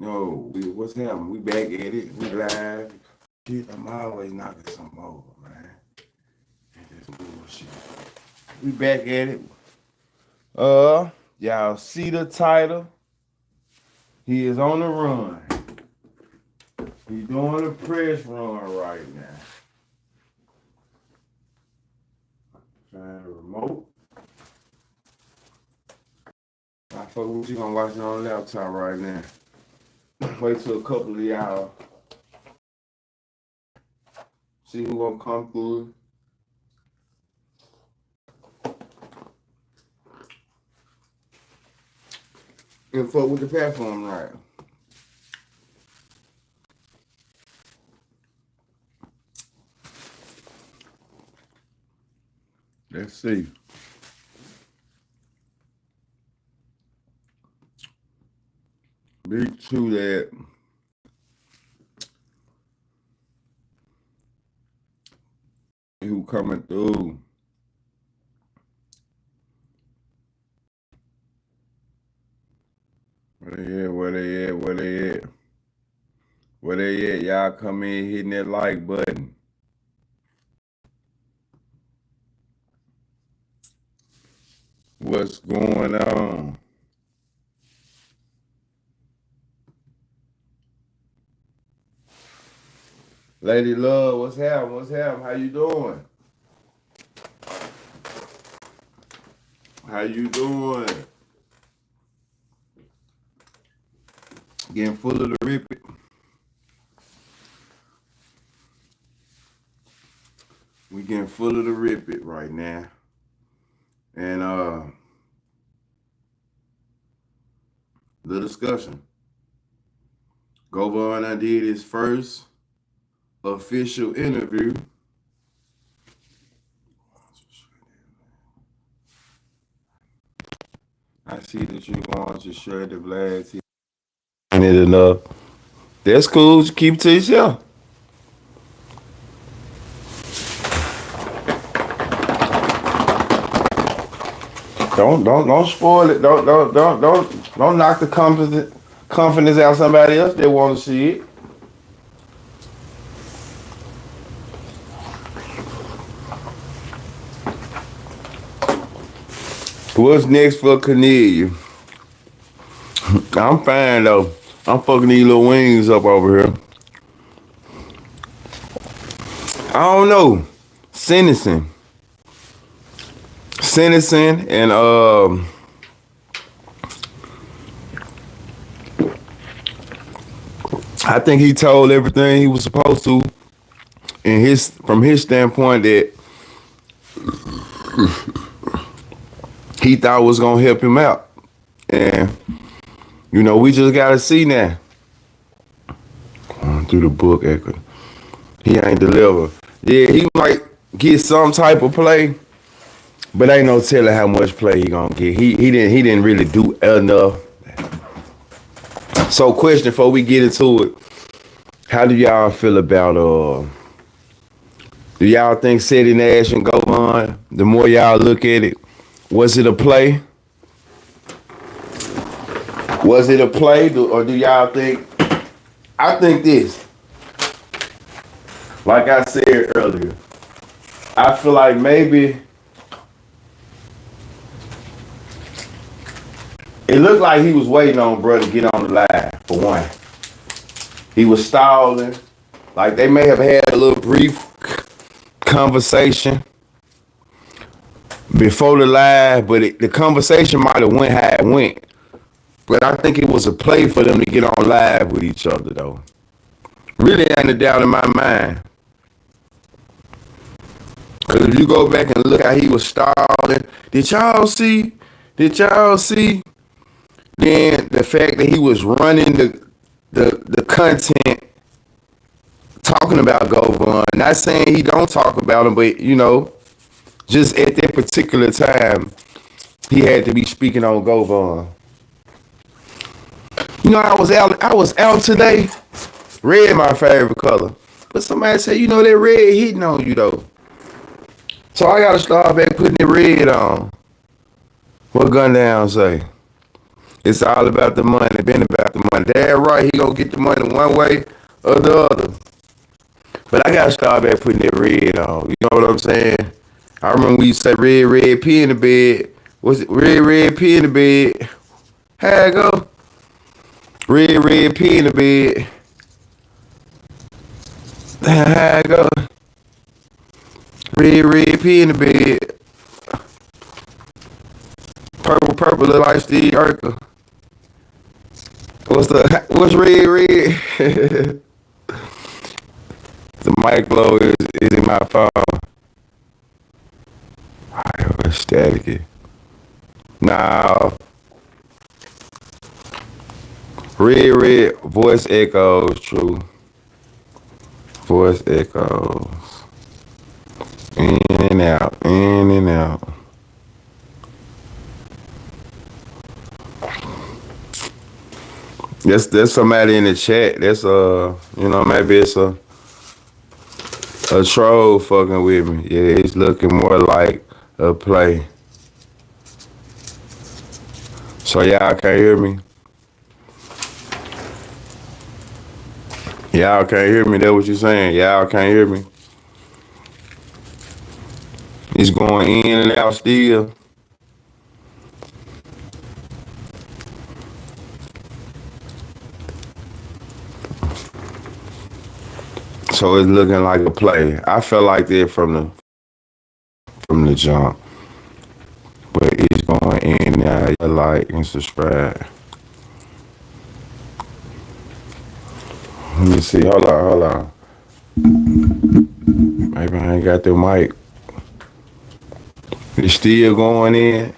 No, what's happening? We back at it. We live. Shit, I'm always knocking something over, man. That's bullshit. We back at it. Y'all see the title? He is on the run. He's doing a press run right now. Find the remote. I fuck with you gonna watch it on the laptop right now. Wait till a couple of y'all see who gonna come through. And fuck with the platform right. Let's see. BigTruDat. Who coming through? Where they at? Where they at? Where they at? Where they at? Y'all come in hitting that like button. What's going on? Lady Love, what's happening? What's happening? How you doing? How you doing? Getting full of the rip it. We getting full of the rip it right now. And the discussion. Govan did his first official interview. I see that you want to share the Vlad. Ain't it enough? That's cool. Just keep it to yourself. Don't spoil it. Don't knock the confidence out of somebody else. They want to see it. What's next for Cornelia? I'm fine though. I'm fucking these little wings up over here. I don't know. Sentencing and I think he told everything he was supposed to from his standpoint that he thought was gonna help him out. And we just gotta see now. Going through the book, he ain't deliver. Yeah, he might get some type of play, but ain't no telling how much play he gonna get. He didn't really do enough. So, question before we get into it: how do y'all feel about do y'all think City Nash and Govan? The more y'all look at it, was it a play? Was it a play, or do y'all think? I think this. Like I said earlier, I feel like maybe it looked like he was waiting on bro to get on the live, for one. He was stalling. Like they may have had a little brief conversation before the live, but the conversation might have went how it went. But I think it was a play for them to get on live with each other, though. Really ain't a doubt in my mind. Because if you go back and look how he was stalling, did y'all see? Then the fact that he was running the content, talking about Govan. Not saying he don't talk about him, but just at that particular time, he had to be speaking on Govan. I was out today. Red my favorite color. But somebody said, that red hitting on you though. So I gotta start back putting the red on. What Gun Down say? It's all about the money. Been about the money. Dad right, he gonna get the money one way or the other. But I gotta start back putting that red on. You know what I'm saying? I remember we used to say red, red, pee in the bed. What's it? Red, red, pee in the bed. How it go? Red, red, pee in the bed. How it go? Red, red, pee in the bed. Purple, purple, look like Steve Urkel. What's red, red? The mic blow is in my phone. It's staticky. Nah. Red, red, voice echoes, true. Voice echoes. In and out, in and out. There's somebody in the chat. That's maybe it's a troll fucking with me. Yeah, it's looking more like a play. So y'all can't hear me? Y'all can't hear me? That's what you're saying? Y'all can't hear me? It's going in and out still. So it's looking like a play. I felt like that from the jump. But it's going in now. Like and subscribe. Let me see. Hold on. Maybe I ain't got the mic. It's still going in.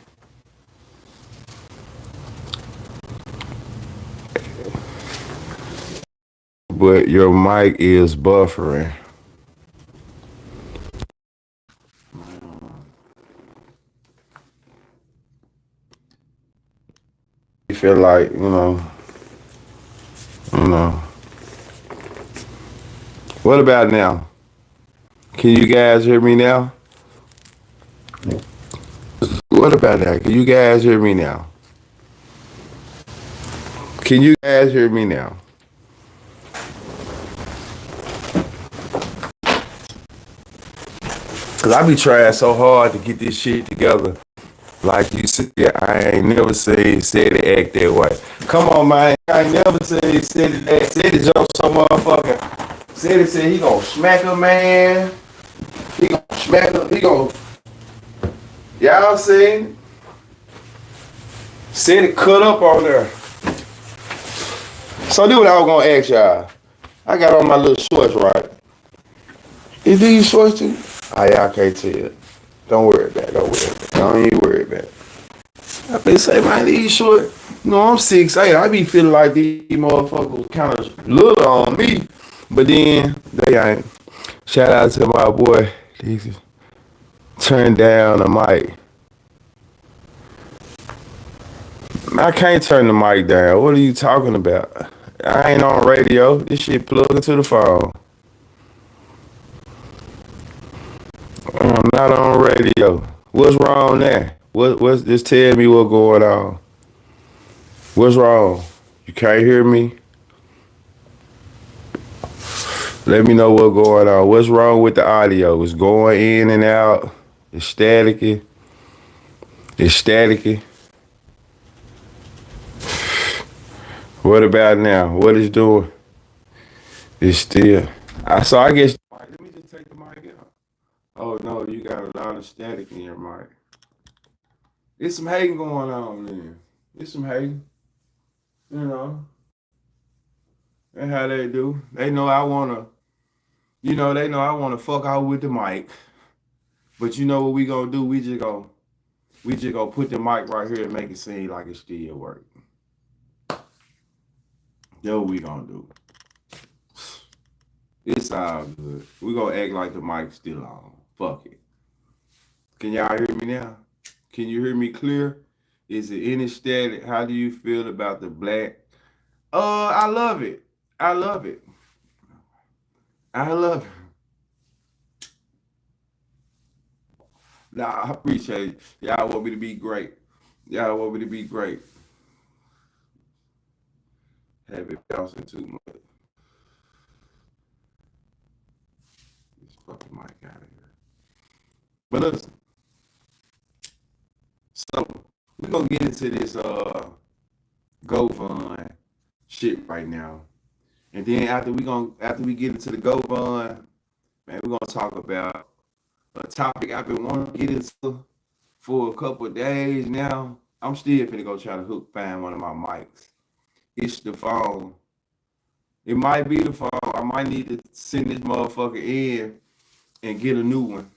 But your mic is buffering. You feel like, you know. What about now? Can you guys hear me now? What about that? Can you guys hear me now? Can you guys hear me now? Cause I be trying so hard to get this shit together. Like you said, I ain't never said it act that way. Come on, man. I ain't never said it jump so motherfucker. Said he gonna smack her, man. He gonna smack her. He gonna. Y'all seen? Said it cut up on there. So this what I was gonna ask y'all. I got on my little shorts, right? Is these shorts too? Oh, y'all can't tell. Don't worry about it. Don't even worry about it. I been say, man, these short. No, I'm 6'8". I be feeling like these motherfuckers kind of little on me. But then, they ain't. Shout out to my boy. Turn down the mic. I can't turn the mic down. What are you talking about? I ain't on radio. This shit plugged into the phone. I'm not on radio. What's wrong there? What's just tell me what's going on. What's wrong? You can't hear me? Let me know what's going on. What's wrong with the audio? It's going in and out. It's staticky. What about now? What it's doing? It's still. So I guess. Let me just take the mic out. Oh no, you got a lot of static in your mic. There's some hating going on then. There's some hating. You know. That's how they do. They know I wanna, they know I wanna fuck out with the mic. But you know what we gonna do? We just gonna put the mic right here and make it seem like it still work. That's what we gonna do. It's all good. We gonna act like the mic's still on. Fuck it. Can y'all hear me now? Can you hear me clear? Is it any static? How do you feel about the black? I love it. I love it. Nah, I appreciate it. Y'all want me to be great. have it bouncing too much. This fucking mic out of here. But listen, so we're gonna get into this Govan shit right now. And then after we get into the Govan, man, we're gonna talk about a topic I've been wanting to get into for a couple of days now. I'm still finna go try to find one of my mics. It's the phone. It might be the phone. I might need to send this motherfucker in and get a new one.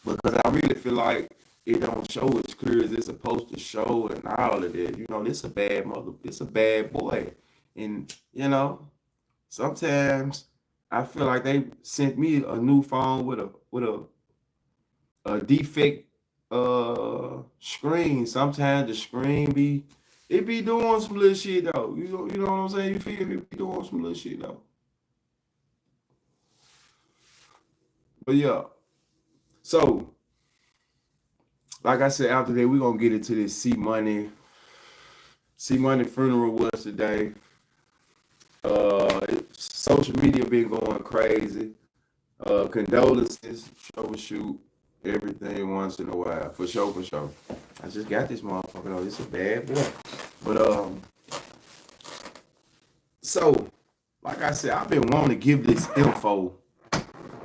Because I really feel like it don't show as clear as it's supposed to show and all of that. You know, this a bad boy. And, you know, sometimes I feel like they sent me a new phone with a defect screen. Sometimes the screen be doing some little shit though. You know what I'm saying? You feel me? It be doing some little shit though. But yeah. So like I said, after that, we're gonna get into this C Money. C Money funeral was today. Social media been going crazy. Condolences, troubleshoot, everything once in a while. For sure, for sure. I just got this motherfucker though. It's a bad boy. But so like I said, I've been wanting to give this info,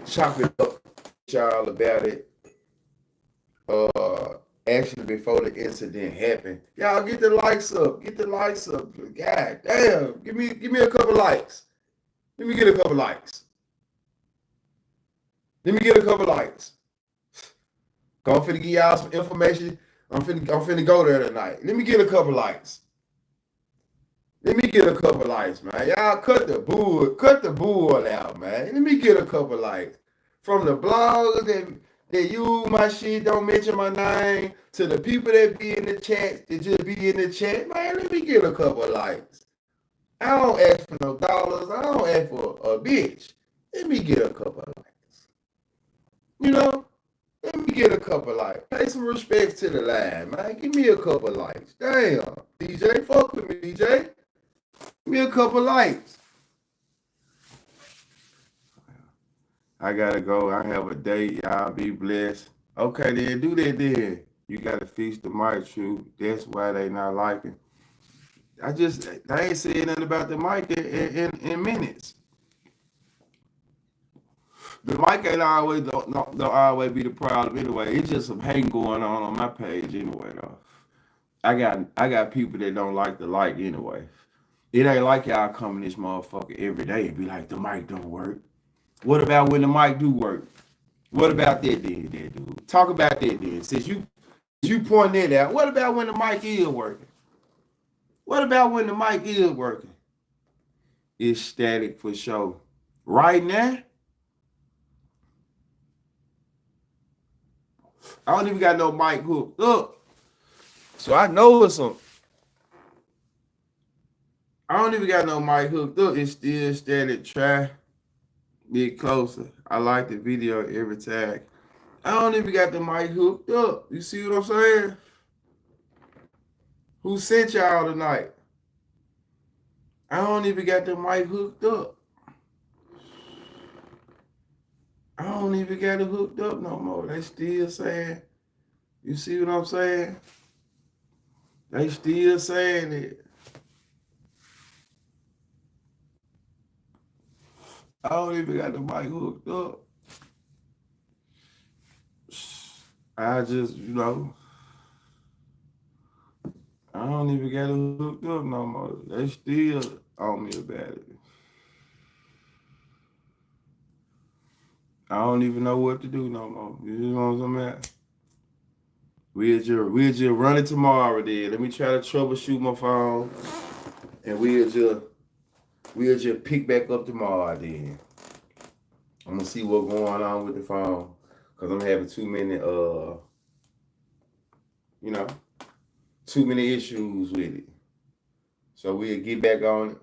chop it up, y'all about it. Actually before the incident happened. Y'all get the likes up. Get the likes up. God damn. Give me a couple likes. Let me get a couple likes. Let me get a couple likes. I'm finna give y'all some information. I'm finna go there tonight. Let me get a couple likes. Let me get a couple likes, man. Y'all cut the bull out, man. Let me get a couple likes. From the bloggers that use my shit, don't mention my name, to the people that be in the chat, that just be in the chat, man, let me get a couple likes. I don't ask for no dollars. I don't ask for a bitch. Let me get a couple likes. You know? Let me get a couple likes. Pay some respect to the line, man. Give me a couple likes. Damn. DJ, fuck with me, DJ. Give me a couple likes. I gotta go. I have a date. Y'all be blessed. Okay, then do that then. You gotta fix the mic, true. That's why they not liking. I ain't saying nothing about the mic in minutes. The mic ain't always don't always be the problem anyway. It's just some hating going on my page anyway though. I got people that don't like the like anyway. It ain't like y'all coming this motherfucker every day and be like the mic don't work. What about when the mic do work? What about that then, dude? Talk about that then. Since you point that out, what about when the mic is working? What about when the mic is working? It's static for sure. Right now, I don't even got no mic hooked up. So I know it's some. I don't even got no mic hooked up. It's still static. Try get closer. I like the video every time. I don't even got the mic hooked up. You see what I'm saying? Who sent y'all tonight? I don't even got the mic hooked up. I don't even got it hooked up no more. They still saying, you see what I'm saying? They still saying it. I don't even got the mic hooked up. I just, I don't even got it hooked up no more. They still on me about it. I don't even know what to do no more. You know what I'm saying? We'll just run it tomorrow then. Let me try to troubleshoot my phone. And we'll just pick back up tomorrow then. I'm gonna see what's going on with the phone. Cause I'm having too many issues with it. So we'll get back on it.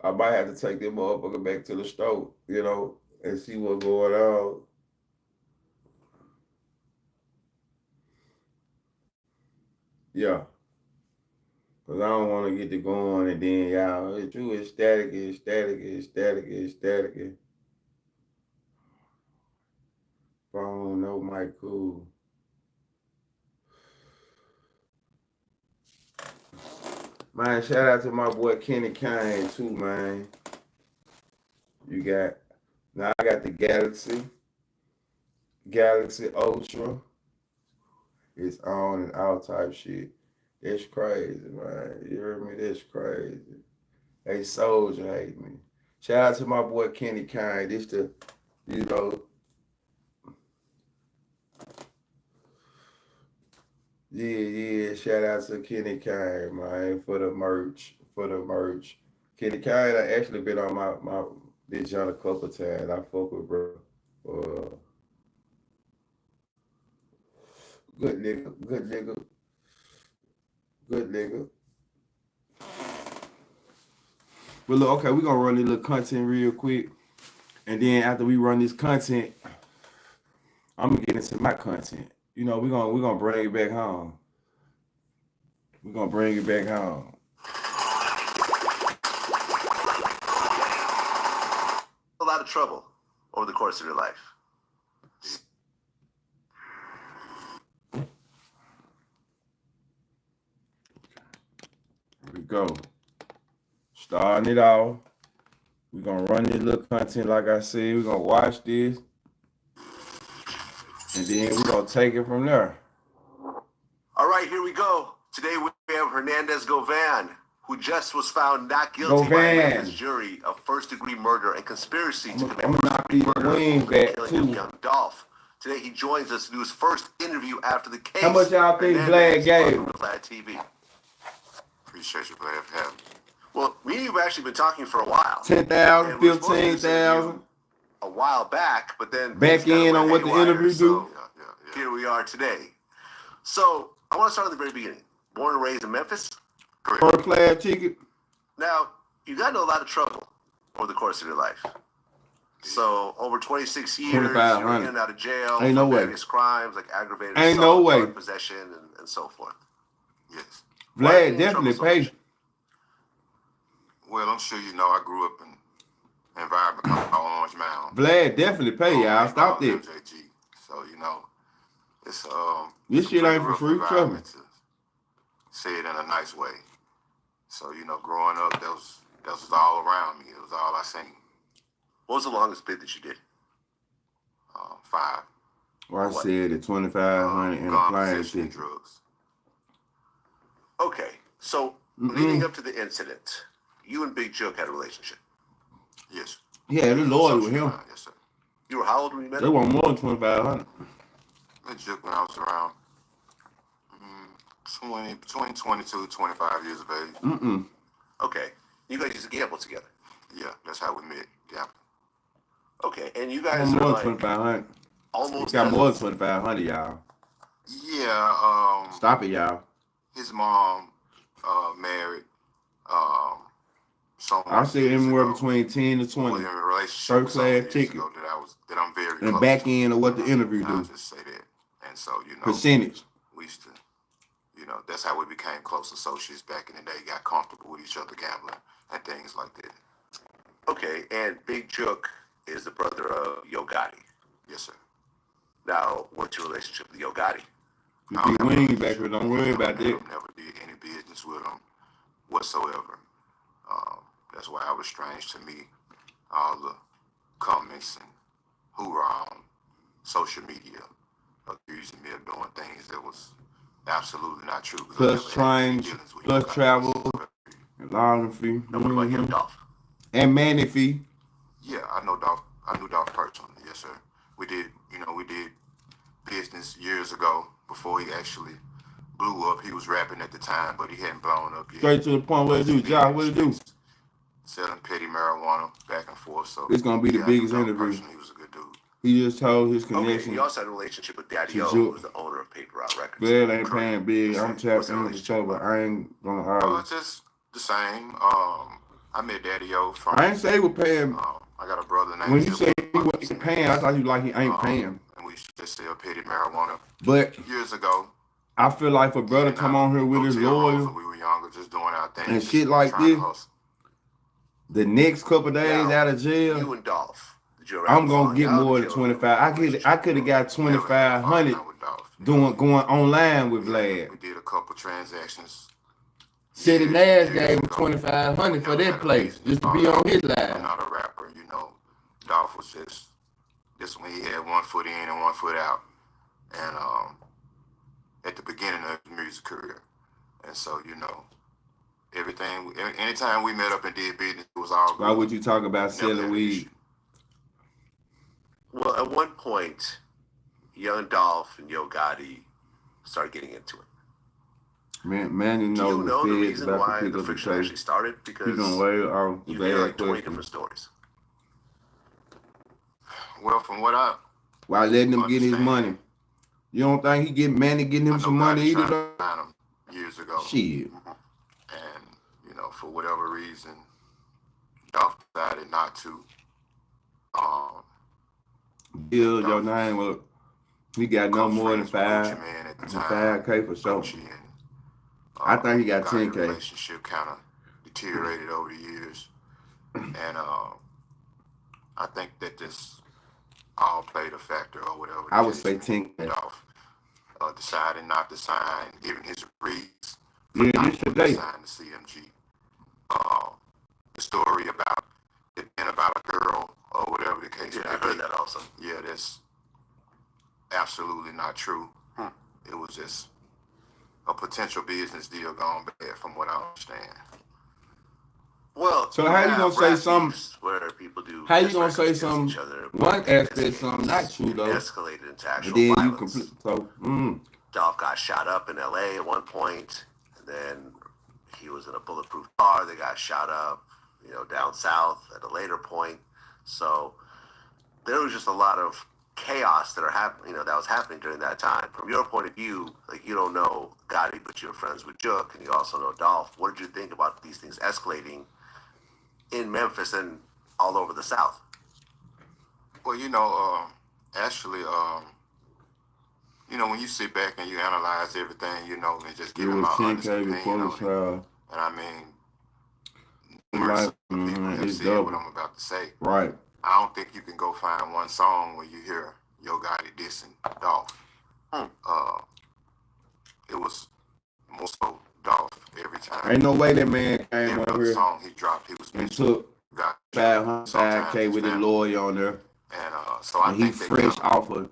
I might have to take that motherfucker back to the store, and see what's going on. Yeah. Cause I don't want to get to going and then y'all, it's static. Phone, no mic, cool. Man, shout out to my boy Kenny Kane too, man. You got, now I got the Galaxy Ultra. It's on and out type shit. That's crazy, man. You heard me? That's crazy. Hey, Soldier hate me. Shout out to my boy Kenny Kane. This the, you know, yeah. Shout out to Kenny Kane, man, for the merch. Kenny Kane, I actually been on my this John a couple times. I fuck with bro. Uh, good nigga. But look, okay, we're gonna run this little content real quick. And then after we run this content, I'm gonna get into my content. You know, we're gonna bring it back home. We're gonna bring it back home. A lot of trouble over the course of your life. Here we go. Starting it off. We're gonna run this little content, like I said. We're gonna watch this. And then we're gonna take it from there. All right, here we go. Today we have Hernandez Govan, who just was found not guilty by a Memphis jury of first-degree murder and conspiracy to commit first-degree murder for killing of young Dolph. Today he joins us to do his first interview after the case. How much y'all think Vlad gave? Vlad TV. Appreciate you, Vlad, for having me. Well, me and you have actually been talking for a while. 10,000, 15,000. A while back, but then back in on what the interview do. Yeah. Here we are today. So I want to start at the very beginning. Born and raised in Memphis. First class ticket. Now you got into a lot of trouble over the course of your life. So over 26 years, you're in and out of jail for various crimes like aggravated assault, drug possession, and so forth. Yes. Vlad definitely paid. Well, I'm sure you know I grew up in an environment called Orange Mound. Vlad definitely pay, y'all. Stop that. MJG. So, you know, it's this shit ain't for free, trust me. Say it in a nice way. So, you know, growing up, that was all around me. It was all I seen. What was the longest bid that you did? 5. Well, I said at 2,500 in a plane ticket. Drugs. Okay, so leading up to the incident, you and Big Joke had a relationship. Yes. Yeah, they're loyal with him. Yes, sir. You were how old when you met him? They want more than 2,500. Met Joke when I was around between 22 25 years of age. Okay, you guys used to gamble together. Yeah, that's how we met. Yeah. Okay, and you guys more are than like 2,500. almost got more than 2,500, y'all. Yeah. Stop it, y'all. His mom married someone. I said anywhere between 10 to 20. First class ticket. That I'm very and close back to. end of what the interview do. I'll just say that. And so, you know, percentage. We used to, you know, that's how we became close associates back in the day. Got comfortable with each other gambling and things like that. Okay, and Big Jook is the brother of Yo Gotti. Yes, sir. Now, what's your relationship with Yo Gotti? You be wing back here, don't worry about that. Never did any business with him whatsoever. That's why it was strange to me, all the comments and hoorah on social media accusing me of doing things that was absolutely not true. Plus trains, plus travel, and lodging fee. What about him, Dolph? And Manny fee. Yeah, I know Dolph. I knew Dolph personally. Yes, sir. We did business years ago before he actually blew up. He was rapping at the time, but he hadn't blown up yet. Straight to the point. What it do, Josh? What it do? Selling petty marijuana back and forth. So it's gonna be the biggest interview. He was a good dude. He just told his connection. Okay, he also had a relationship with Daddy O, who was the owner of Paper Route Records. Well, ain't paying big. I'm tapping into the show, but I ain't gonna argue. It's just the same. I met Daddy O from. I ain't say he was paying. I got a brother named. When you say he wasn't paying, I thought you like he ain't paying. And we used to sell petty marijuana. But years ago, I feel like for brother come on here with his lawyer we were younger, just doing our thing and shit like this, the next couple days out of jail, you and Dolph, I'm gonna get more than 25. I could have got 2,500 going online with Vlad. We did a couple transactions. City Nash gave him 2,500 for that place just to be on his live. I'm not a rapper, you know. Dolph was just when he had 1 foot in and 1 foot out, and at the beginning of his music career, and so you know, anytime we met up and did business, it was all good. Why would you talk about selling weed? Well, at one point, young Dolph and Yo Gotti started getting into it. Man, you know the reason why the friction actually started? Because you hear like 20 different stories. Well, from what while letting him get his money, you don't think he getting him some money either? Though? Years ago. Shit. And you know, for whatever reason, Dolph decided not to. Build your name up. He got no more than 5K for sure. I think he got 10K. The relationship kind of deteriorated over the years, and I think that this all played a factor or whatever. I would say 10K. Dolph deciding not to sign, giving his reasons for not to sign the CMG. The story about it being about a girl or whatever the case may be. I heard that also. Yeah, that's absolutely not true. It was just a potential business deal gone bad, from what I understand. Well, so how you gonna say something where people do? How you gonna say something? One aspect, something not true though. Escalated into actual violence. So, Dolph got shot up in L.A. at one point, and then he was in a bulletproof car. They got shot up, you know, down south at a later point. So there was just a lot of chaos that was happening during that time. From your point of view, like, you don't know Gotti, but you're friends with Jook, and you also know Dolph. What did you think about these things escalating in Memphis and all over the South? Well, you know, actually, you know, when you sit back and you analyze everything, you know, and just give them my honest opinion on it. And I mean, numerous people have said what I'm about to say. Right. I don't think you can go find one song where you hear Yo Gotti dissing Dolph. It was more so Dolph every time. Ain't no way that man came over here. Song he dropped, he was and took 500K with his lawyer on there. And so I think he fresh off a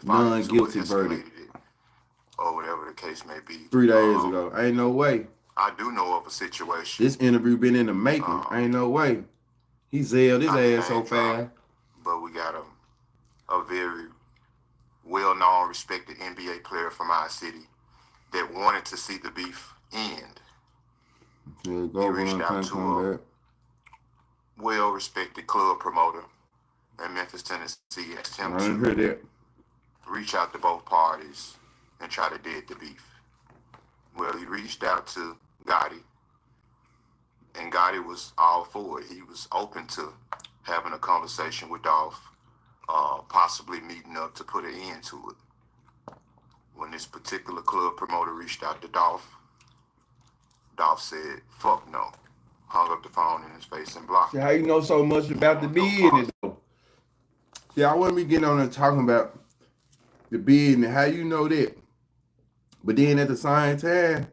non-guilty verdict, or whatever the case may be. 3 days ago. Ain't no way. I do know of a situation. This interview been in the making. Ain't no way. He zailed his ass so fast. But we got a very well-known, respected NBA player from our city that wanted to see the beef end. He reached out to a well-respected club promoter in Memphis, Tennessee. Asked him to reach out to both parties and try to dead the beef. Well, he reached out to Gotti, and Gotti was all for it. He was open to having a conversation with Dolph, possibly meeting up to put an end to it. When this particular club promoter reached out to Dolph, Dolph said, "Fuck no." Hung up the phone in his face and blocked. See, how you know so much about the business? See, I wouldn't be getting on there talking about the business. How you know that? But then at the same time,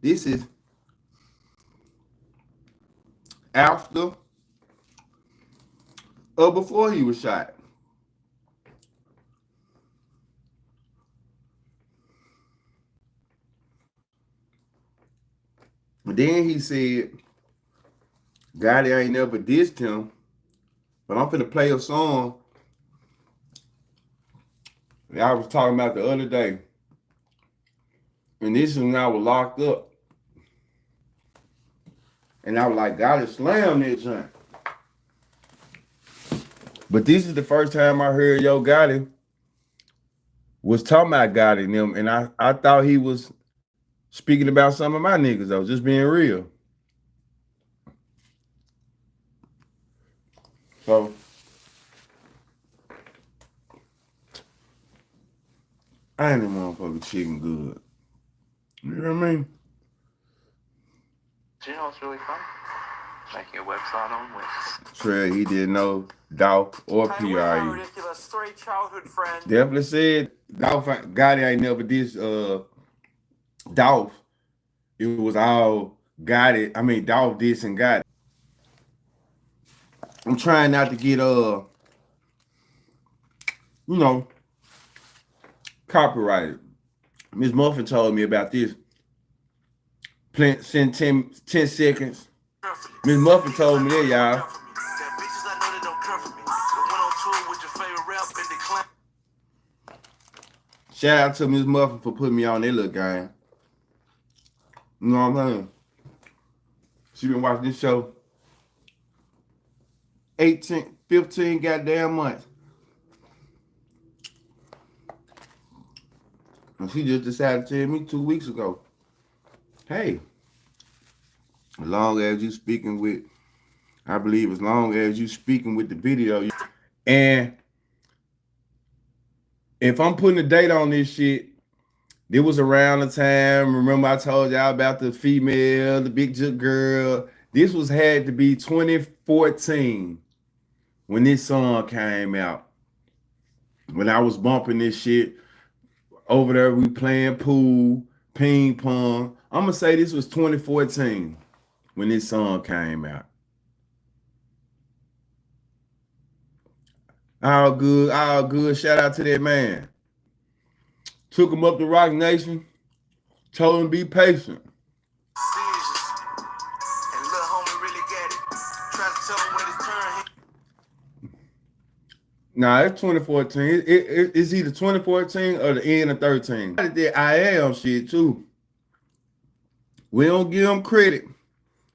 this is after or before he was shot. But then he said, Gotti ain't never dissed him, but I'm finna play a song that I was talking about the other day. And this is when I was locked up. And I was like, Gotti slam that junk. But this is the first time I heard Yo Gotti was talking about Gotti and them. And I thought he was speaking about some of my niggas, though, just being real. So, I ain't a motherfucking chicken good. You know what I mean? You know what's really fun? Making a website on Wix. Trey, he didn't know Dolph or PRE. Ridiculous. 3 childhood friends. Definitely said Dolph Gotti ain't never did Dolph. It was all Gotti. I mean Dolph this and Gotti. I'm trying not to get copyrighted. Miss Muffin told me about this. Send 10 seconds. Miss Muffin told me that, y'all. Shout out to Miss Muffin for putting me on that little game. You know what I'm saying? She been watching this show 15 goddamn months. And she just decided to tell me 2 weeks ago, hey, as long as you speaking with, I believe as long as you speaking with the video, and if I'm putting a date on this shit, it was around the time, remember I told y'all about the female, the big girl. This had to be 2014 when this song came out. When I was bumping this shit, over there we playing pool, ping pong. I'm gonna say this was 2014 when this song came out. All good, all good. Shout out to that man. Took him up to Rock Nation, told him to be patient. Nah, it's 2014. It's either 2014 or the end of 13. That I am shit too. We don't give him credit,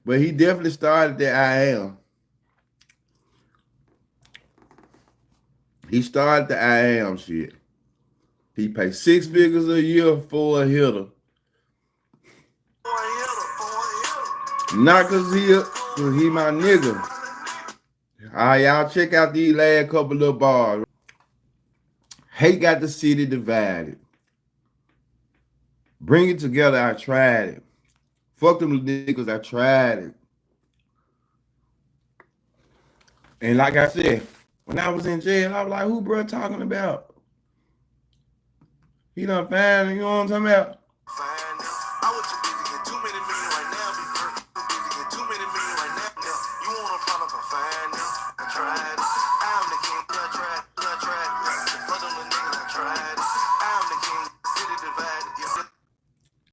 but he definitely started that I am. He started the I am shit. He paid 6 figures a year for a hitter. Not cause he my nigga. All right, y'all check out these last couple of bars. Hate got the city divided. Bring it together, I tried it. Fuck them niggas, I tried it. And like I said, when I was in jail, I was like, who bro talking about? He done found it, you know what I'm talking about?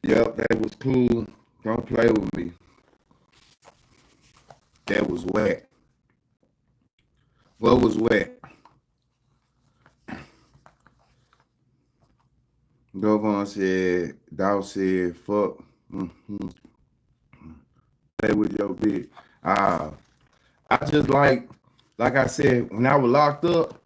Yep, that was cool. Don't play with me. That was whack. What was whack? Govan said, Dow said, fuck. Play with your bitch. I just like I said, when I was locked up,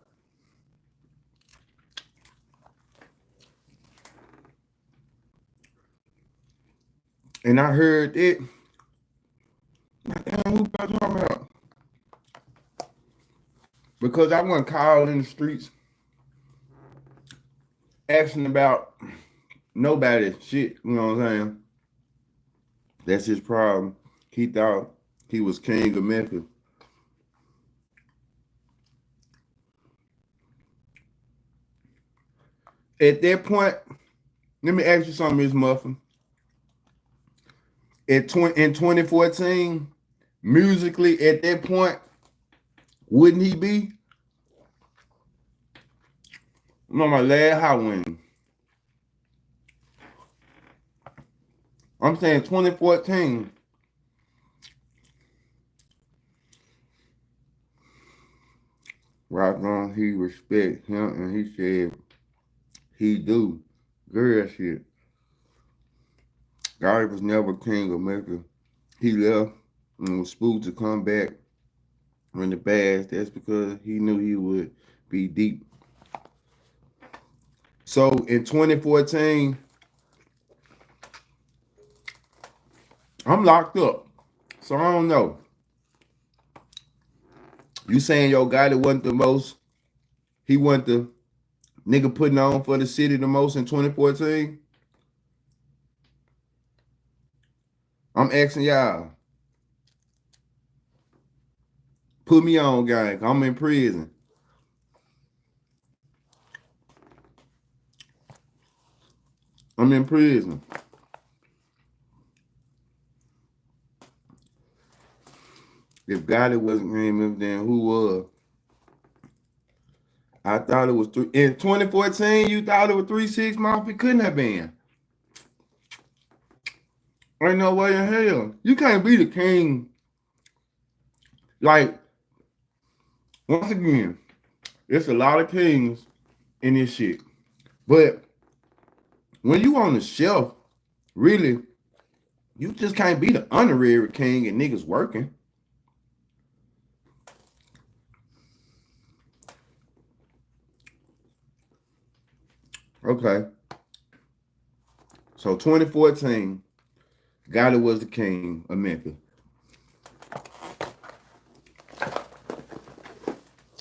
and I heard it, damn, who talking about? Because I wasn't called in the streets asking about nobody shit, you know what I'm saying? That's his problem. He thought he was king of Memphis. At that point, let me ask you something, Miss Muffin. In 2014, musically, at that point, wouldn't he be? I'm on my last hot wing. I'm saying 2014. Right on, he respect him, and he said he do. Girl shit. God was never king of Memphis. He left and was spooked to come back in the past. That's because he knew he would be deep. So in 2014, I'm locked up. So I don't know. You saying your guy that wasn't the most, he wasn't the nigga putting on for the city the most in 2014? I'm asking y'all. Put me on, gang. I'm in prison. I'm in prison. If Gotti wasn't him, then who was? I thought it was three. In 2014, you thought it was 3-6 Mafia? Couldn't have been. Ain't no way in hell. You can't be the king. Like, once again, there's a lot of kings in this shit. But when you on the shelf, really, you just can't be the honorary king and niggas working. Okay. So 2014, Gotti was the king of Memphis.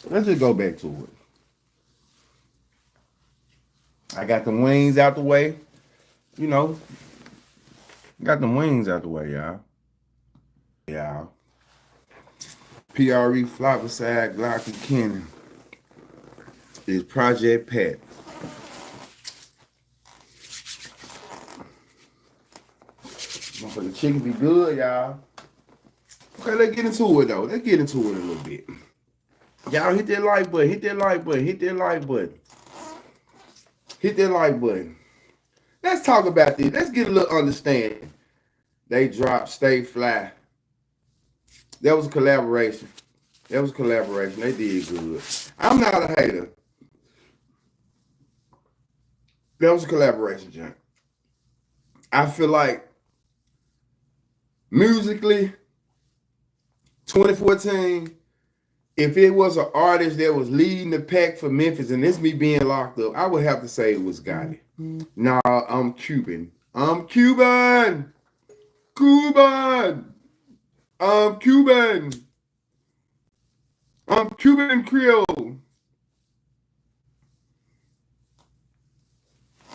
Let's just go back to it. I got the wings out the way. You know, got the wings out the way, y'all. Y'all. PRE flop beside Glock and Kenny is Project Pat. The chicken be good, y'all. Okay, let's get into it, though. Let's get into it a little bit. Y'all hit that like button. Hit that like button. Hit that like button. Hit that like button. Let's talk about this. Let's get a little understanding. They dropped Stay Fly. That was a collaboration. That was a collaboration. They did good. I'm not a hater. That was a collaboration, John. I feel like musically, 2014, if it was an artist that was leading the pack for Memphis, and this me being locked up, I would have to say it was Gotti. Nah, I'm Cuban. I'm Cuban. Cuban. I'm Cuban. I'm Cuban Creole.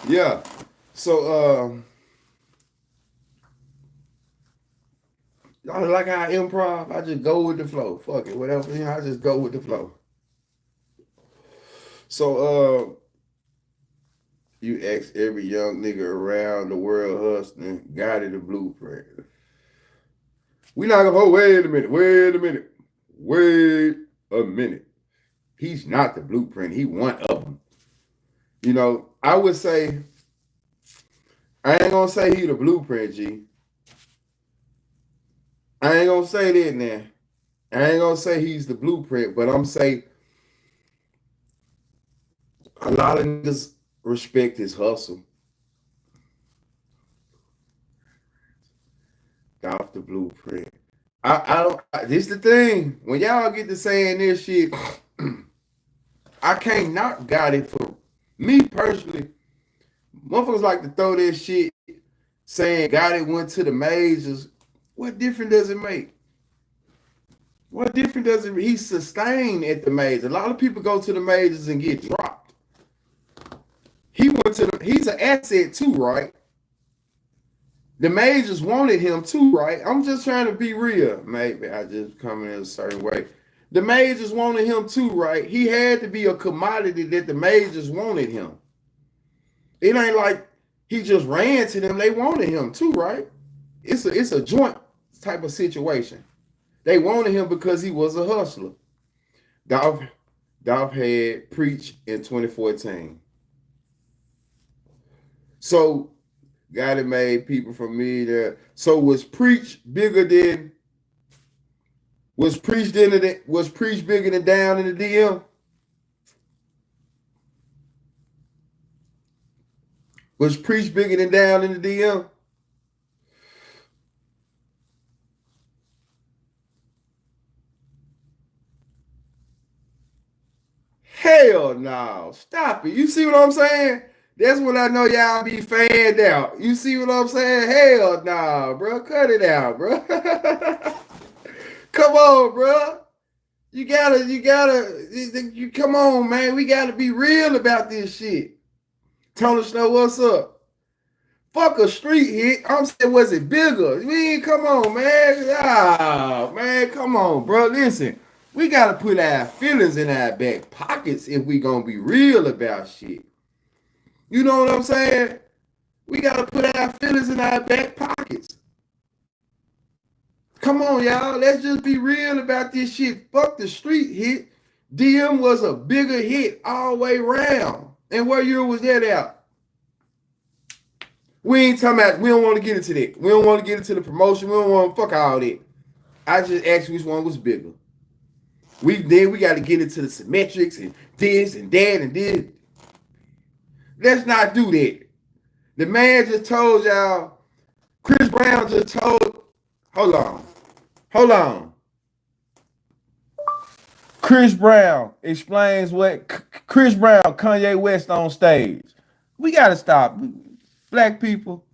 Yeah. So, y'all like how I improv? I just go with the flow. Fuck it. Whatever. I just go with the flow. So, you ask every young nigga around the world hustling, Gotti the blueprint. We not gonna hold, wait a minute. He's not the blueprint. He one of them. You know, I would say, I ain't gonna say he the blueprint, G. I ain't gonna say that now. I ain't gonna say he's the blueprint, but I'm saying a lot of niggas respect his hustle. Off the blueprint. This the thing. When y'all get to saying this shit, I can't not Gotti for me personally. Motherfuckers like to throw this shit saying Gotti went to the majors. What difference does it make? What difference does it make? He's sustained at the majors. A lot of people go to the majors and get dropped. He went to he's an asset too, right? The majors wanted him too, right? I'm just trying to be real. Maybe I just come in a certain way. The majors wanted him too, right? He had to be a commodity that the majors wanted him. It ain't like he just ran to them. They wanted him too, right? It's a joint type of situation. They wanted him because he was a hustler. Dolph had Preach in 2014. So Gotti made people from me there. So was Preach bigger than was Preach bigger than Down in the DM? Was Preach bigger than Down in the DM? Hell no. Stop it. You see what I'm saying? That's when I know y'all be fanned out. You see what I'm saying? Hell nah, bro. Cut it out, bro. Come on, bro. You come on, man. We gotta be real about this shit. Tony Snow, what's up? Fuck a street hit. I'm saying, was it bigger? Come on, man. Ah, man, come on, bro. Listen, we gotta put our feelings in our back pockets if we gonna be real about shit. You know what I'm saying? We gotta put our feelings in our back pockets. Come on, y'all. Let's just be real about this shit. Fuck the street hit. DM was a bigger hit all the way around. And what year was that out? We ain't talking about, we don't want to get into that. We don't want to get into the promotion. We don't want to fuck all that. I just asked which one was bigger. We got to get into the symmetrics and this and that and this. Let's not do that. The man just told y'all, Chris Brown just told, hold on. Chris Brown explains what Chris Brown, Kanye West on stage. We got to stop. Black people.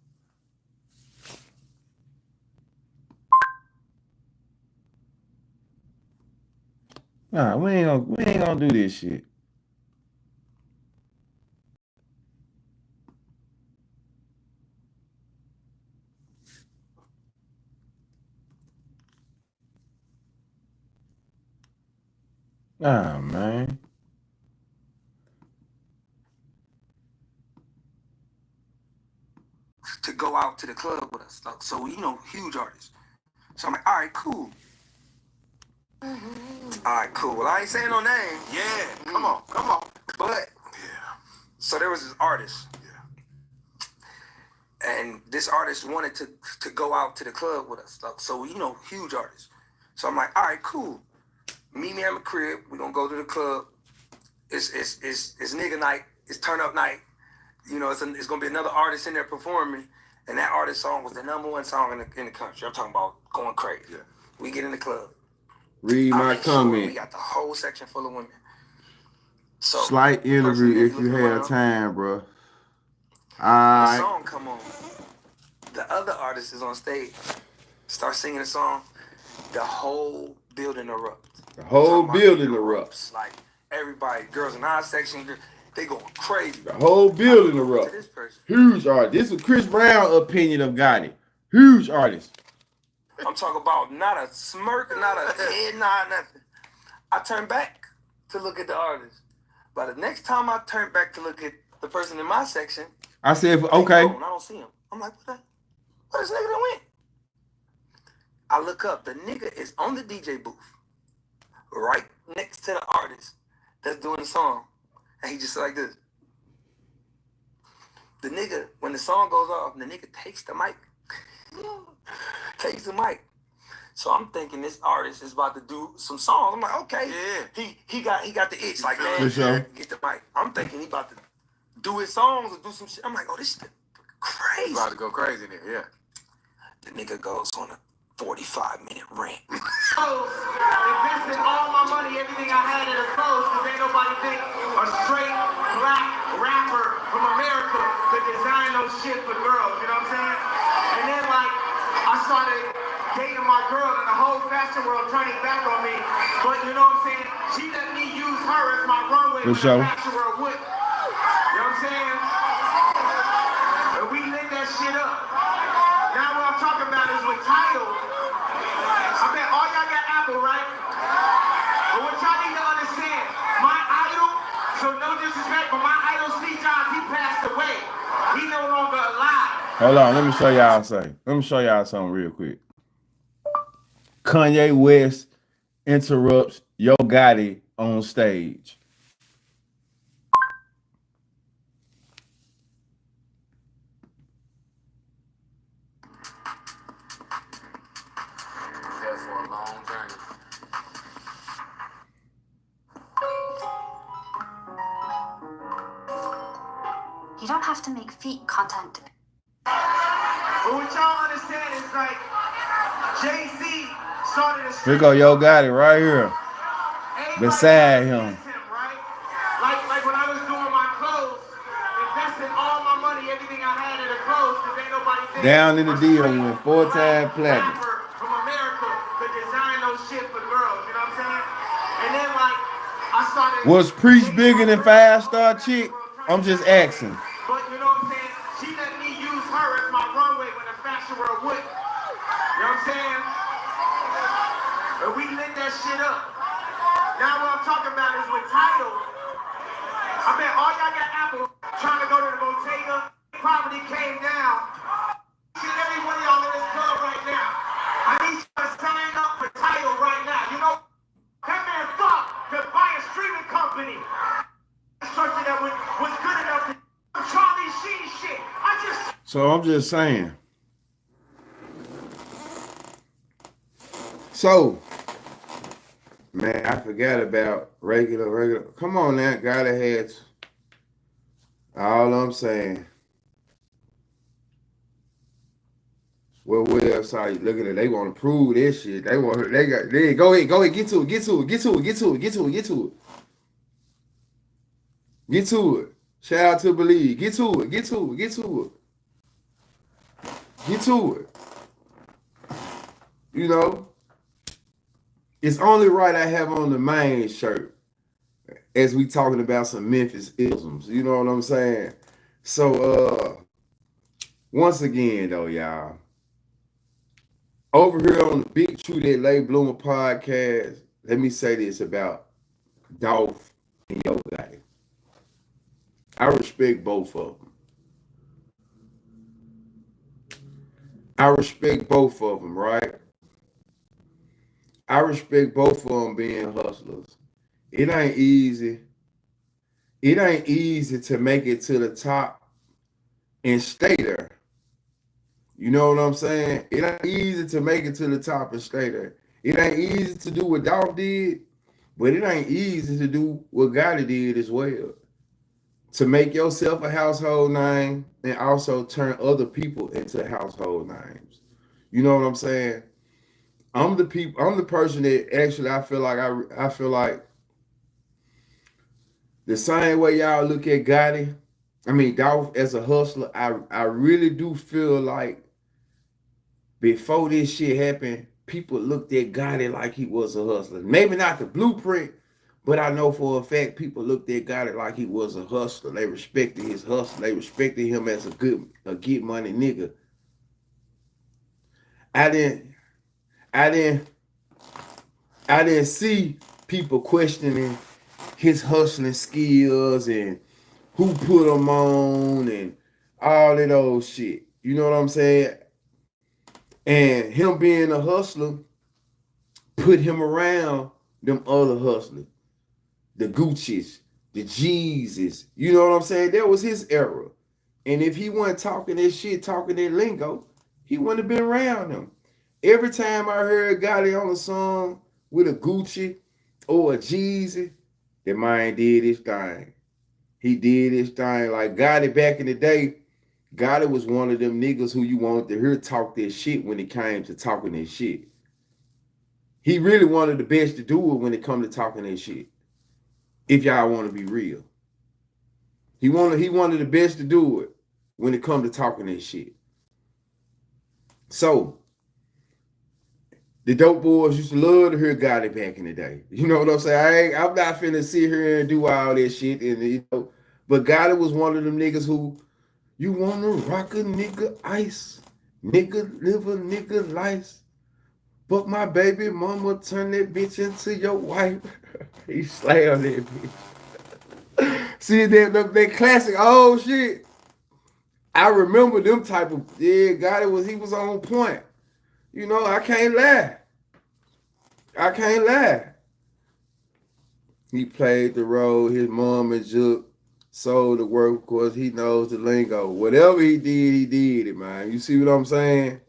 Nah, we ain't gonna do this shit. Nah, man. To go out to the club with us. So, you know, huge artists. So I'm like, all right, cool. All right, cool. Well, I ain't saying no name. Yeah, come on. But, so there was this artist. Yeah. And this artist wanted to go out to the club with us. So, you know, huge artists. So I'm like, all right, cool. Meet me at my crib. We're going to go to the club. It's nigga night. It's turn up night. You know, it's going to be another artist in there performing. And that artist song was the #1 song in the country. I'm talking about going crazy. Yeah. We get in the club. Read my comment. We got the whole section full of women. So slight interview if you have time, bro. The song come on. The other artist is on stage. Start singing the song. The whole building erupts. The whole building erupts. Like everybody, girls in our section, they going crazy. The whole building erupts. Huge artist. This is Chris Brown opinion of Gotti. Huge artist. I'm talking about not a smirk, not a head nod, nothing. I turned back to look at the artist. But the next time I turned back to look at the person in my section, I said, okay. I don't see him. I'm like, what this nigga done went? I look up. The nigga is on the DJ booth, right next to the artist that's doing the song. And he just like this. The nigga, when the song goes off, the nigga takes the mic. Takes the mic. So I'm thinking this artist is about to do some songs. I'm like, okay. Yeah. He got the itch. Like, man, For sure. get the mic. I'm thinking he about to do his songs or do some shit. I'm like, oh, this shit crazy. About to go crazy in there, yeah. The nigga goes on a 45-minute rant. Invested all my money, everything I had in the clothes, because ain't nobody think a straight black rapper from America could design those shit for girls, you know what I'm saying? And then like, I started dating my girl and the whole fashion world turning back on me. But you know what I'm saying? She let me use her as my runway when the fashion world would. You know what I'm saying? And we lit that shit up. Now what I'm talking about is with titles. I bet all y'all got Apple, right? But what y'all need to understand, my idol, so no disrespect, but my idol Steve Jobs, he passed away. He no longer alive. Hold on, let me show y'all something. Let me show y'all something real quick. Kanye West interrupts Yo Gotti on stage. For a long journey. You don't have to make feet content. But what y'all understand is like, Jay-Z started a Here go Yo Gotti right here. Beside him. Right? Like when I was doing my clothes, investing all my money, everything I had in the clothes, because ain't nobody think Down in the a deal straight went 4 black times platinum. rapper from America could design those shit for girls, you know what I'm saying? And then like, I started... Was Preach bigger than 5 Star Chick? I'm just asking. But you know what I'm saying? She let me use her that shit up. Now what I'm talking about is with Tidal. I bet all y'all got Apple trying to go to the Bottega. Property came down. Every one of y'all in this club right now. I need you to sign up for Tidal right now. You know, that man thought to buy a streaming company. Structure that was good enough to Charlie Sheen shit. So I'm just saying. So, man, I forgot about regular. Come on now, gotta have to. All I'm saying. Well, website, look at it. They want to prove this shit. Go ahead, get to it. Get to it. Shout out to Believe. Get to it. Get to it. You know, it's only right I have on the main shirt as we talking about some Memphis isms. You know what I'm saying? So, once again, though, y'all, over here on the BigTruDat Late Bloomer podcast, let me say this about Dolph and Yo Gotti. I respect both of them. Right? I respect both of them being hustlers. It ain't easy. It ain't easy to make it to the top and stay there. You know what I'm saying? It ain't easy to make it to the top and stay there. It ain't easy to do what Dolph did, but it ain't easy to do what Gotti did as well. To make yourself a household name and also turn other people into household names. You know what I'm saying? I'm the person that actually I feel like the same way y'all look at Dolph as a hustler, I really do feel like before this shit happened, people looked at Gotti like he was a hustler. Maybe not the blueprint, but I know for a fact people looked at Gotti like he was a hustler. They respected his hustle. They respected him as a get money nigga. I didn't see people questioning his hustling skills and who put him on and all of those shit. You know what I'm saying? And him being a hustler put him around them other hustlers. The Gucci's, the Jeezys. You know what I'm saying? That was his era. And if he wasn't talking that shit, talking that lingo, he wouldn't have been around them. Every time I heard Gotti on a song with a Gucci or a Jeezy, that man did his thing. He did his thing. Like Gotti back in the day, Gotti was one of them niggas who you wanted to hear talk that shit when it came to talking that shit. He really wanted the best to do it when it come to talking that shit. If y'all want to be real. He wanted the best to do it when it come to talking that shit. So, the dope boys used to love to hear Gotti back in the day. You know what I'm saying? I'm not finna sit here and do all that shit. But Gotti was one of them niggas who, you wanna rock a nigga ice, nigga live a nigga life, but my baby mama turn that bitch into your wife. He slammed that bitch. See that classic old shit. I remember them type of Gotti he was on point. You know, I can't lie. He played the role. His mom and Juke sold the work. Of course, he knows the lingo. Whatever he did it, man. You see what I'm saying?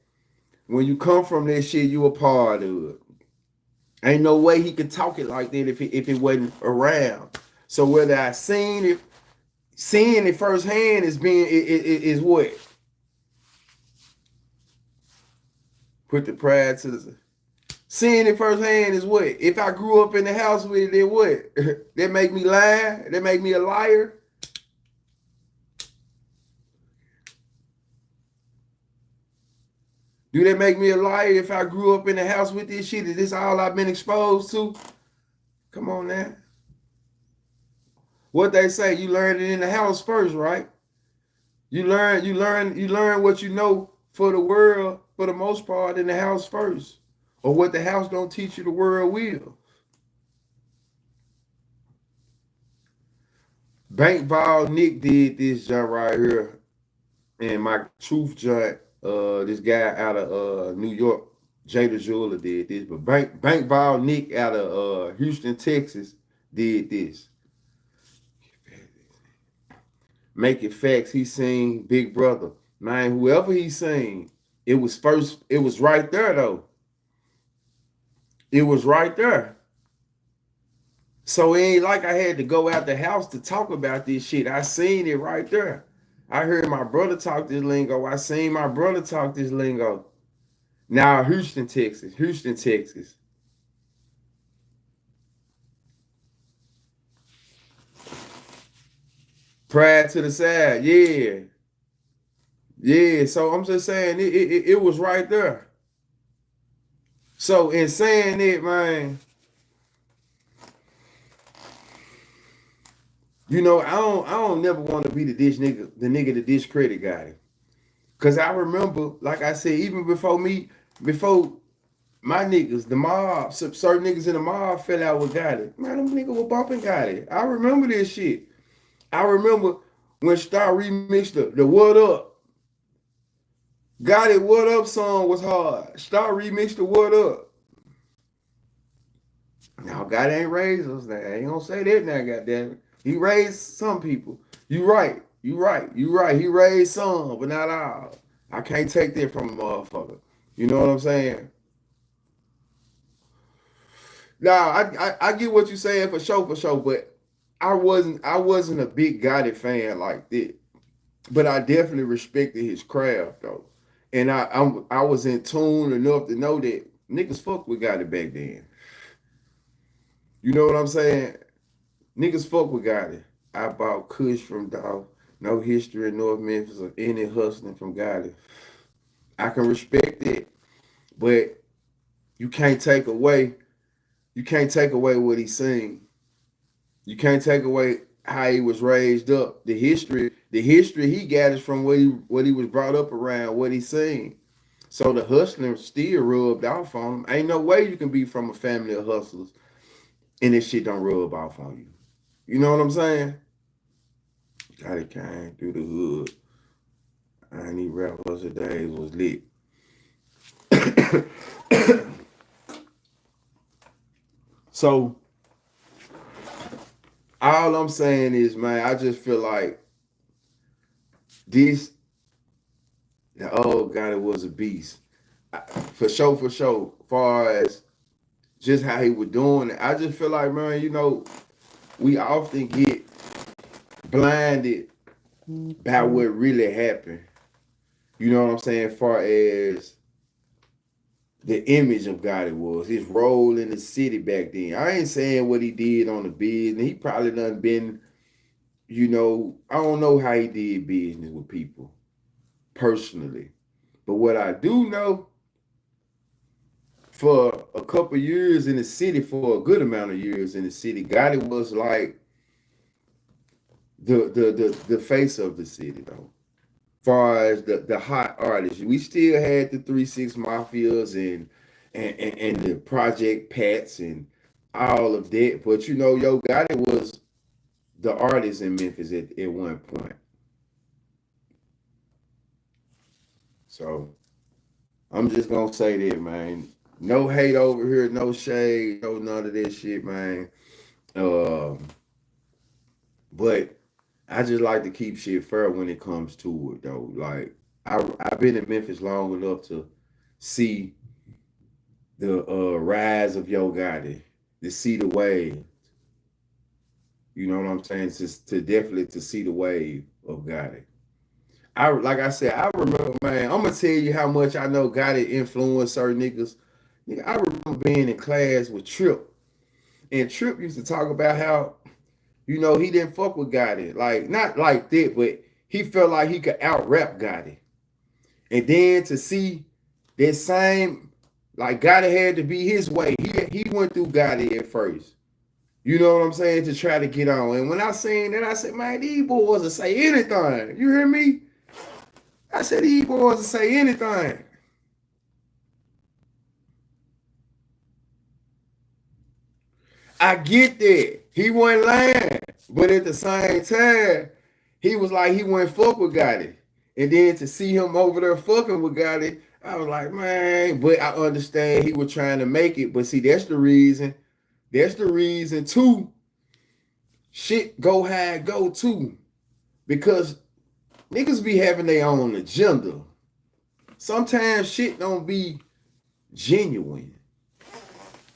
When you come from that shit, you a part of it. Ain't no way he could talk it like that if it wasn't around. So whether I seeing it firsthand is what? Put the pride to the... Seeing it firsthand is what? If I grew up in the house with it, then what? That make me lie? That make me a liar? Do that make me a liar if I grew up in the house with this shit? Is this all I've been exposed to? Come on now. What they say, you learn it in the house first, right? You learn what you know for the world, for the most part, in the house first. or what the house don't teach you, the world will. Bank Vol Nick did this joint right here, and my truth joint, this guy out of New York, Jada Jeweler did this, but Bank Vol Nick out of Houston, Texas did this. Make it facts. He seen Big Brother. Man, whoever he seen, it was right there though. It was right there. So it ain't like I had to go out the house to talk about this shit. I seen it right there. I heard my brother talk this lingo. I seen my brother talk this lingo. Now Houston, Texas. Houston, Texas. Pride to the side. Yeah. Yeah. So I'm just saying it was right there. So in saying it, man, you know, I don't never want to be the nigga that discredit guy. Cause I remember, like I said, even before my niggas, the mob, certain niggas in the mob fell out with Gotti. Man, them niggas were bumping Gotti. I remember this shit. I remember when Star remixed the What Up. Gotti What Up song was hard. Star remixed the What Up. Now Gotti ain't raised us. Now. I ain't gonna say that now, goddammit. He raised some people. You right. He raised some, but not all. I can't take that from a motherfucker. You know what I'm saying? Nah, I get what you're saying for sure, but I wasn't a big Gotti fan like that. But I definitely respected his craft though. And I was in tune enough to know that niggas fuck with Gotti back then. You know what I'm saying? Niggas fuck with Gotti. I bought Kush from Dog. No history in North Memphis of any hustling from Gotti. I can respect it, but you can't take away what he's saying. You can't take away how he was raised up. The history he got is from what he was brought up around, what he's seen. So the hustling still rubbed off on him. Ain't no way you can be from a family of hustlers and this shit don't rub off on you. You know what I'm saying? Gotti came through the hood. I need rap hustle days was lit. So all I'm saying is, man, I just feel like the old Gotti was a beast. For sure. Far as just how he was doing it, I just feel like, man, you know, we often get blinded by what really happened. You know what I'm saying? As far as the image of Gotti was, his role in the city back then. I ain't saying what he did on the business. He probably done been, you know, I don't know how he did business with people personally. But what I do know, for a couple years in the city, for a good amount of years in the city, Gotti was like the face of the city, though. Far as the hot artists, we still had the 3-6 Mafias and the Project Pats and all of that. But you know, Yo Gotti was the artist in Memphis at one point. So I'm just gonna say that, man. No hate over here, no shade, no none of that shit, man. But I just like to keep shit fair when it comes to it, though. Like, I've been in Memphis long enough to see the rise of Yo Gotti, to see the wave. You know what I'm saying? To definitely to see the wave of Gotti. Like I said, I remember, man, I'm gonna tell you how much I know Gotti influenced certain niggas. Nigga, I remember being in class with Trip, and Trip used to talk about how, you know, he didn't fuck with Gotti. Like, not like that, but he felt like he could out-rap Gotti. And then to see that same, like, Gotti had to be his way. He went through Gotti at first. You know what I'm saying? To try to get on. And when I seen that, I said, man, these boys will say anything. You hear me? I said, these boys will say anything. I get that. He wasn't lying. But at the same time, he was like, he wouldn't fuck with Gotti. And then to see him over there fucking with Gotti, I was like, man, but I understand he was trying to make it. But see, that's the reason. That's the reason too. Shit go high, go too. Because niggas be having their own agenda. Sometimes shit don't be genuine.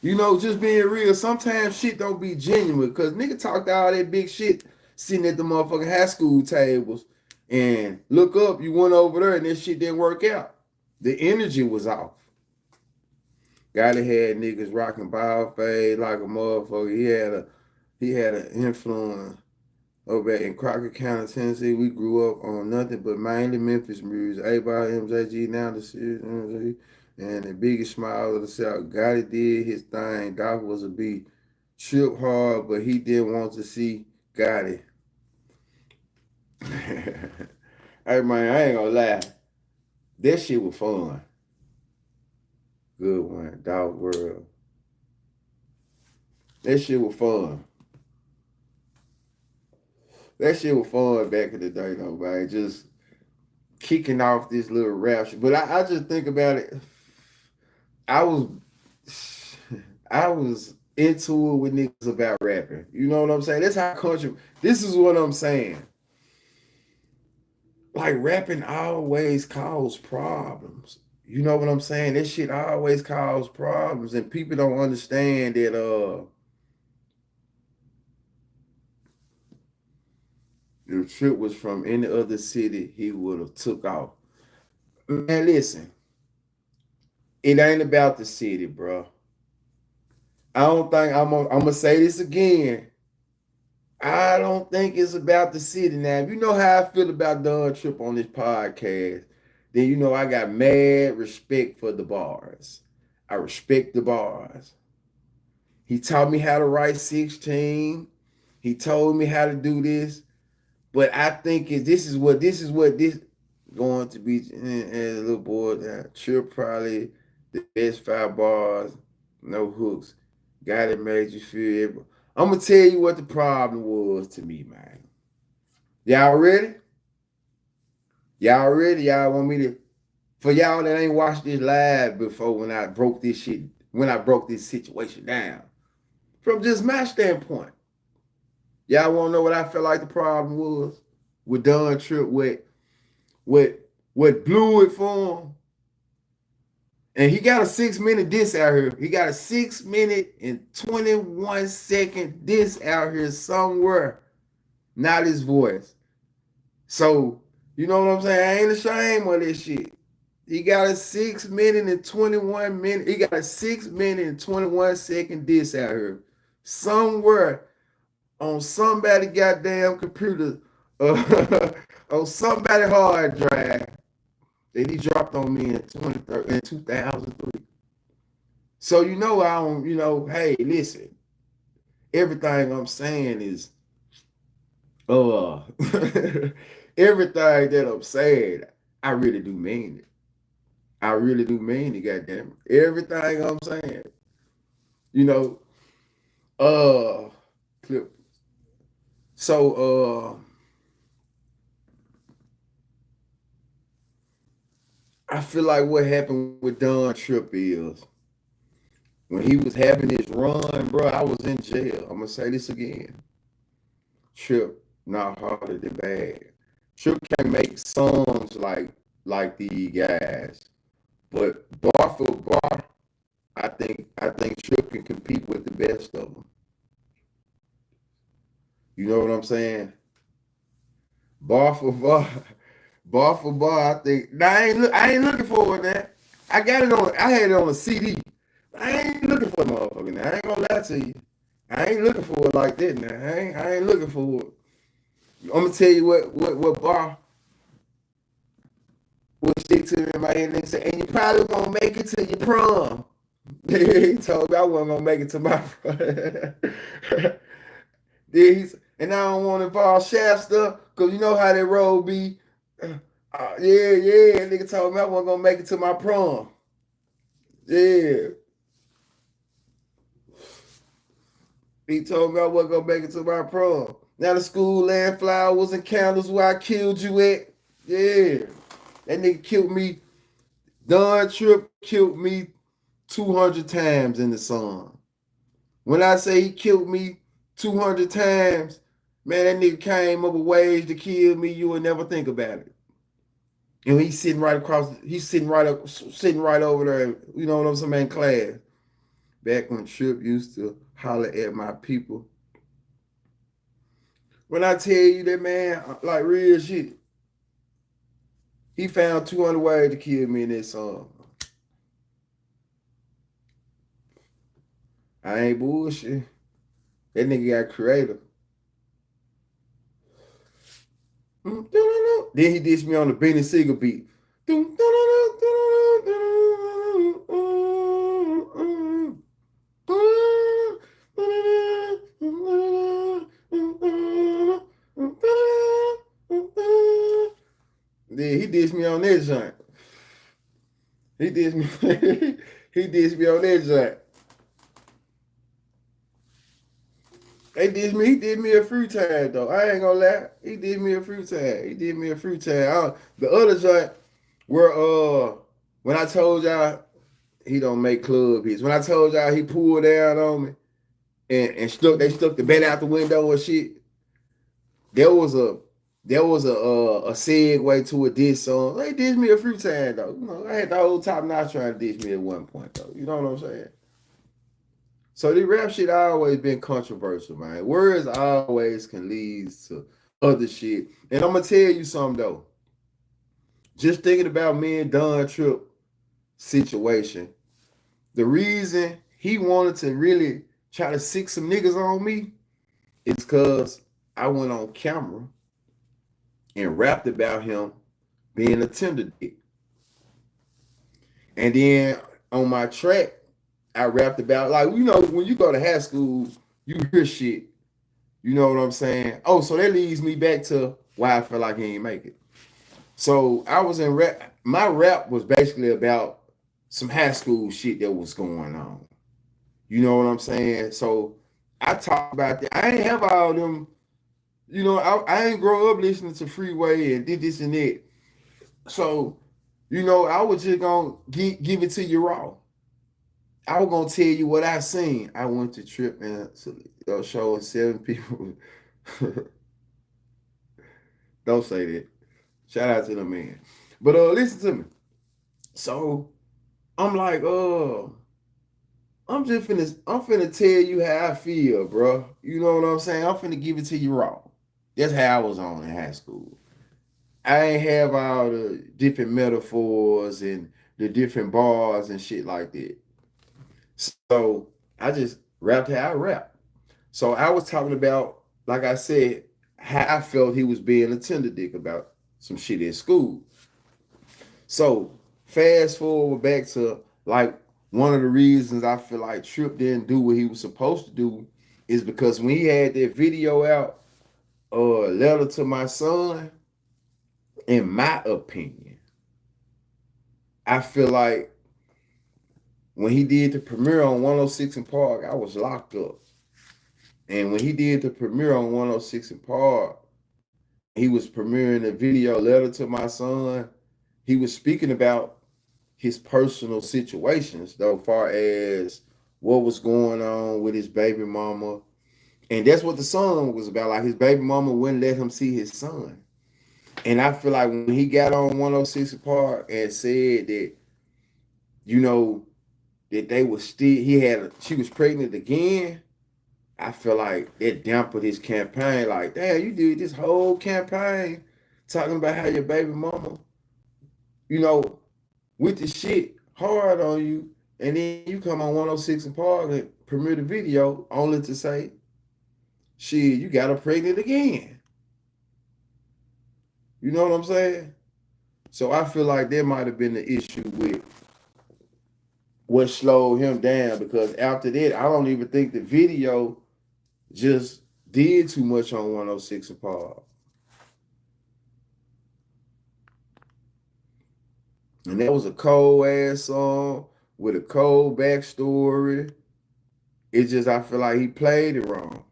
You know, just being real, sometimes shit don't be genuine. Because nigga talked all that big shit sitting at the motherfucking high school tables. And look up, you went over there and this shit didn't work out. The energy was off. Gotta had niggas rocking ball fade like a motherfucker. He had an influence over in Crockett County, Tennessee. We grew up on nothing but mainly Memphis music. A-Ball, MJG, now the shit, MJG. And the biggest smile of the South. Gotti did his thing. Doc was a beat. Trip hard, but he didn't want to see Gotti. Hey man, I ain't gonna lie. That shit was fun. Good one, Dog World. That shit was fun. That shit was fun back in the day, though, man. Just kicking off this little rap shit. But I just think about it. I was into it with niggas about rapping. You know what I'm saying? That's how country. This is what I'm saying. Like rapping always cause problems. You know what I'm saying? That shit always cause problems, and people don't understand that. If Trip was from any other city, he would have took off. Man, listen. It ain't about the city, bro. I don't think I'm gonna say this again. I don't think it's about the city. Now, if you know how I feel about Don Trip on this podcast, then you know I got mad respect for the bars. I respect the bars. He taught me how to write 16. He told me how to do this. But I think this is what this going to be. And a little boy, Trip probably the best 5 bars, no hooks. Got it, made you feel. I'm gonna tell you what the problem was to me, man. Y'all ready? Y'all ready? Y'all want me to? For y'all that ain't watched this live before, when I broke this situation down, from just my standpoint, y'all want to know what I felt like the problem was with Don Trip? What blew it for him? And he got a 6-minute diss out here. He got a 6-minute and 21-second diss out here somewhere. Not his voice. So, you know what I'm saying? I ain't ashamed of this shit. He got a 6-minute and 21-minute. He got a 6-minute and 21-second diss out here. Somewhere on somebody goddamn computer, on somebody hard drive that he dropped on me in 2003. So you know I don't, hey, listen, everything I'm saying is everything that I'm saying, I really do mean it. I really do mean it, goddamn it. Everything I'm saying. Clip. So I feel like what happened with Don Trip is when he was having his run, bro, I was in jail. I'm gonna say this again. Trip not harder than bad. Trip can't make songs like these guys, but bar for bar, I think Trip can compete with the best of them. You know what I'm saying? Bar for bar, I think. Now I ain't looking for it now. I had it on a CD. I ain't looking for motherfucker now. I ain't gonna lie to you. I ain't looking for it like that now. I ain't looking for it. I'm gonna tell you what bar will stick to me in my head and say, and you probably gonna make it to your prom. He told me I wasn't gonna make it to my prom. And I don't want to involve shaft stuff, because you know how that road be. Yeah, nigga told me I wasn't gonna make it to my prom. Yeah. He told me I wasn't gonna make it to my prom. Now the school laying flowers and candles where I killed you at. Yeah. That nigga killed me. Don Tripp killed me 200 times in the song. When I say he killed me 200 times, man, that nigga came up with ways to kill me. You would never think about it. You know, he's sitting right across, he's sitting right over there, you know what I'm saying, in class. Back when Tripp used to holler at my people. When I tell you that, man, like real shit, he found 200 ways to kill me in this song. I ain't bullshit. That nigga got creative. Then he dissed me on the Benny Siegel beat. Then he dissed me on that joint. He dissed me on that joint. He did me a free time though. I ain't gonna lie. He did me a free time. The other joint where when I told y'all he don't make club hits. When I told y'all he pulled down on me and they stuck the bed out the window and shit. There was a segue to a diss song. They dissed me a few times though. You know, I had the whole Top Notch trying to diss me at one point though. You know what I'm saying? So the rap shit always been controversial, man. Words always can lead to other shit. And I'm gonna tell you something though. Just thinking about me and Don Tripp situation, the reason he wanted to really try to sick some niggas on me is because I went on camera and rapped about him being a tender dick. And then on my track, I rapped about, like, you know, when you go to high school, you hear shit. You know what I'm saying? Oh, so that leads me back to why I feel like he ain't make it. So I was in rap. My rap was basically about some high school shit that was going on. You know what I'm saying? So I talk about that. I ain't have all them, you know, I ain't grow up listening to Freeway and did this and that. So, you know, I was just gonna give it to you raw. I was gonna tell you what I seen. I went to Trip and showing 7 people. Don't say that. Shout out to the man. But listen to me. So I'm like, I'm finna tell you how I feel, bro. You know what I'm saying? I'm finna give it to you raw. That's how I was on in high school. I ain't have all the different metaphors and the different bars and shit like that. So I just rapped how I rap. So I was talking about, like I said, how I felt he was being a tender dick about some shit at school. So fast forward back to, like, one of the reasons I feel like Tripp didn't do what he was supposed to do is because when he had that video out, Letter to My Son, in my opinion, I feel like when he did the premiere on 106 and Park, I was locked up. And when he did the premiere on 106 and Park, he was premiering the video Letter to My Son. He was speaking about his personal situations, though, far as what was going on with his baby mama. And that's what the song was about. Like, his baby mama wouldn't let him see his son. And I feel like when he got on 106 Park and said that, you know, that they was still, she was pregnant again, I feel like that dampened his campaign. Like, damn, you did this whole campaign talking about how your baby mama, you know, with the shit hard on you, and then you come on 106 and Park and premiere the video only to say, shit, you got her pregnant again. You know what I'm saying? So I feel like there might have been the issue with what slowed him down, because after that, I don't even think the video just did too much on 106 and Park. And that was a cold ass song with a cold backstory. It's just I feel like he played it wrong.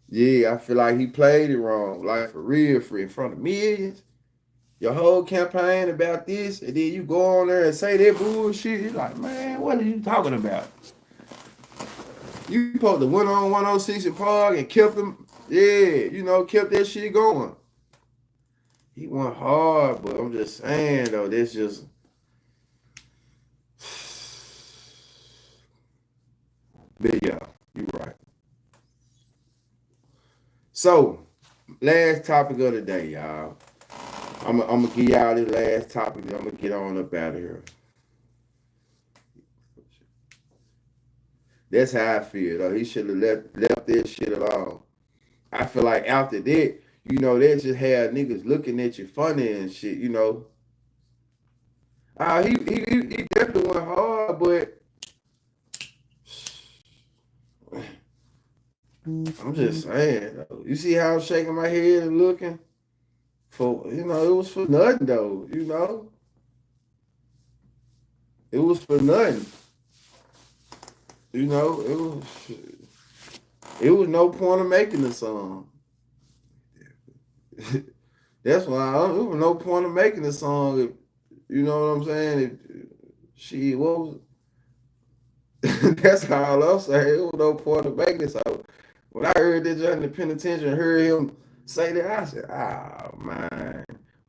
Yeah, I feel like he played it wrong. Like for real, in front of millions. Your whole campaign about this, and then you go on there and say that bullshit. You're like, man, what are you talking about? You supposed to went on 106 in Park and kept them, kept that shit going. He went hard, but I'm just saying though, that's just but yeah, you right. So, last topic of the day, y'all. I'm gonna give y'all this last topic, and I'm gonna get on up out of here. That's how I feel though. He should have left that shit alone. I feel like after that, they just had niggas looking at you funny and shit, He definitely went hard, but I'm just saying though. You see how I'm shaking my head and looking? It was for nothing though, It was for nothing. It was no point of making the song. That's why it was no point of making the song. If, you know what I'm saying? What was? That's all I'm saying. It was no point of making it. So when I heard that in the penitentiary and heard him say that, I said, "Oh man."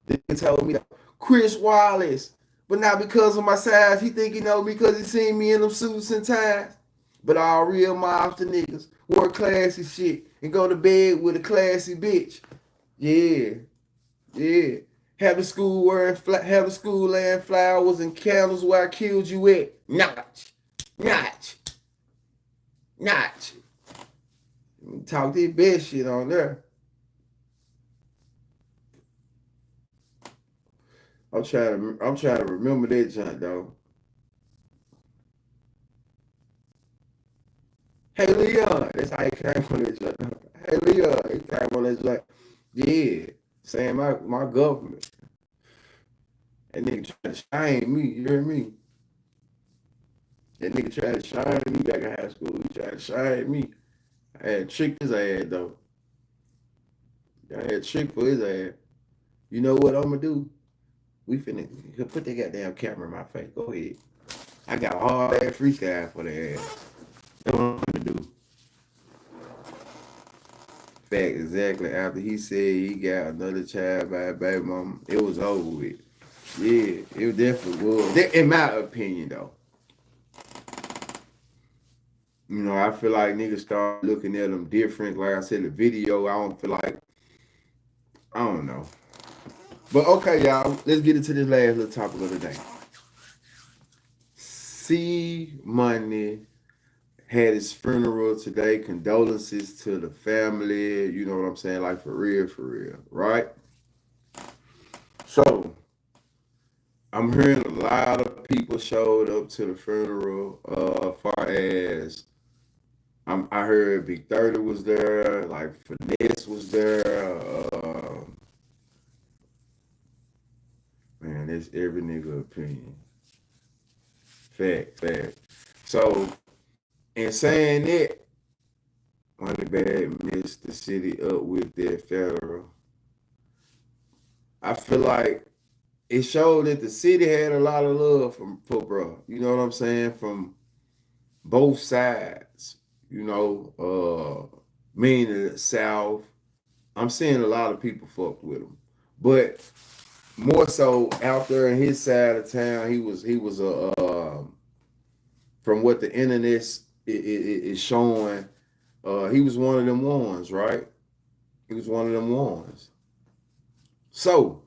They told me that Chris Wallace, but not because of my size. He think he know me because he seen me in them suits and ties. But all real mobster niggas wear classy shit and go to bed with a classy bitch. Yeah. Have the school laying flowers and candles where I killed you at. Notch. Talk that best shit on there. I'm trying to remember that junk though. Hey Leon, that's how he came on that junk. Hey Leon, he came on that junk. Yeah, saying my government. That nigga tried to shine me, you hear me? That nigga tried to shine me back in high school. He tried to shine me. I had tricked his ass though. I had tricked for his ass. You know what I'm gonna do? We finna put that goddamn camera in my face. Go ahead. I got a hard ass freestyle for the ass. That's what I'm gonna do. Fact, exactly after he said he got another child by a baby mama, it was over with. Yeah, it definitely was. In my opinion, though. I feel like niggas start looking at them different. Like I said, the video, I don't feel like, I don't know. But okay, y'all, let's get into this last little topic of the day. C Money had his funeral today. Condolences to the family. You know what I'm saying? Like for real, right? So, I'm hearing a lot of people showed up to the funeral. Far as I heard Big 30 was there, like Finesse was there. Man, that's every nigga opinion. Fact. So, in saying that, Moneybag messed the city up with that federal. I feel like it showed that the city had a lot of love for bro. You know what I'm saying? From both sides. Meaning the South. I'm seeing a lot of people fuck with him. But more so out there in his side of town, he was from what the internet is showing, he was one of them ones, right? He was one of them ones. So,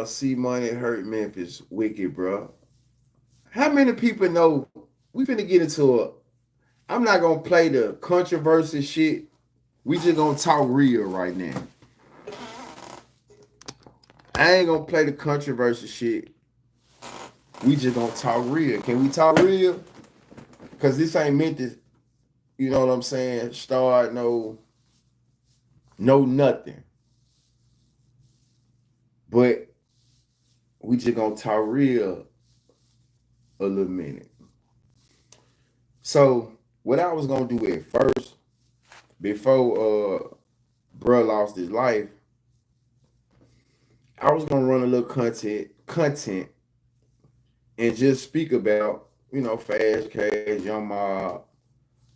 C Money hurt Memphis wicked, bro. How many people know we finna get into I'm not gonna play the controversy shit. We just gonna talk real right now. I ain't gonna play the controversy shit. We just gonna talk real. Can we talk real? Cause this ain't meant to, you know what I'm saying, start no nothing. But we just gonna talk real a little minute. So what I was gonna do at first, before bruh lost his life, I was gonna run a little content and just speak about, Fast Cash, Young Mob,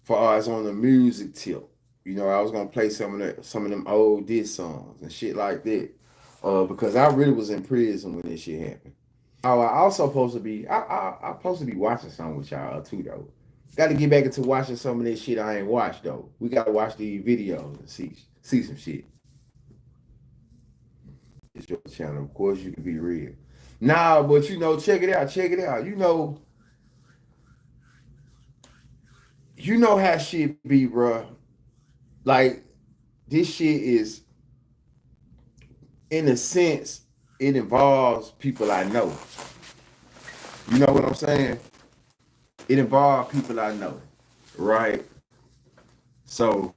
for us on the music tip. I was gonna play some of them old diss songs and shit like that. Because I really was in prison when this shit happened. Oh, I also supposed to be supposed to be watching something with y'all too though. Got to get back into watching some of this shit I ain't watched though. We gotta watch the videos and see some shit. It's your channel, of course you can be real. Nah, but check it out. You know how shit be, bruh. Like, this shit is, in a sense, it involves people I know. You know what I'm saying? It involves people I know, right? So,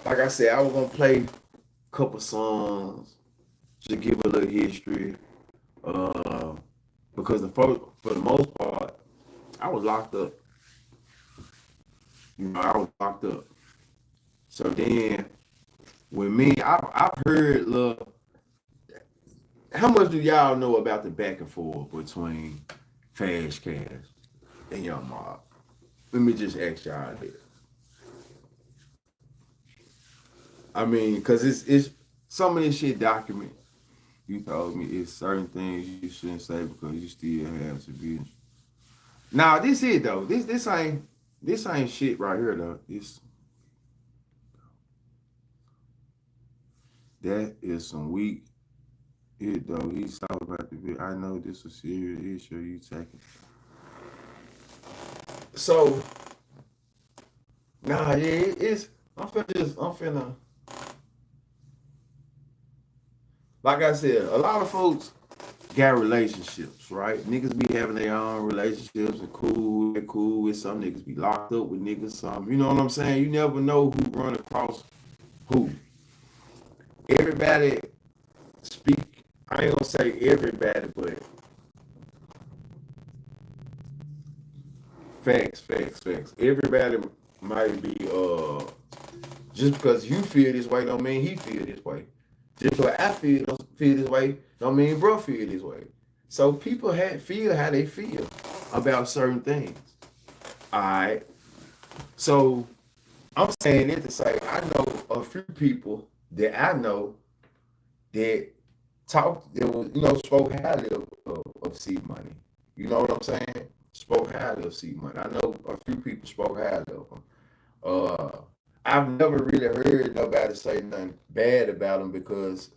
like I said, I was gonna play a couple songs to give a little history, because for the most part, I was locked up. I was locked up. So then, with me, I've heard, look, how much do y'all know about the back and forth between Fast Cash and Young Mob? Let me just ask y'all that. I mean, because it's some of this shit document. You told me it's certain things you shouldn't say because you still have to be. Now this it though. This ain't shit right here though. That is some weak it though. He's talking about the bit. I know this is a serious issue you taking. So nah, yeah, it's I'm finna like I said, a lot of folks got relationships, right? Niggas be having their own relationships and they're cool with some niggas be locked up with niggas, some, you know what I'm saying? You never know who run across who. Everybody speak, I ain't gonna say everybody, but facts. Everybody might be just because you feel this way don't mean he feel this way. Just because I feel this way don't mean bro feel this way. So people feel how they feel about certain things. All right. So I'm saying it to say I know a few people that I know that spoke highly of C Money. You know what I'm saying? Spoke highly of C Money. I know a few people spoke highly of him. I've never really heard nobody say nothing bad about him because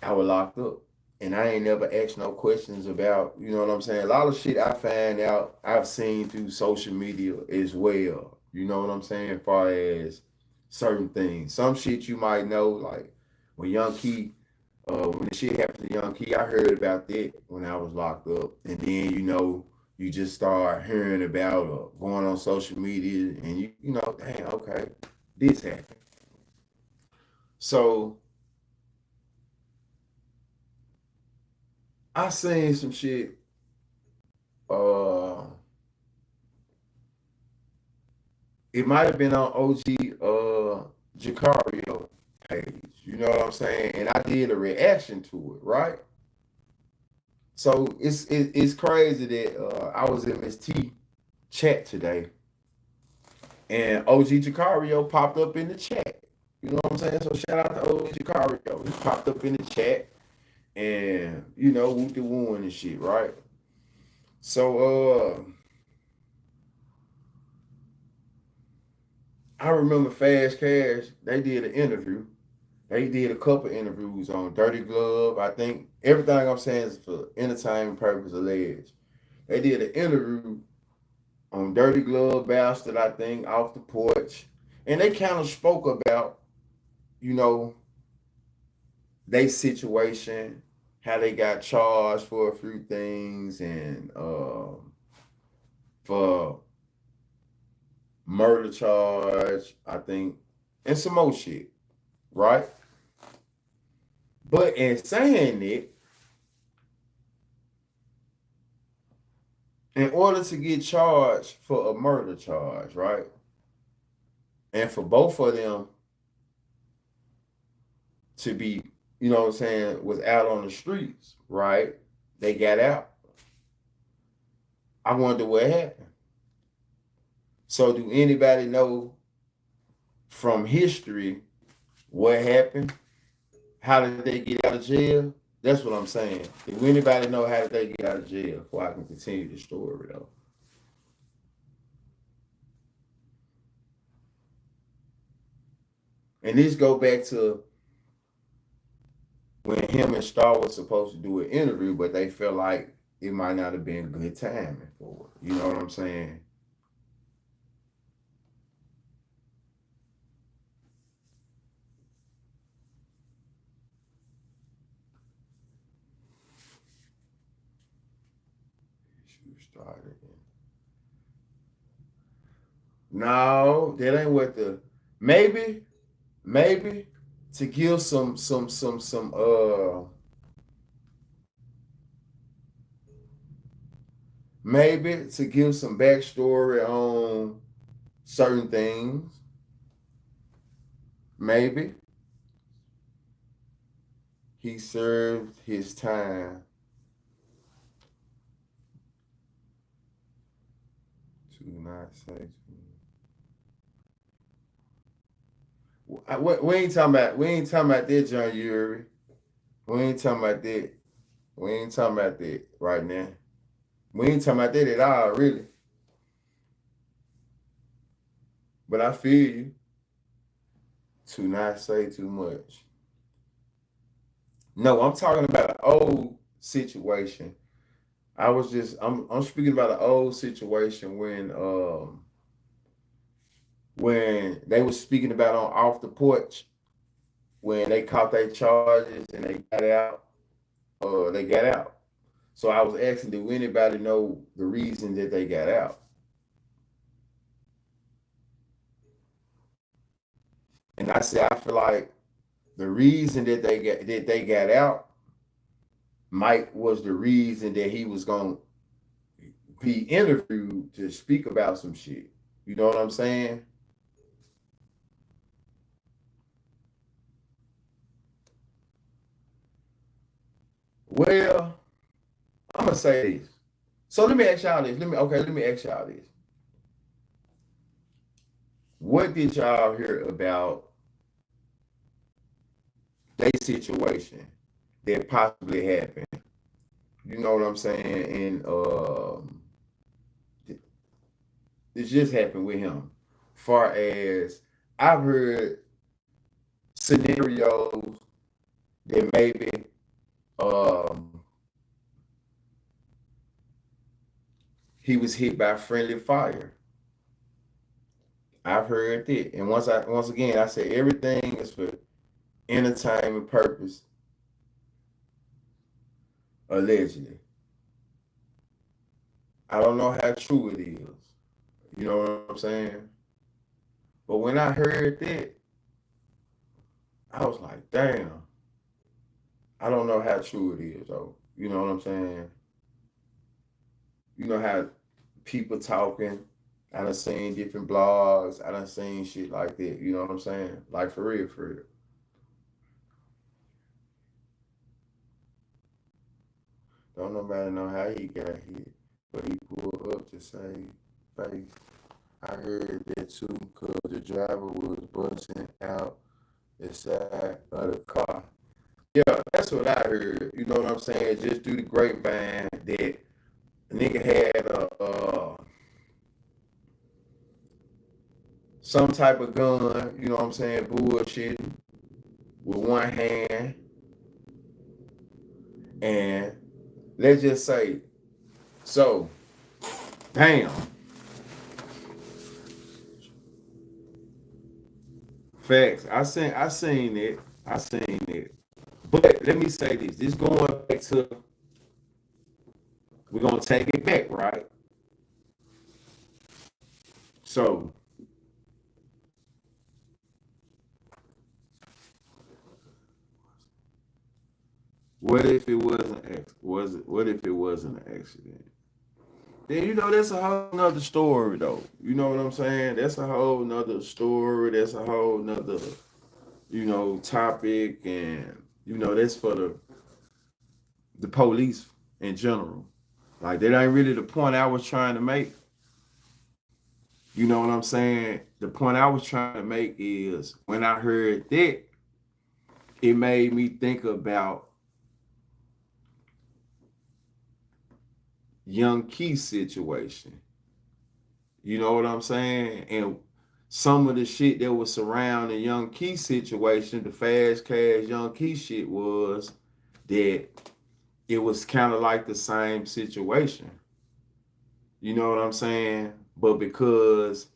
I was locked up. And I ain't never asked no questions about, you know what I'm saying? A lot of shit I find out, I've seen through social media as well. You know what I'm saying? As far as certain things. Some shit you might know, like when Young Key, when the shit happened to Young Key, I heard about that when I was locked up. And then, you just start hearing about going on social media and you know, dang, okay, this happened. So I seen some shit. It might have been on OG Jacario page. You know what I'm saying? And I did a reaction to it, right? So it's crazy that I was in Miss T chat today, and OG Jacario popped up in the chat. You know what I'm saying? So shout out to OG Jacario. He popped up in the chat, and whoop the woo and shit, right? So I remember Fast Cash, they did an interview. They did a couple interviews on Dirty Glove. I think everything I'm saying is for entertainment purpose alleged. They did an interview on Dirty Glove Bastard, I think, off the porch. And they kind of spoke about, their situation, how they got charged for a few things, and for murder charge, I think, and some more shit, right? But in saying it, in order to get charged for a murder charge, right? And for both of them to be, you know what I'm saying, was out on the streets, right? They got out. I wonder what happened. So do anybody know from history what happened? How did they get out of jail? That's what I'm saying. Do anybody know how did they get out of jail? Before I can continue the story though. And this go back to when him and Star was supposed to do an interview, but they felt like it might not have been good timing for it. You know what I'm saying? Started. No, that ain't what the maybe to give some maybe to give some backstory on certain things. Maybe he served his time. To not say. We ain't talking about that, John Yuri. We ain't talking about that. We ain't talking about that right now. We ain't talking about that at all, really. But I feel you. To not say too much. No, I'm talking about an old situation. I'm speaking about an old situation when they was speaking about on Off the Porch, when they caught their charges and they got out. They got out. So I was asking, do anybody know the reason that they got out? And I said, I feel like the reason that they got out, Mike was the reason that he was gonna be interviewed to speak about some shit. You know what I'm saying? Well, I'm gonna say this. So let me ask y'all this. Let me ask y'all this. What did y'all hear about their situation that possibly happened? You know what I'm saying? And it just happened with him. Far as I've heard scenarios that maybe he was hit by friendly fire. I've heard that. And once again, I say everything is for entertainment purpose, allegedly. I don't know how true it is. You know what I'm saying? But when I heard that, I was like, damn. I don't know how true it is, though. You know what I'm saying? You know how people talking. I done seen different blogs. I done seen shit like that. You know what I'm saying? Like for real, for real. Don't nobody know how he got hit, but he pulled up to save face. I heard that too, because the driver was busting out the side of the car. Yeah, that's what I heard. You know what I'm saying? Just through the grapevine that nigga had some type of gun, you know what I'm saying, bullshitting with one hand. And let's just say, so, damn. Facts. I seen it. But let me say this. This going back to, we're gonna take it back, right? So What if it wasn't what if it wasn't an accident? Then you know that's a whole nother story though. You know what I'm saying? That's a whole nother story. That's a whole nother, topic, and that's for the police in general. Like that ain't really the point I was trying to make. You know what I'm saying? The point I was trying to make is when I heard that, it made me think about Young Key's situation. You know what I'm saying? And some of the shit that was surrounding Young Key's situation, the fast cash Young Key shit, was that it was kind of like the same situation. You know what I'm saying? But because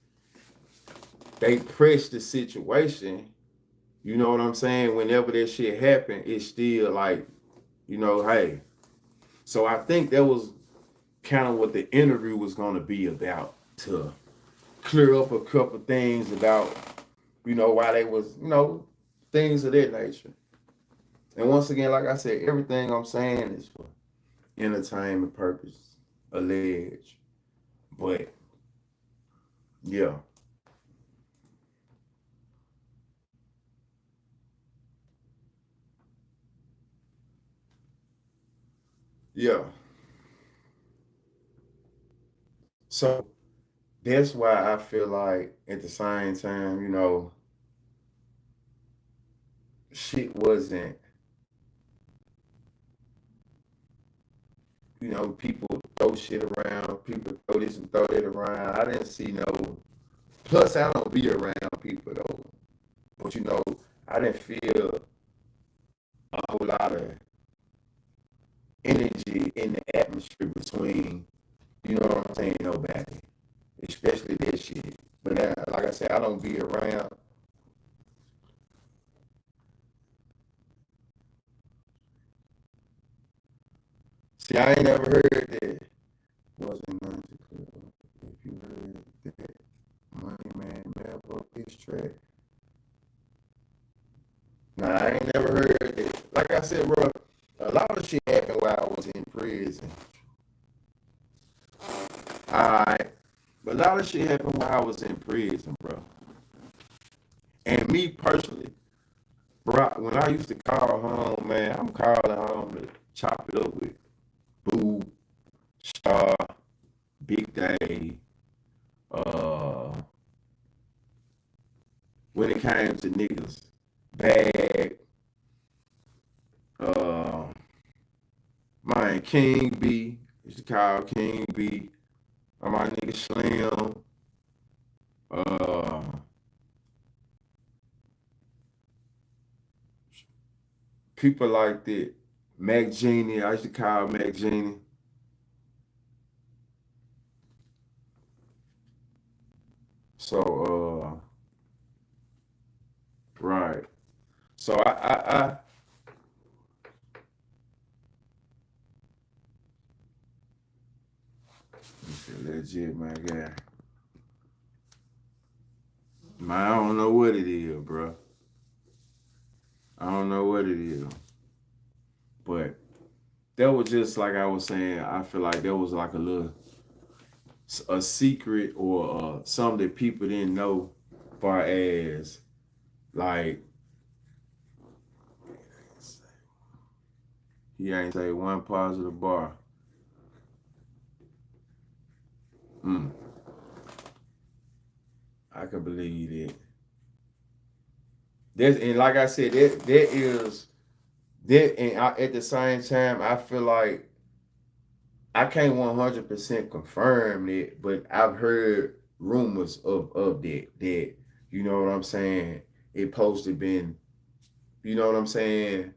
they pressed the situation, you know what I'm saying? Whenever that shit happened, it's still like, hey. So I think that was kind of what the interview was going to be about, to clear up a couple things about, why they was, things of that nature. And once again, like I said, everything I'm saying is for entertainment purpose, alleged. But yeah. Yeah. So that's why I feel like at the same time, shit wasn't, people throw shit around, people throw this and throw that around. I didn't see no, plus I don't be around people though. But I didn't feel a whole lot of energy in the atmosphere between, what I'm saying, nobody. Especially that shit. But like I said, I don't be around. See, I ain't never heard that. Wasn't none to clear up. If you heard that Money Man never this track. Nah, I ain't never heard that. Like I said, bro, a lot of shit happened while I was in prison. Alright. But a lot of shit happened while I was in prison, bro. And me personally, bro, when I used to call home, man, I'm calling home to chop it up with Boo, Star, Big Day. When it came to niggas, Bag, my King B, used to call King B, my nigga Slim, people like that. Mac Genie, I used to call Mac Genie. So, right. So I legit, my guy. Man, I don't know what it is, bro. I don't know what it is. But that was just like I was saying, I feel like that was like a secret or something that people didn't know, far as like he ain't say one positive bar. I can believe that. And like I said, that is that, and at the same time, I feel like I can't 100% confirm it, but I've heard rumors of that you know what I'm saying. It supposed to been, you know what I'm saying,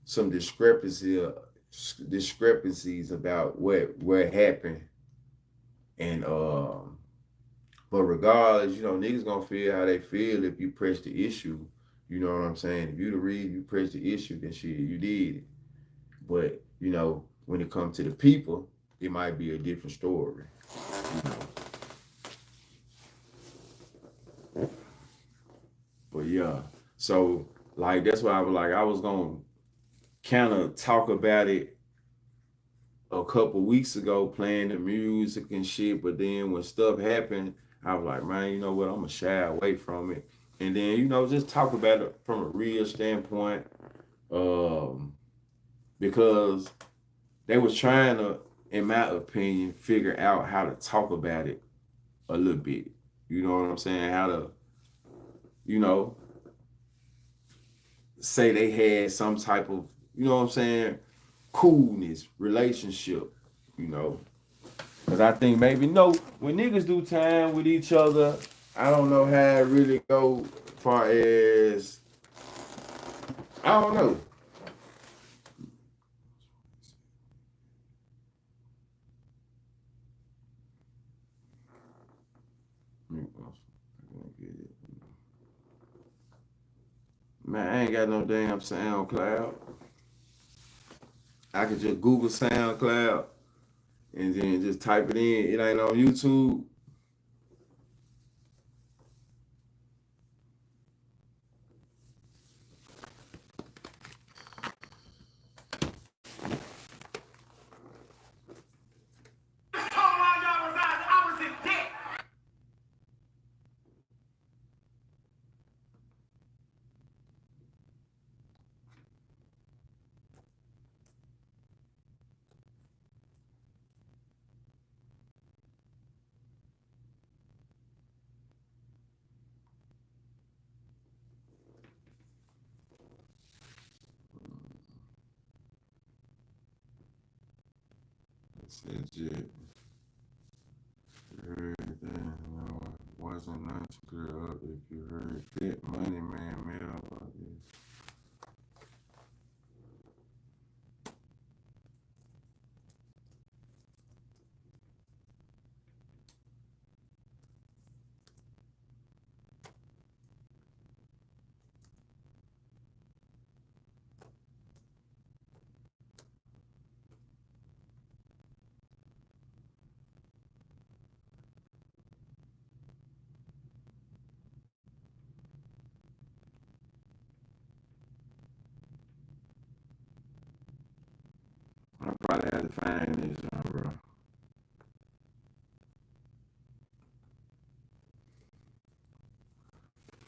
some discrepancies about what happened, and but regardless, niggas gonna feel how they feel if you press the issue. You know what I'm saying? If you the read, you press the issue, then shit, you did it. But when it comes to the people, it might be a different story. You know. But yeah, so like that's why I was like I was gonna kind of talk about it a couple weeks ago, playing the music and shit. But then when stuff happened, I was like, man, you know what? I'm gonna shy away from it, and then just talk about it from a real standpoint, because they was trying to, in my opinion, figure out how to talk about it a little bit. You know what I'm saying? How to, say they had some type of, coolness relationship, Because I think maybe, when niggas do time with each other, I don't know how it really go far as, I don't know. Man, I ain't got no damn SoundCloud. I could just Google SoundCloud and then just type it in. It ain't on YouTube. Said yeah. You heard that, wasn't nice to clear up if you heard that money man made up like this. I probably had to find this, bro.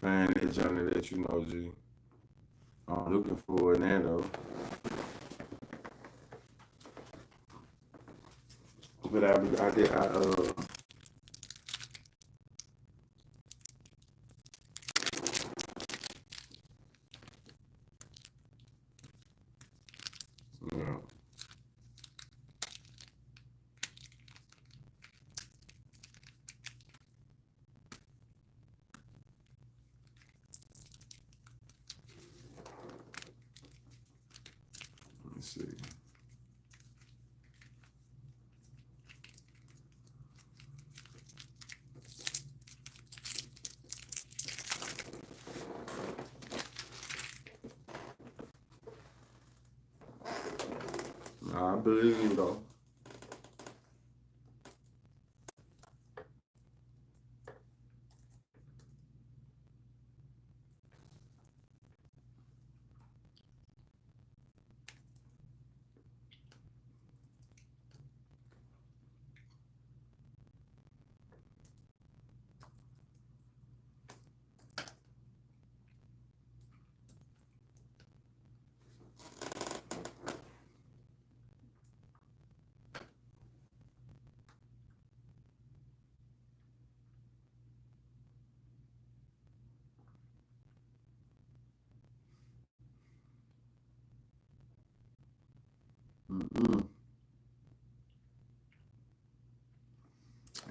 Find that journey that G. I'm looking for it now, though. But I did, yeah. Let's see. I believe you, though.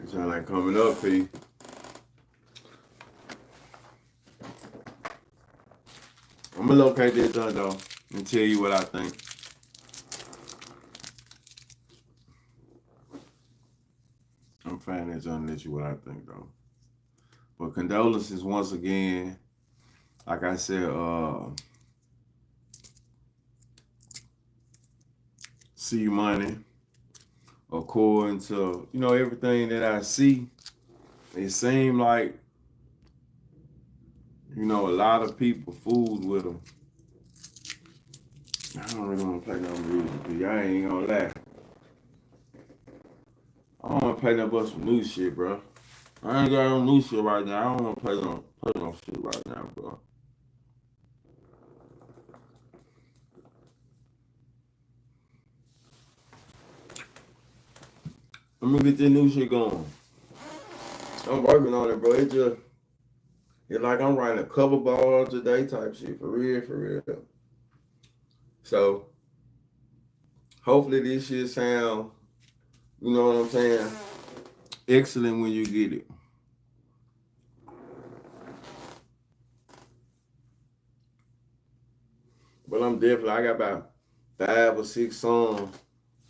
It's not like coming up, P. I'm gonna locate this done, though, and tell you what I think. I'm finding that done, let you what I think, though. But condolences once again. Like I said, see money. According to, everything that I see, it seemed like, a lot of people fooled with him. I don't really want to play no music, but y'all ain't gonna laugh. I don't want to play no but some new shit, bro. I ain't got no new shit right now. I don't want to play no shit right now, bro. Let me get this new shit going. I'm working on it, bro. It's like I'm writing a couple bars a day type shit. For real, for real. So, hopefully this shit sound, you know what I'm saying, excellent when you get it. But I got about 5 or 6 songs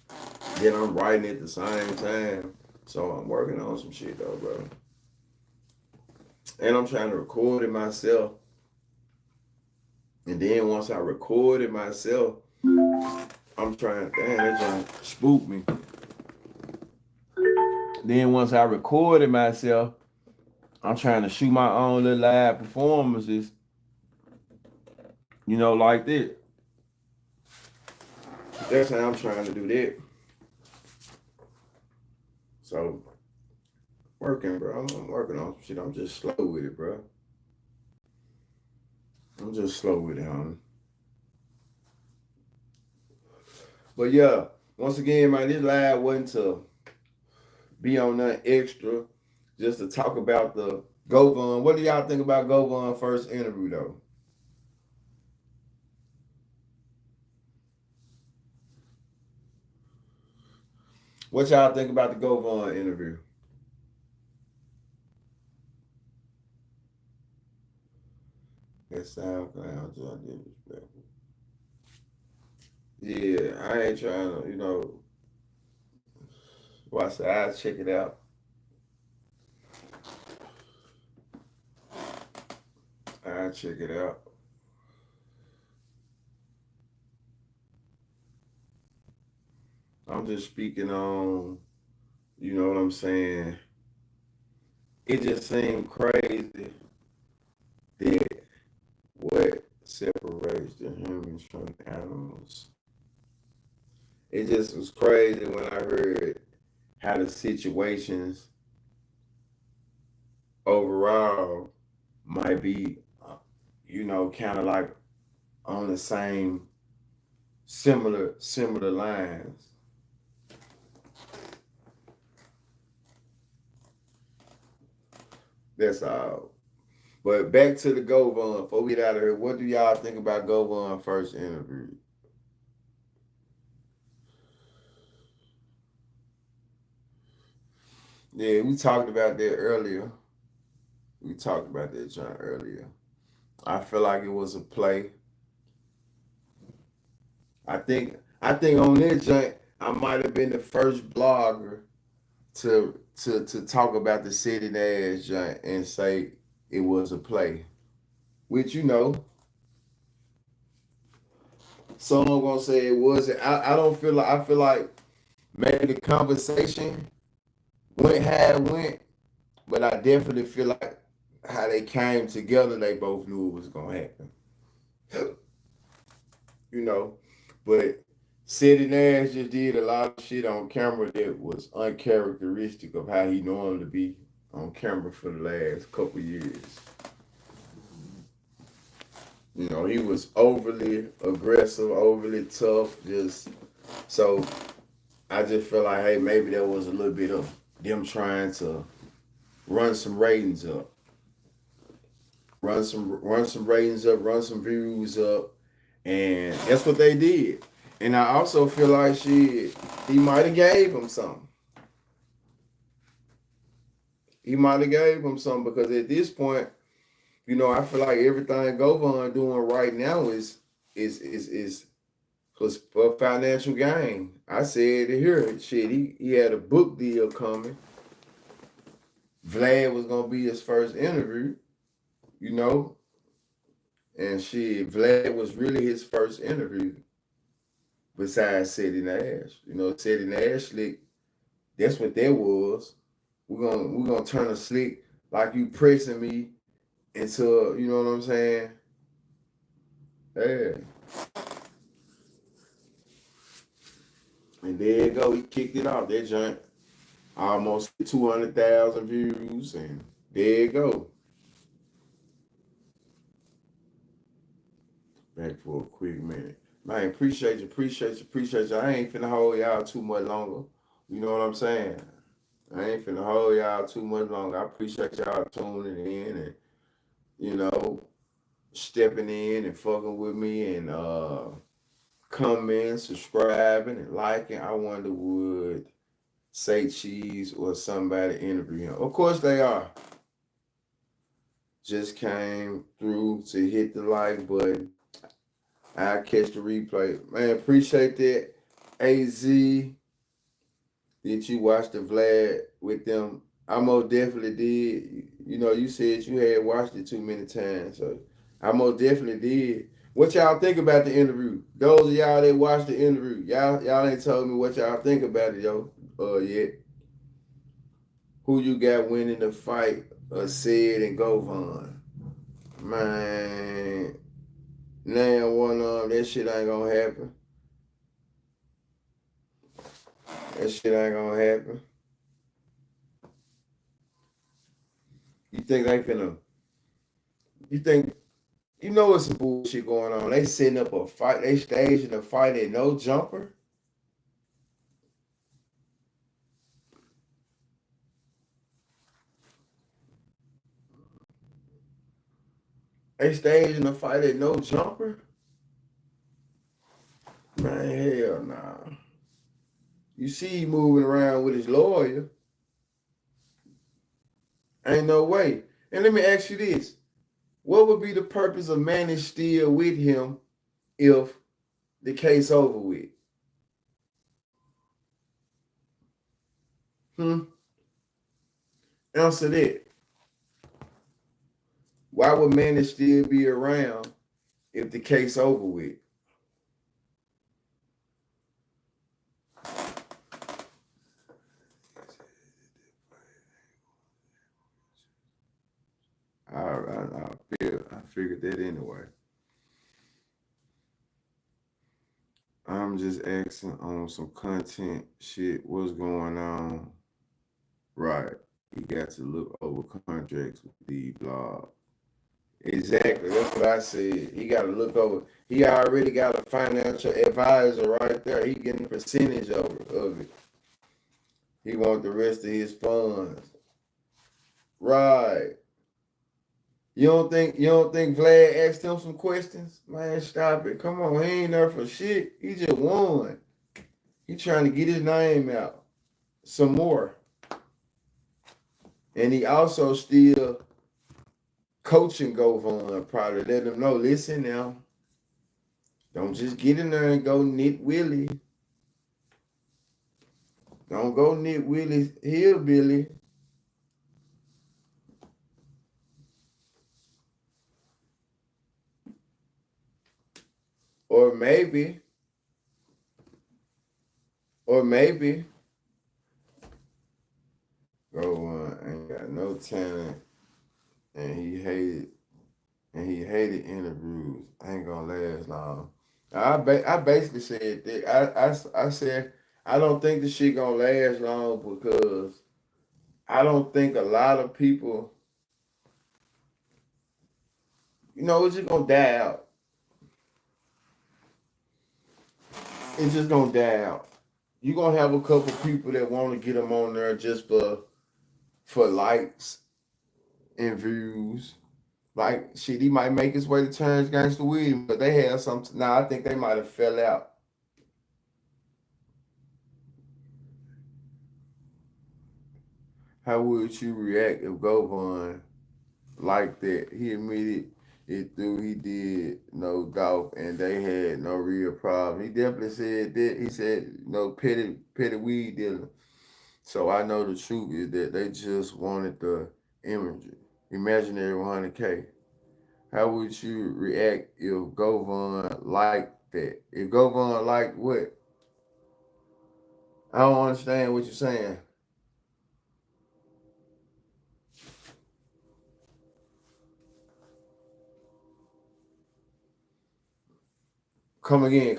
that I'm writing at the same time. So I'm working on some shit though, bro. And I'm trying to record it myself. And then once I record it myself, I'm trying, damn, that trying to spook me. Then once I record it myself, I'm trying to shoot my own little live performances, you know, like that. That's how I'm trying to do that. So, working, bro. I'm working on some shit. I'm just slow with it, bro. I'm just slow with it, homie. But yeah, once again, man, this live wasn't to be on nothing extra, just to talk about the Govan. What do y'all think about Govan first interview, though? What y'all think about the Govan interview? That SoundCloud, John disrespectful. Yeah, I ain't trying to, you know. Well, I said I'll check it out. I'll check it out. I'm just speaking on, you know what I'm saying? It just seemed crazy that what separates the humans from the animals. It just was crazy when I heard how the situations overall might be, you know, kind of like on the same similar lines. That's all. But back to the Govan. Before we get out of here, what do y'all think about Govan first interview? Yeah, we talked about that earlier. We talked about that, John, earlier. I feel like it was a play. I think on this joint, I might have been the first blogger to talk about the City Nash joint and say it was a play. Which, you know, some are gonna say it wasn't. I don't feel like, I feel like maybe the conversation went how it went, but I definitely feel like how they came together, they both knew it was gonna happen. You know, but City Nash just did a lot of shit on camera that was uncharacteristic of how he normally be on camera for the last couple years. You know, he was overly aggressive, overly tough, just so I just feel like, hey, maybe there was a little bit of them trying to run some ratings up. Run some ratings up, run some views up. And that's what they did. And I also feel like he might have gave him something. He might have gave him something because at this point, you know, I feel like everything Govan doing right now is for financial gain. I said it here, shit, he had a book deal coming. Vlad was gonna be his first interview, you know. And shit, Vlad was really his first interview besides City Nash. You know, City Nash slick, that's what that was. We're gonna turn a slick like you pressing me into, you know what I'm saying? Yeah. And there you go. He kicked it off. That joint almost 200,000 views. And there you go. Back for a quick minute. Man, appreciate you. I ain't finna hold y'all too much longer. You know what I'm saying? I ain't finna hold y'all too much longer. I appreciate y'all tuning in and, you know, stepping in and fucking with me and commenting, subscribing, and liking. I wonder would Say Cheese or somebody interview him. Of course they are. Just came through to hit the like button. I'll catch the replay. Man, appreciate that. AZ, did you watch the Vlad with them? I most definitely did. You know, you said you had watched it too many times, so I most definitely did. What y'all think about the interview? Those of y'all that watched the interview, y'all ain't told me what y'all think about it, yet. Who you got winning the fight? Sid and Govan. Man, now one that shit ain't gonna happen. That shit ain't gonna happen. You think they finna? You think you know it's some bullshit going on? They setting up a fight. They staging a fight at no jumper. They staging a fight at no jumper. Man, hell nah. You see he moving around with his lawyer. Ain't no way. And let me ask you this. What would be the purpose of Manny still with him if the case over with? Answer that. Why would Manny still be around if the case over with? I figured that anyway. I'm just asking on some content shit. What's going on? Right. He got to look over contracts with the blog. Exactly. That's what I said. He got to look over. He already got a financial advisor right there. He getting a percentage of it. He want the rest of his funds. Right. You don't think Vlad asked him some questions? Man, stop it. Come on. He ain't there for shit. He just won. He trying to get his name out some more. And he also still coaching Govan, probably let him know, listen now, don't just get in there and go nit willy. Don't go nit willy hillbilly. Or maybe Govan ain't got no talent and he hated interviews. Ain't gonna last long. I basically said that I said I don't think the shit gonna last long because I don't think a lot of people, it's just gonna die out. It's just gonna die out. You're gonna have a couple people that want to get them on there just for likes and views. Like shit, he might make his way to Terrence Gangsta Williams, but they had some. Now I think they might have fell out. How would you react if Govan like that? He admitted it through he did no doubt and they had no real problem. He definitely said that. He said no petty weed dealer. So I know the truth is that they just wanted the imagery, imaginary 100K. How would you react if Govan liked that? If Govan liked what? I don't understand what you're saying. Come again.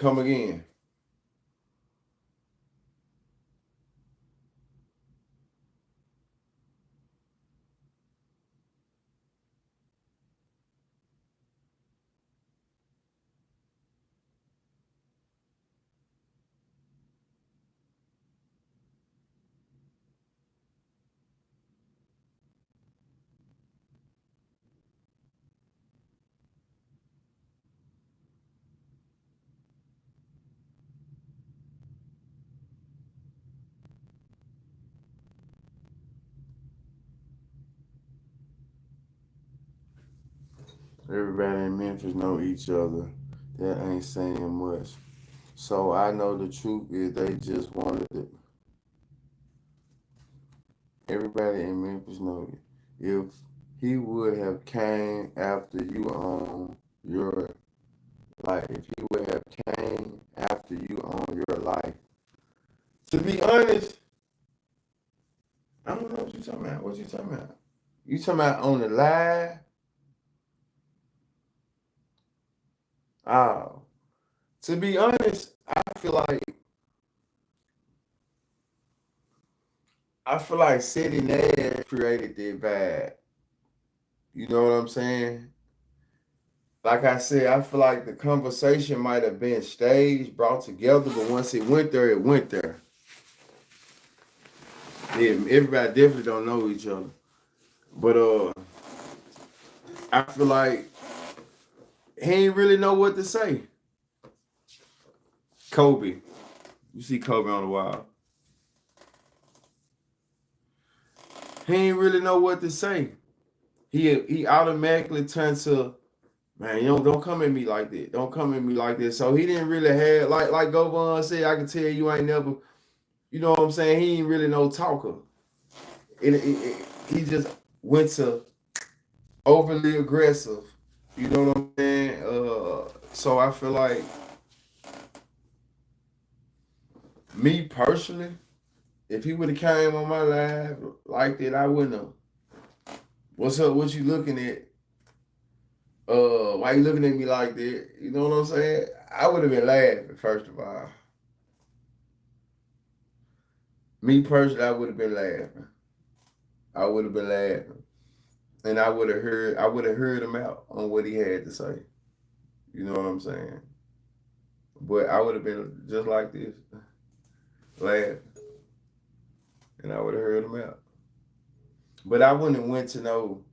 Everybody in Memphis know each other. That ain't saying much. So I know the truth is they just wanted it. Everybody in Memphis know it. If he would have came after you on your life, if he would have came after you on your life. To be honest, I don't know what you talking about. What you talking about? You talking about on the live? Oh. To be honest, I feel like City Nash created that vibe. You know what I'm saying? Like I said, I feel like the conversation might have been staged, brought together, but once it went there, it went there. Yeah, everybody definitely don't know each other. But I feel like he ain't really know what to say. Kobe. You see Kobe on the wall. He ain't really know what to say. He automatically turned to, man, you don't come at me like that. Don't come at me like this. So he didn't really have, like Govan said, I can tell you ain't never, you know what I'm saying? He ain't really no talker. He just went to overly aggressive. You know what I'm saying? So I feel like me personally, if he would have came on my live like that, I wouldn't have. What's up? What you looking at? Why you looking at me like that? You know what I'm saying? I would have been laughing, first of all. Me personally, I would have been laughing. I would have been laughing. And I would have heard him out on what he had to say. You know what I'm saying? But I would have been just like this, laughing. And I would have heard him out. But I wouldn't have went to no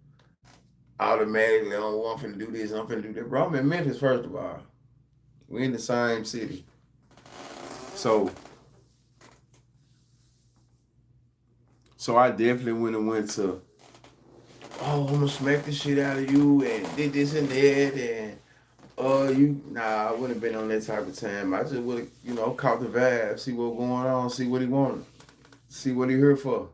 automatically, oh, I'm finna do this, I'm finna do that. Bro, I'm in Memphis, first of all. We in the same city. So I definitely went to, oh, I'm gonna smack the shit out of you and did this and that and I wouldn't have been on that type of time. I just would have, caught the vibe, see what going on, see what he wanted, see what he here for.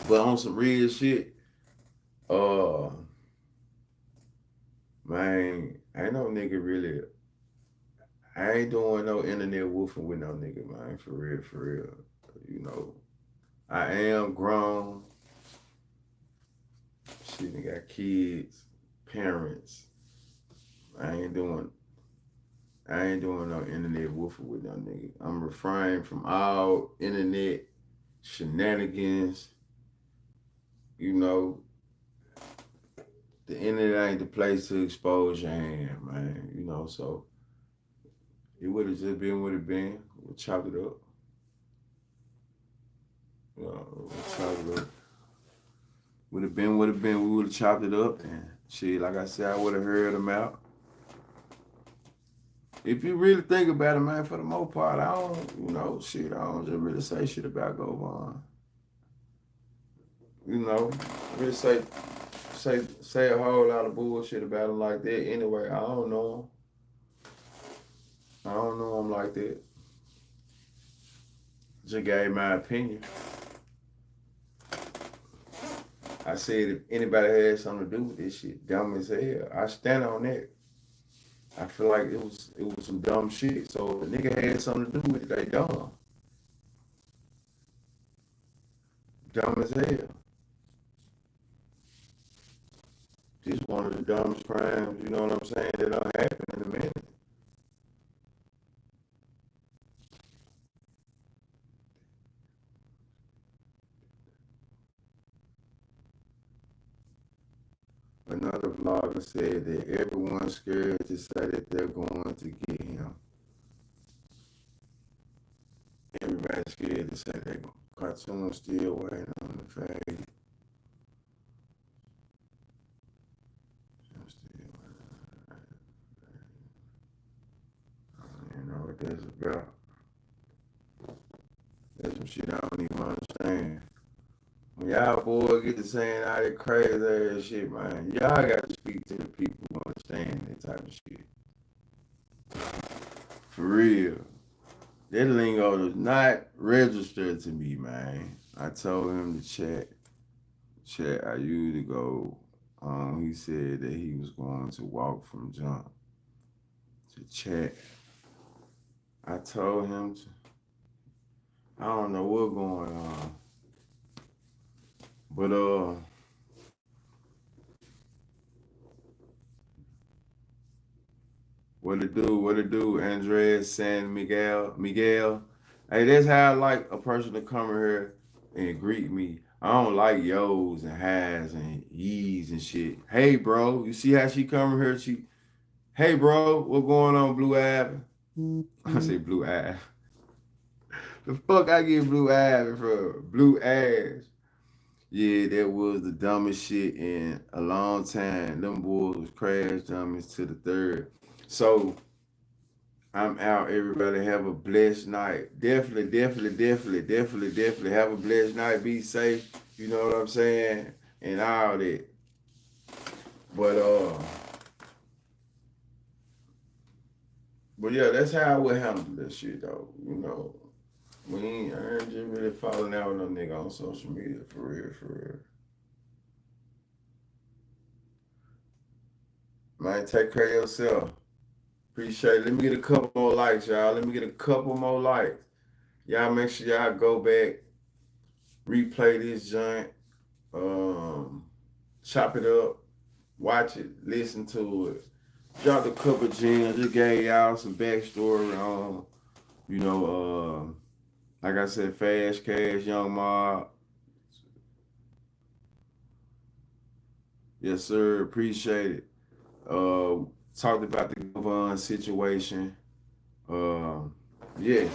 But on some real shit, man, ain't no nigga really. I ain't doing no internet woofing with no nigga, man. For real. I am grown. Shit, I got kids, parents. I ain't doing no internet woofing with no nigga. I'm refraining from all internet shenanigans. The internet ain't the place to expose your hand, man. So it would have just been what it been. We'll chop it up. We'll chop it up. Would have been what it been. We would have chopped it up and shit. Like I said, I would have heard them out. If you really think about it, man, for the most part, I don't, I don't just really say shit about Govan. Really say a whole lot of bullshit about him like that. Anyway, I don't know him. I don't know him like that. Just gave my opinion. I said if anybody had something to do with this shit, dumb as hell, I stand on that. I feel like it was some dumb shit. So if the nigga had something to do with it, they dumb. Dumb as hell. This one of the dumbest crimes, you know what I'm saying, that don't happen in a minute. Another vlogger said that everyone's scared to say that they're going to get him. Everybody's scared to say they're going. Cartoon still waiting on the fade. I don't even know what that's about. That's some shit I don't even understand. Y'all boys get to saying all that crazy ass shit, man. Y'all got to speak to the people who understand that type of shit. For real. That lingo does not register to me, man. I told him to chat, I used to go. He said that he was going to walk from jump to chat. I told him to, I don't know what's going on. But what it do, Andres San Miguel. Hey, that's how I like a person to come in here and greet me. I don't like yo's and has and ye's and shit. Hey bro, you see how she come in here? Hey bro, what going on, Blue Ab? I say Blue Ab. The fuck I get Blue Ab for? Blue Ass. Yeah, that was the dumbest shit in a long time. Them boys was crash dummies to the third. So I'm out. Everybody have a blessed night. Definitely have a blessed night. Be safe. You know what I'm saying? And all that. But yeah, that's how I would handle that shit though. You know. I ain't just really falling out with no nigga on social media for real. Man, take care of yourself. Appreciate it. Let me get a couple more likes, y'all. Let me get a couple more likes. Y'all make sure y'all go back, replay this joint, chop it up, watch it, listen to it. Dropped a couple gems. Just gave y'all some backstory on, like I said, Fast Cash, Young Mob. Yes, sir. Appreciate it. Talked about the Govan situation. Yes.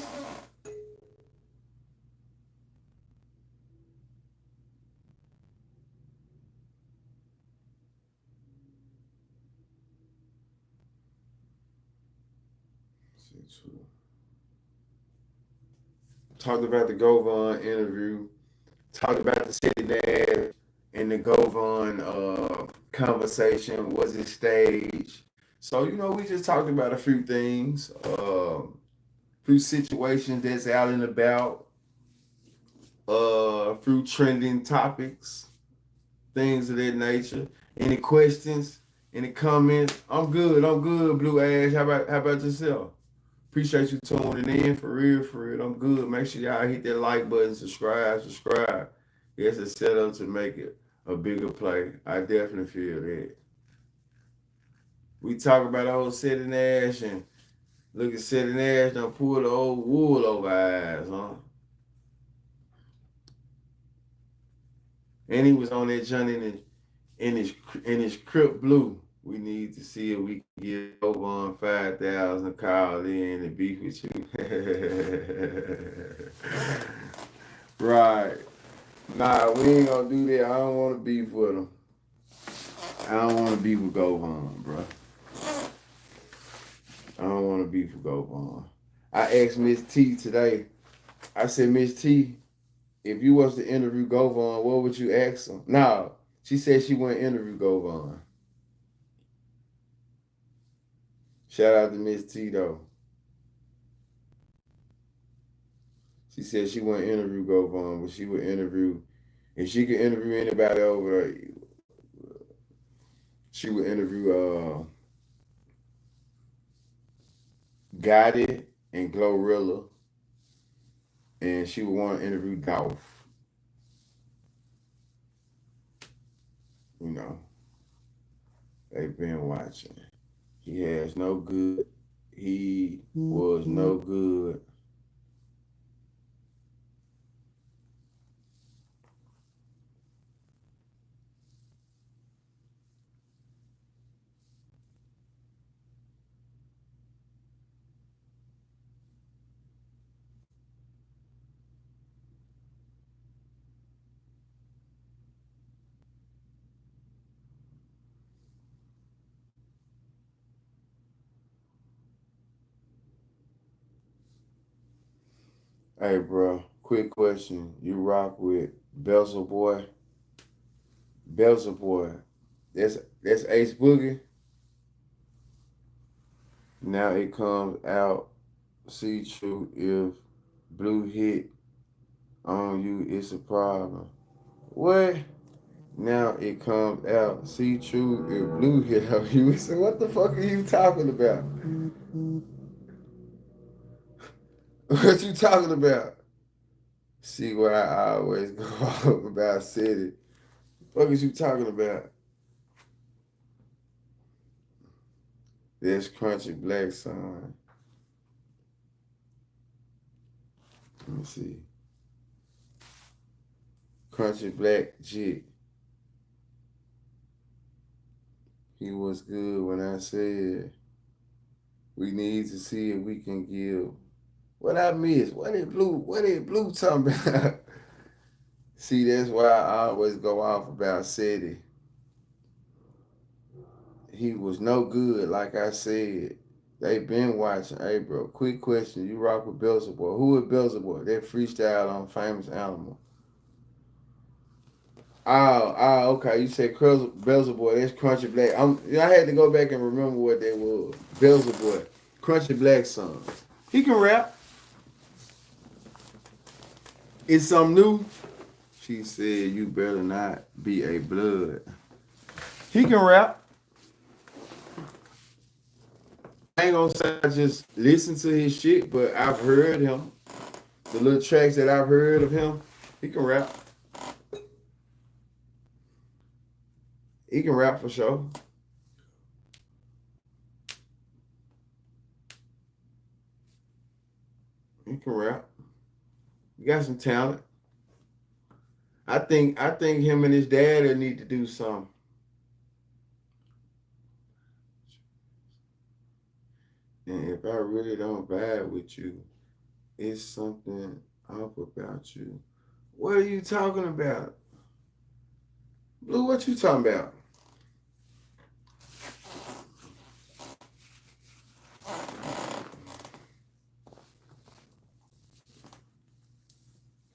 Talked about the Govan interview. Talked about the city Nash and the Govan conversation. Was it staged? So, we just talked about a few things, few situations that's out and about, a few trending topics, things of that nature. Any questions? Any comments? I'm good, Blue Ash. How about yourself? Appreciate you tuning in for real. I'm good. Make sure y'all hit that like button, subscribe. It's a setup to make it a bigger play. I definitely feel that. We talk about old City Nash and look at City Nash done pull the old wool over our eyes, huh? And he was on that journey in his Crip Blue. We need to see if we can get over on 5,000 call in and beef with you. Right. Nah, we ain't gonna do that. I don't want to beef with him. I don't want to beef with Govan, bro. I don't want to beef with Govan. I asked Miss T today. I said, Miss T, if you was to interview Govan, what would you ask him? No, she said she wouldn't interview Govan. Shout out to Miss T though. She said she wouldn't interview Govan, but she would interview. If she could interview anybody over there, she would interview Gotti and Glorilla, and she would want to interview Dolph. They've been watching. He has no good. He was no good. Hey, bro. Quick question. You rock with Beelzeboy? Beelzeboy. That's Ace Boogie. Now it comes out. See true if Blue hit on you, it's a problem. What? Now it comes out. See true if Blue hit on you. So what the fuck are you talking about? What you talking about? See what I always go off about city. What is you talking about? This Crunchy Black song. Let me see. Crunchy Black Jit. He was good when I said we need to see if we can give. What I missed? What did Blue talking about? See, that's why I always go off about City. He was no good, like I said. They been watching. Hey, bro, quick question. You rock with Beelzeboy. Who is Beelzeboy? That freestyle on Famous Animal. Oh, okay. You said Beelzeboy. That's Crunchy Black. I had to go back and remember what that was. Beelzeboy. Crunchy Black song. He can rap. It's something new. She said, you better not be a blood. He can rap. I ain't gonna say I just listen to his shit, but I've heard him. The little tracks that I've heard of him, he can rap. He can rap for sure. He can rap. He got some talent. I think him and his dad need to do something. And if I really don't vibe with you, it's something up about you. What are you talking about? Blue, what you talking about?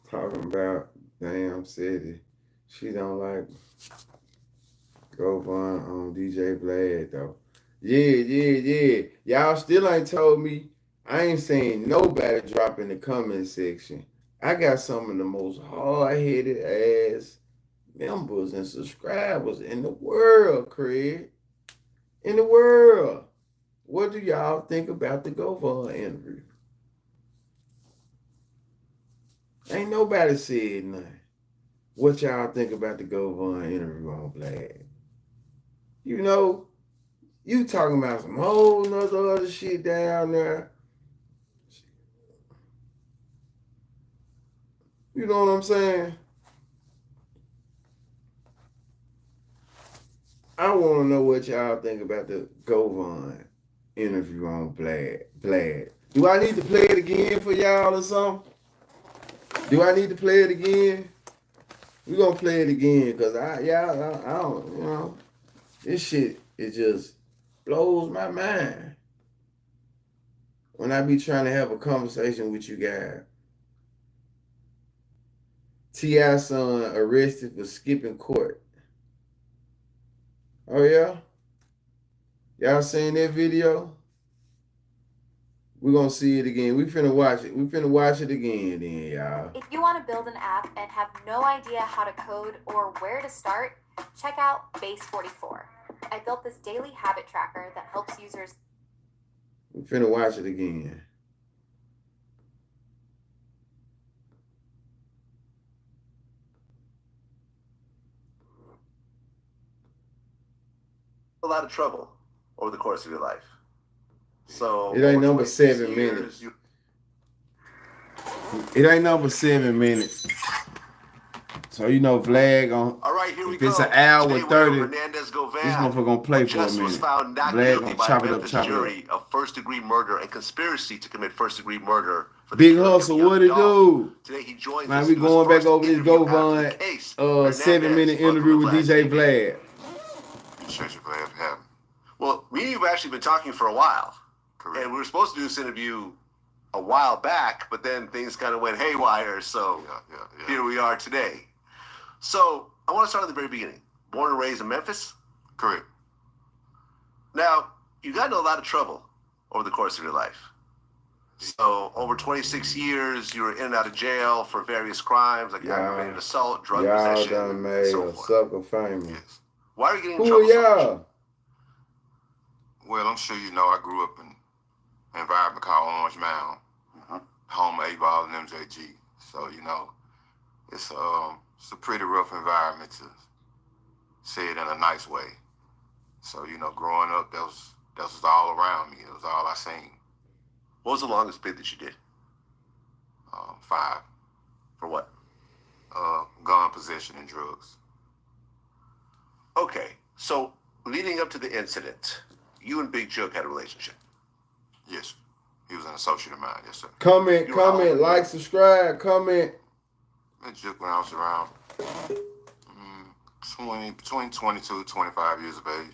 Talking about damn City. She don't like Govan on DJ Vlad though. Yeah. Y'all still ain't told me. I ain't saying nobody drop in the comment section. I got some of the most hard-headed ass members and subscribers in the world, Craig. In the world. What do y'all think about the Govan interview? Ain't nobody said nothing. What y'all think about the Govan interview on Vlad? You know, you talking about some whole nother other shit down there. You know what I'm saying? I want to know what y'all think about the Govan interview on Vlad. Do I need to play it again for y'all or something? Do I need to play it again? We're going to play it again because I don't, you know, this shit, it just blows my mind when I be trying to have a conversation with you guys. T.I.'s son arrested for skipping court. Oh, yeah? Y'all seen that video? We're going to see it again. We finna watch it. We finna watch it again then, y'all. If you want to build an app and have no idea how to code or where to start, check out befor. I built this daily habit tracker that helps users. We finna watch it again. A lot of trouble over the course of your life. So it ain't number 7 minutes. It ain't number 7 minutes. So you know Vlad on. All right, here we if it's go. an hour Today 30, Hernandez Govan, this motherfucker gonna play for a just was minute. found not Vlad guilty gonna by chop a it up, Memphis chop it jury of first-degree murder and conspiracy to commit first-degree murder. For the Big killing of Hustle, young what it Dolph. do? Today he joins Man, us we to do his going back first over this interview after Govan the case. Hernandez 7-minute on interview with Vlad DJ TV. Vlad. Appreciate you for having me. Well, me and you have actually been talking for a while. Correct. And we were supposed to do this interview a while back, but then things kind of went haywire. So Yeah. here we are today. So I want to start at the very beginning. Born and raised in Memphis. Correct. Now, you got into a lot of trouble over the course of your life. So over 26 years, you were in and out of jail for various crimes like aggravated assault, drug possession, done made and so a forth. sucker famous. Yes. Why are you getting in Who trouble are so much? y'all? Well, I'm sure you know I grew up in an environment called Orange Mound, home of 8-Ball and MJG. So, you know, it's a pretty rough environment to say it in a nice way. So, you know, growing up, that was all around me. It was all I seen. What was the longest bid that you did? 5. For what? Gun possession and drugs. Okay, so leading up to the incident, you and Big Jook had a relationship. Yes. He was an associate of mine. Yes, sir. Comment, You were how old? like, subscribe, comment. Met Juke when I was around between 22, 25 years of age.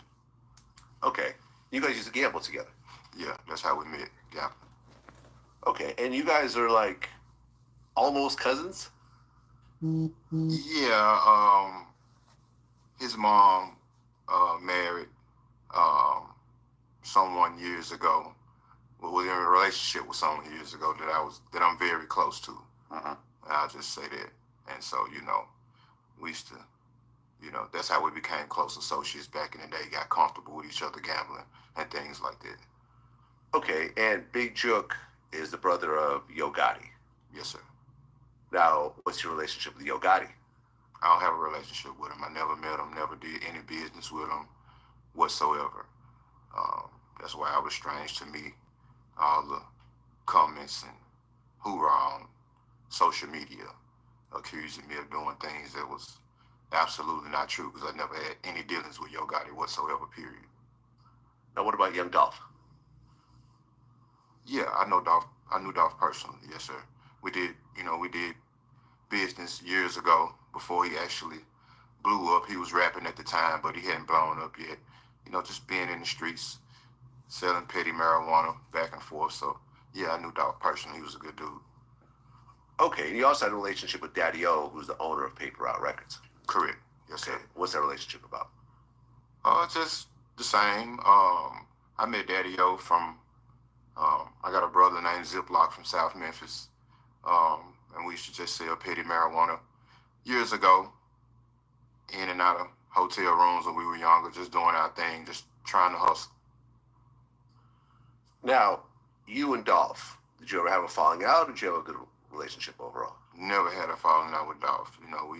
Okay, you guys used to gamble together. Yeah, that's how we met. Yeah. Okay, and you guys are like almost cousins? Yeah, his mom married someone years ago. Well, was in a relationship with someone years ago that I'm very close to. I'll just say that. And so, you know, we used to, you know, that's how we became close associates back in the day. Got comfortable with each other gambling and things like that. Okay, and Big Jook is the brother of Yo Gotti. Yes, sir. Now, what's your relationship with Yo Gotti? I don't have a relationship with him. I never met him, never did any business with him whatsoever. That's why it was strange to me, all the comments and hoorah on social media accusing me of doing things that was absolutely not true, because I never had any dealings with Yo Gotti whatsoever, period. Now, what about Young Dolph? Yeah, I knew Dolph personally, yes, sir. We did business years ago before he actually blew up. He was rapping at the time, but he hadn't blown up yet. You know, just being in the streets, selling petty marijuana back and forth. So, yeah, I knew Dolph personally. He was a good dude. Okay, and you also had a relationship with Daddy O, who's the owner of Paper Route Records. Correct, yes, sir. Okay, what's that relationship about? Just the same. I met Daddy O from, I got a brother named Ziploc from South Memphis. And we used to just sell petty marijuana years ago, in and out of hotel rooms when we were younger, just doing our thing, just trying to hustle. Now, you and Dolph, did you ever have a falling out, or did you have a good relationship overall? Never had a falling out with Dolph. You know, we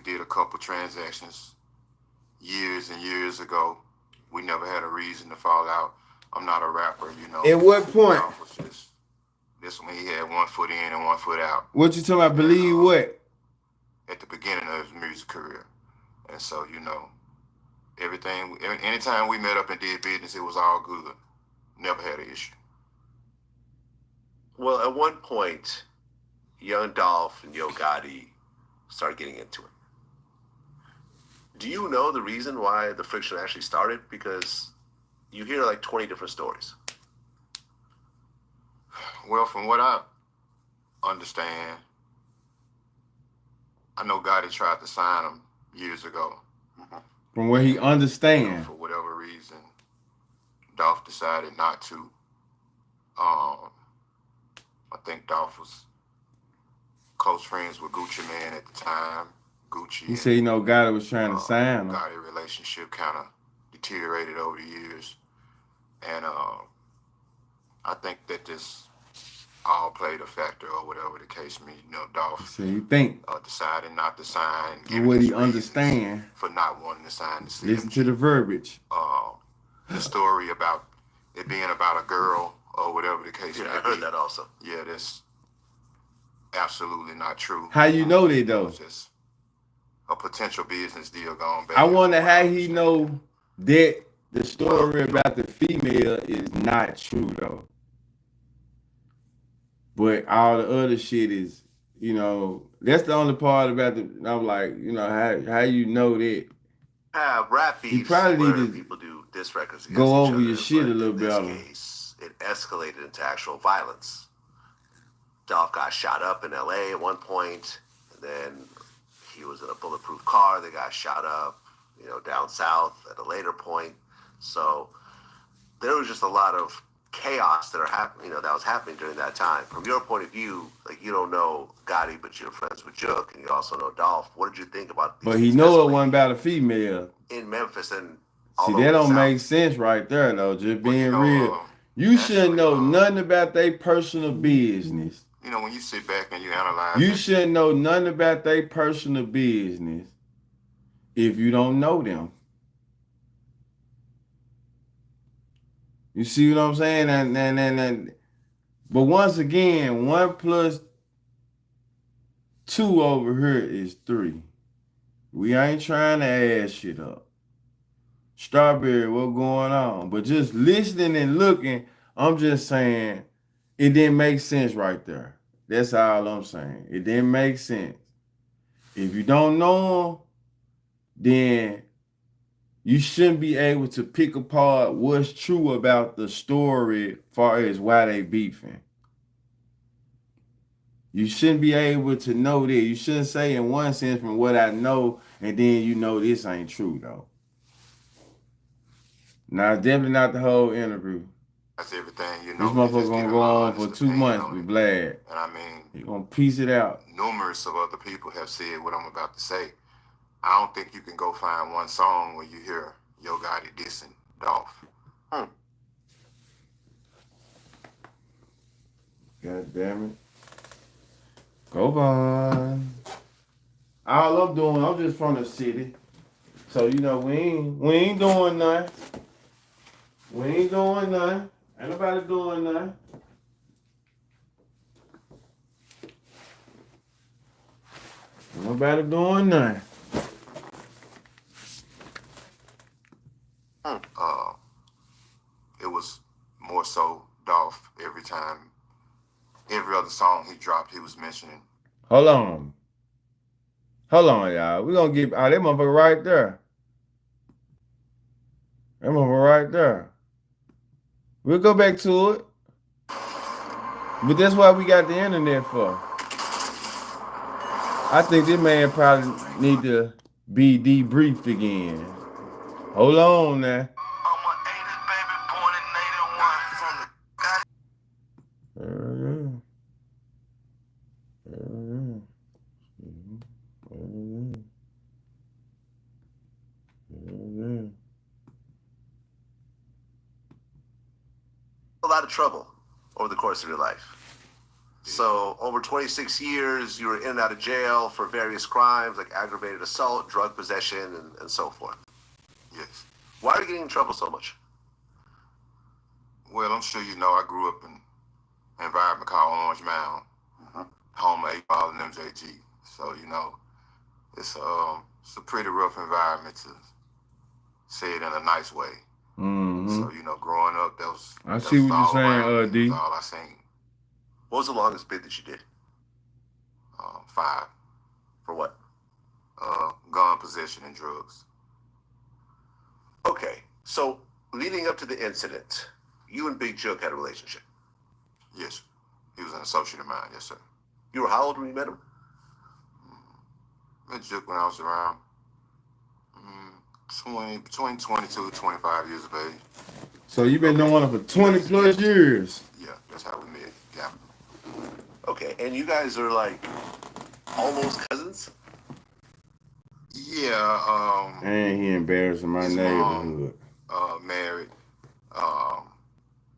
did a couple transactions years and years ago. We never had a reason to fall out. I'm not a rapper, you know. At what point? Dolph was just, this one he had 1 foot in and 1 foot out. What you talking about? Believe what? At the beginning of his music career. And so, you know, anytime we met up and did business, it was all good. Never had an issue. Well, at one point, Young Dolph and Yo Gotti started getting into it. Do you know the reason why the friction actually started? Because you hear like 20 different stories. Well, from what I understand, I know Gotti tried to sign him years ago. From what he You know, understand. for whatever reason, Dolph decided not to. I think Dolph was close friends with Gucci Mane at the time. Gucci. He said, you know, Gotti was trying to sign him. Gotti relationship kind of deteriorated over the years. And I think that this all played a factor, or whatever the case may be. You know, Dolph So you think decided not to sign. what his he reasons understand. for not wanting to sign the Listen CMG. to the verbiage. The story about it being about a girl or whatever the case Yeah, may I heard be. that also. Yeah, that's absolutely not true. How you know that It though? was just a potential business deal going back. I wonder how he know that the story about the female is not true though. But all the other shit is, you know, that's the only part about the. I'm like, you know, how you know that? Have rap beefs probably where need to people do diss records against go each over other, your shit but a little in this better. case, it escalated into actual violence. Dolph got shot up in LA at one point, and then he was in a bulletproof car. They got shot up, down south at a later point. So there was just a lot of chaos that was happening during that time. From your point of view, like, you don't know Gotti, but you're friends with Jook, and you also know Dolph. What did you think about these? But he know it wasn't about a female. In Memphis and see, that don't make sense right there, though. Just being real. You shouldn't know nothing about their personal business. When you sit back and you analyze, you shouldn't know nothing about their personal business if you don't know them. You see what I'm saying? And but once again, 1 + 2 over here is 3. We ain't trying to add shit up. Strawberry, what's going on? But just listening and looking, I'm just saying it didn't make sense right there. That's all I'm saying. It didn't make sense. If you don't know them, then you shouldn't be able to pick apart what's true about the story as far as why they beefing. You shouldn't be able to know that. You shouldn't say in one sense from what I know, and then this ain't true, though. Now, definitely not the whole interview. That's everything, This motherfucker gonna go on for 2 months with Vlad. And I mean, he gonna piece it out. Numerous of other people have said what I'm about to say. I don't think you can go find one song where you hear Yo Gotti dissing Dolph. God damn it. Govan. All I'm doing, I'm just from the city. So, we ain't doing nothing. We ain't doing nothing. Ain't nobody doing nothing. Ain't nobody doing nothing. It was more so Dolph every time. Every other song he dropped, he was mentioning. Hold on, y'all. We gonna get that motherfucker right there. That motherfucker right there. We'll go back to it. But that's why we got the internet for. I think this man probably need to be debriefed again. Hold on now. A lot of trouble over the course of your life. So over 26 years, you were in and out of jail for various crimes like aggravated assault, drug possession, and so forth. Yes. Why are you getting in trouble so much? Well, I'm sure you know I grew up in an environment called Orange Mound, home of 8-Ball and MJG. So, it's a pretty rough environment to say it in a nice way. Mm-hmm. So, growing up, I see what you're saying, D. That's all I seen. What was the longest bid that you did? 5. For what? Gun possession and drugs. Okay, so leading up to the incident, you and Big Jook had a relationship. Yes, he was an associate of mine. Yes, sir. You were how old when you met him? Met Jook when I was around between 22 and 25 years of age. So you've been knowing him for 20 plus years. Yeah, that's how we met. Yeah. Okay, and you guys are like almost cousins? Yeah. And he embarrassing my neighborhood. Married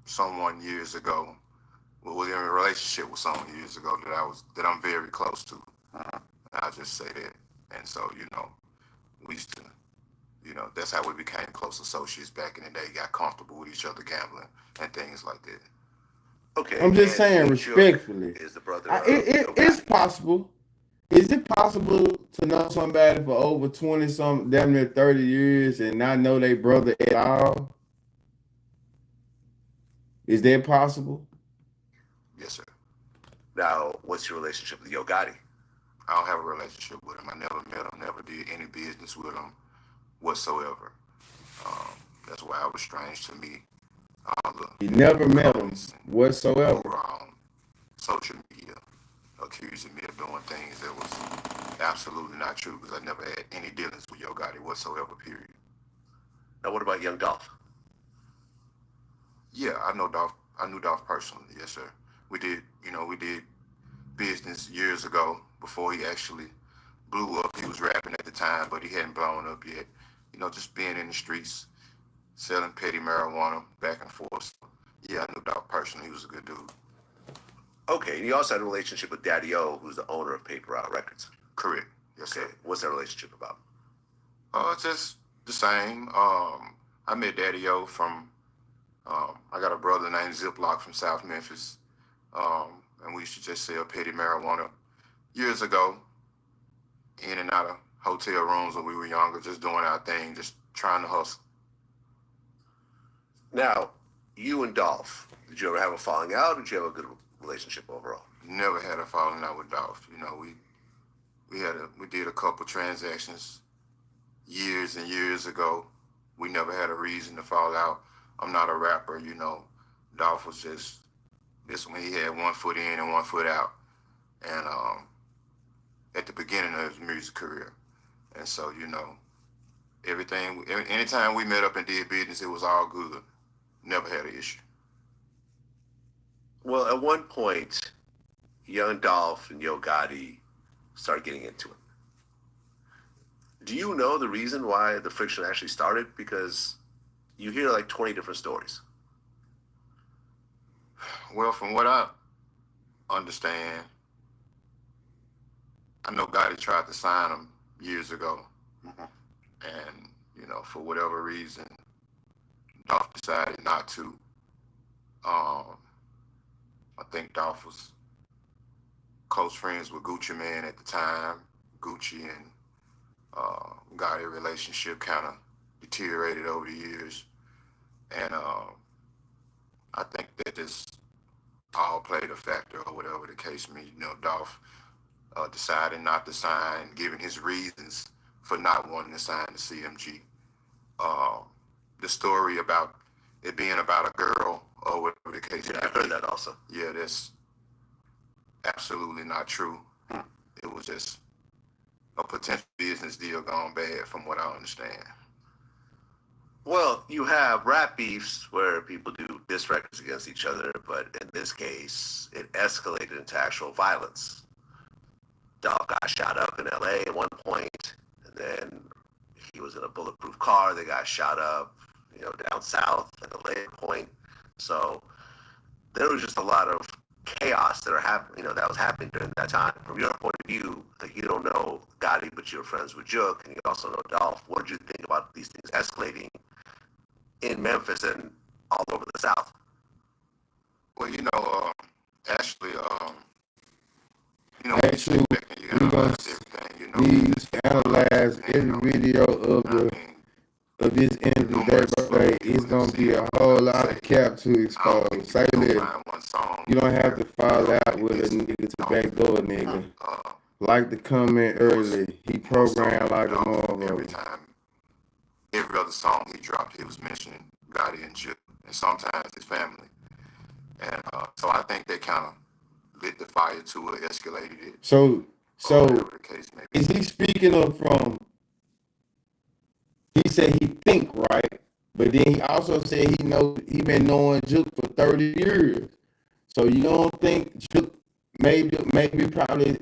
someone years ago. Was in a relationship with someone years ago that I'm very close to. I'll just say that. And so, we used to, that's how we became close associates back in the day. Got comfortable with each other gambling and things like that. Okay. I'm just saying respectfully. Is the brother it's possible. Is it possible to know somebody for over 20-something, damn near 30 years and not know their brother at all? Is that possible? Yes, sir. Now, what's your relationship with Yo Gotti? I don't have a relationship with him. I never met him, never did any business with him whatsoever. That's why it was strange to me, all He never met him whatsoever. Who were on social media accusing me of doing things that was absolutely not true, because I never had any dealings with Yo Gotti whatsoever, period. Now, what about young Dolph? Yeah, I know Dolph. I knew Dolph personally. Yes, sir. We did business years ago before he actually blew up. He was rapping at the time, but he hadn't blown up yet. Just being in the streets, selling petty marijuana back and forth. So, yeah, I knew Dolph personally. He was a good dude. Okay, and you also had a relationship with Daddy O, who's the owner of Paper Out Records. Correct. Yes, sir. Okay, what's that relationship about? Just the same. I met Daddy O from, I got a brother named Ziploc from South Memphis. And we used to just sell petty marijuana years ago, in and out of hotel rooms when we were younger, just doing our thing, just trying to hustle. Now, you and Dolph, did you ever have a falling out, or did you have a good relationship overall? Never had a falling out with Dolph. We did a couple transactions years and years ago. We never had a reason to fall out. I'm not a rapper, Dolph was just this when he had 1 foot in and 1 foot out, and at the beginning of his music career. And so, anytime we met up and did business, it was all good. Never had an issue. Well, at one point, young Dolph and Yo Gotti started getting into it. Do you know the reason why the friction actually started? Because you hear like 20 different stories. Well, from what I understand, I know Gotti tried to sign him years ago. Mm-hmm. And, for whatever reason, Dolph decided not to. I think Dolph was close friends with Gucci Mane at the time. Gucci and Gotti relationship kind of deteriorated over the years. And I think that this all played a factor, or whatever the case may be. Dolph decided not to sign, giving his reasons for not wanting to sign the CMG. The story about it being about a girl, or whatever the case may be. I heard that also. Yeah, that's absolutely not true. It was just a potential business deal gone bad, from what I understand. Well, you have rap beefs where people do diss records against each other, but in this case, it escalated into actual violence. Dolph got shot up in LA at one point, and then he was in a bulletproof car. They got shot up, down south at a later point. So there was just a lot of chaos that that was happening during that time. From your point of view, that you don't know Gotti, but you're friends with Jook, and you also know Dolph. What did you think about these things escalating in Memphis and all over the South? Well, actually, Actually, we're going to analyze every video of this end of the day, birthday. It's going to be a whole lot of cap to expose. Say that you don't have to fall out with a nigga to backdoor nigga. Like the comment early, he programmed like a motherfucker. Every other song he dropped, he was mentioning Gotti and Jip, and sometimes his family. And so I think they kind of lit the fire to it, escalated it. So the case may be. is he speaking of from? He said he think right, but then he also said he been knowing Juke for 30 years. So you don't think Juke maybe probably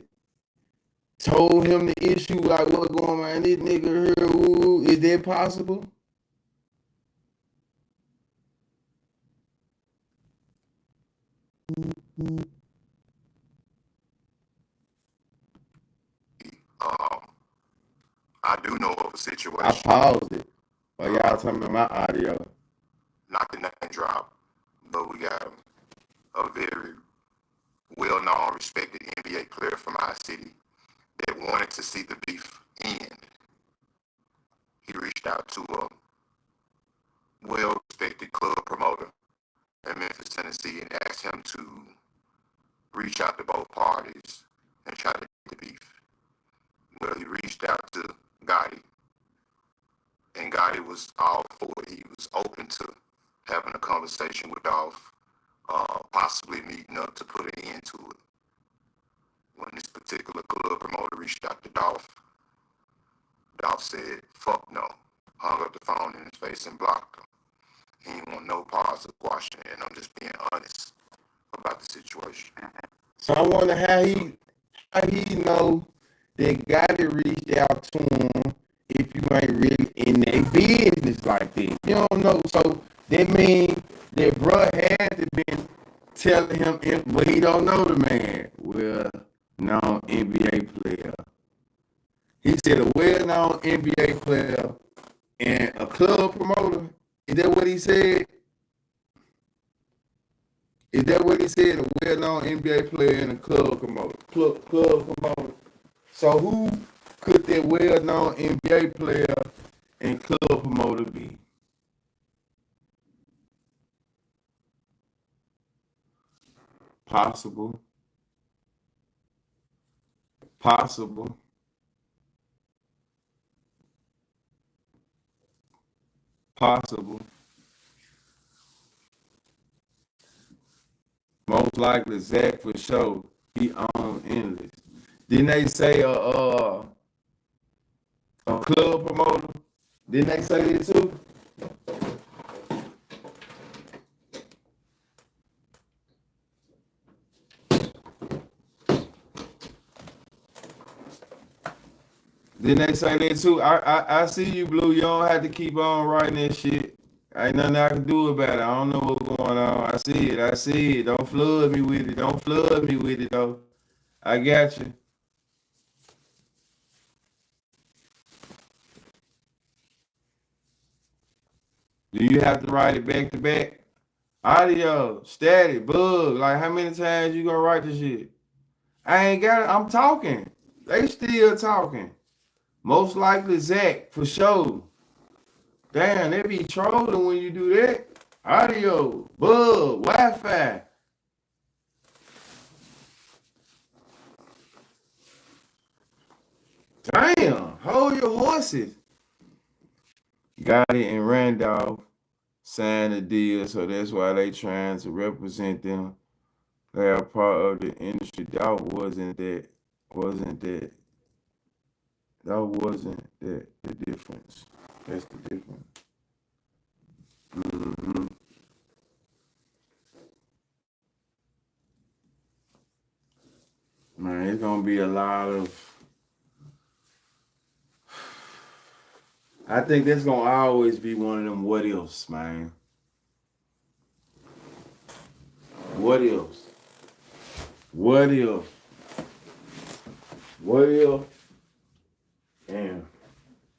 told him the issue, like what's going on, this nigga here? Ooh, is that possible? I do know of a situation. I paused it while y'all talking about my audio. Not the name drop, but we got a very well-known, respected NBA player from our city that wanted to see the beef end. He reached out to a well-respected club promoter in Memphis, Tennessee, and asked him to reach out to both parties and try to get the beef. Well, he reached out to Gotti, and Gotti was all for it. He was open to having a conversation with Dolph, possibly meeting up to put an end to it. When this particular club promoter reached out to Dolph said, fuck no, hung up the phone in his face and blocked him. He didn't want no parts of squashing it, and I'm just being honest about the situation. So I wonder how he know that gotta reach out to him if you ain't really in their business like that. You don't know. So that means that bruh had to be telling him, but he don't know the man. Well-known NBA player. He said a well-known NBA player and a club promoter. Is that what he said? Is that what he said? A well-known NBA player and a club promoter. Club promoter. So who could that well-known NBA player and club promoter be? Possible. Possible. Possible. Most likely Zach for sure. He owned Endless. Didn't they say a club promoter? Didn't they say that too? Didn't they say that too? I see you, Blue. You don't have to keep on writing that shit. Ain't nothing I can do about it. I don't know what's going on. I see it. Don't flood me with it. Though. I got you. Do you have to write it back to back? Audio, static, bug. Like how many times you gonna write this shit? I ain't got it. I'm talking. They still talking. Most likely Zach, for sure. Damn, they be trolling when you do that. Audio, bug, Wi-Fi. Damn, hold your horses. Gotti and Randolph signed a deal, so that's why they trying to represent them. They are part of the industry. That wasn't the difference. That's the difference. Mm-hmm. Man, it's gonna be a lot of. I think that's gonna always be one of them what ifs, man. What ifs? What if? What if? And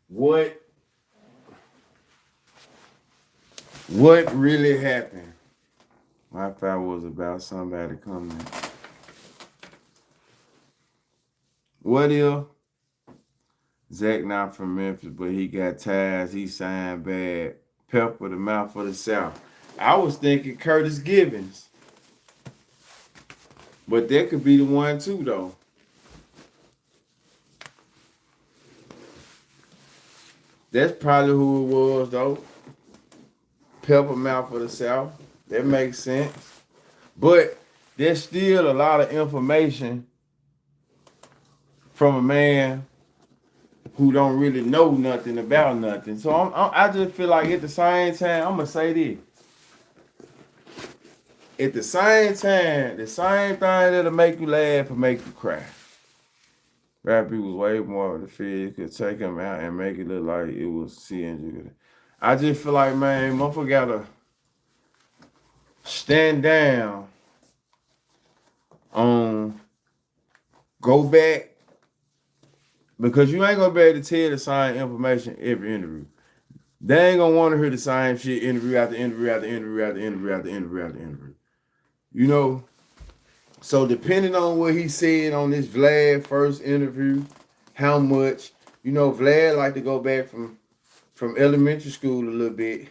what really happened? My thought was about somebody coming. What if Zach not from Memphis, but he got ties, he signed bad, Pepper the mouth of the South? I was thinking Curtis Gibbons. But that could be the one too, though. That's probably who it was, though. Pepper mouth of the South. That makes sense. But there's still a lot of information from a man who don't really know nothing about nothing. So I just feel like at the same time, I'm going to say this. At the same time, the same thing that'll make you laugh will make you cry. Rappy was way more of the feds could take him out and make it look like it was CNG. I just feel like, man, motherfucker gotta stand down on go back, because you ain't gonna be able to tell the same information every interview. They ain't gonna want to hear the same shit interview after interview after interview after interview after interview after interview. You know, so depending on what he said on this Vlad first interview, how much, you know, Vlad like to go back from elementary school a little bit,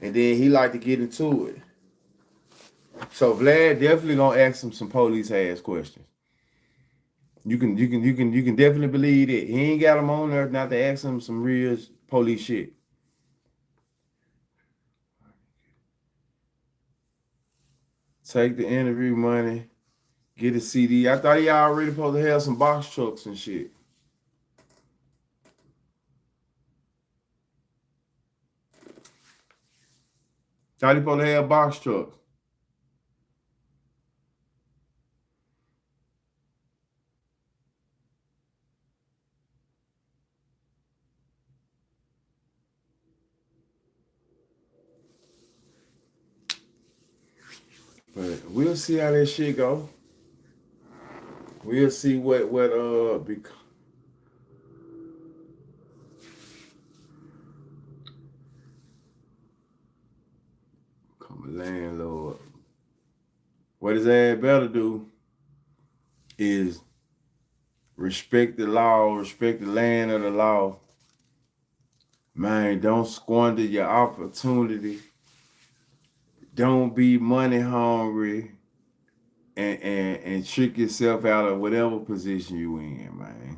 and then he like to get into it. So Vlad definitely gonna ask him some police ass questions. You can definitely believe it. He ain't got him on there not to ask him some real police shit. take the interview money, get a CD. I thought he already supposed to have some box trucks and shit. Thought he supposed to have box trucks. But we'll see how that shit go. We'll see what become a landlord. What his ass better do is respect the law, respect the land of the law. Man, don't squander your opportunity. Don't be money hungry and trick yourself out of whatever position you in, man.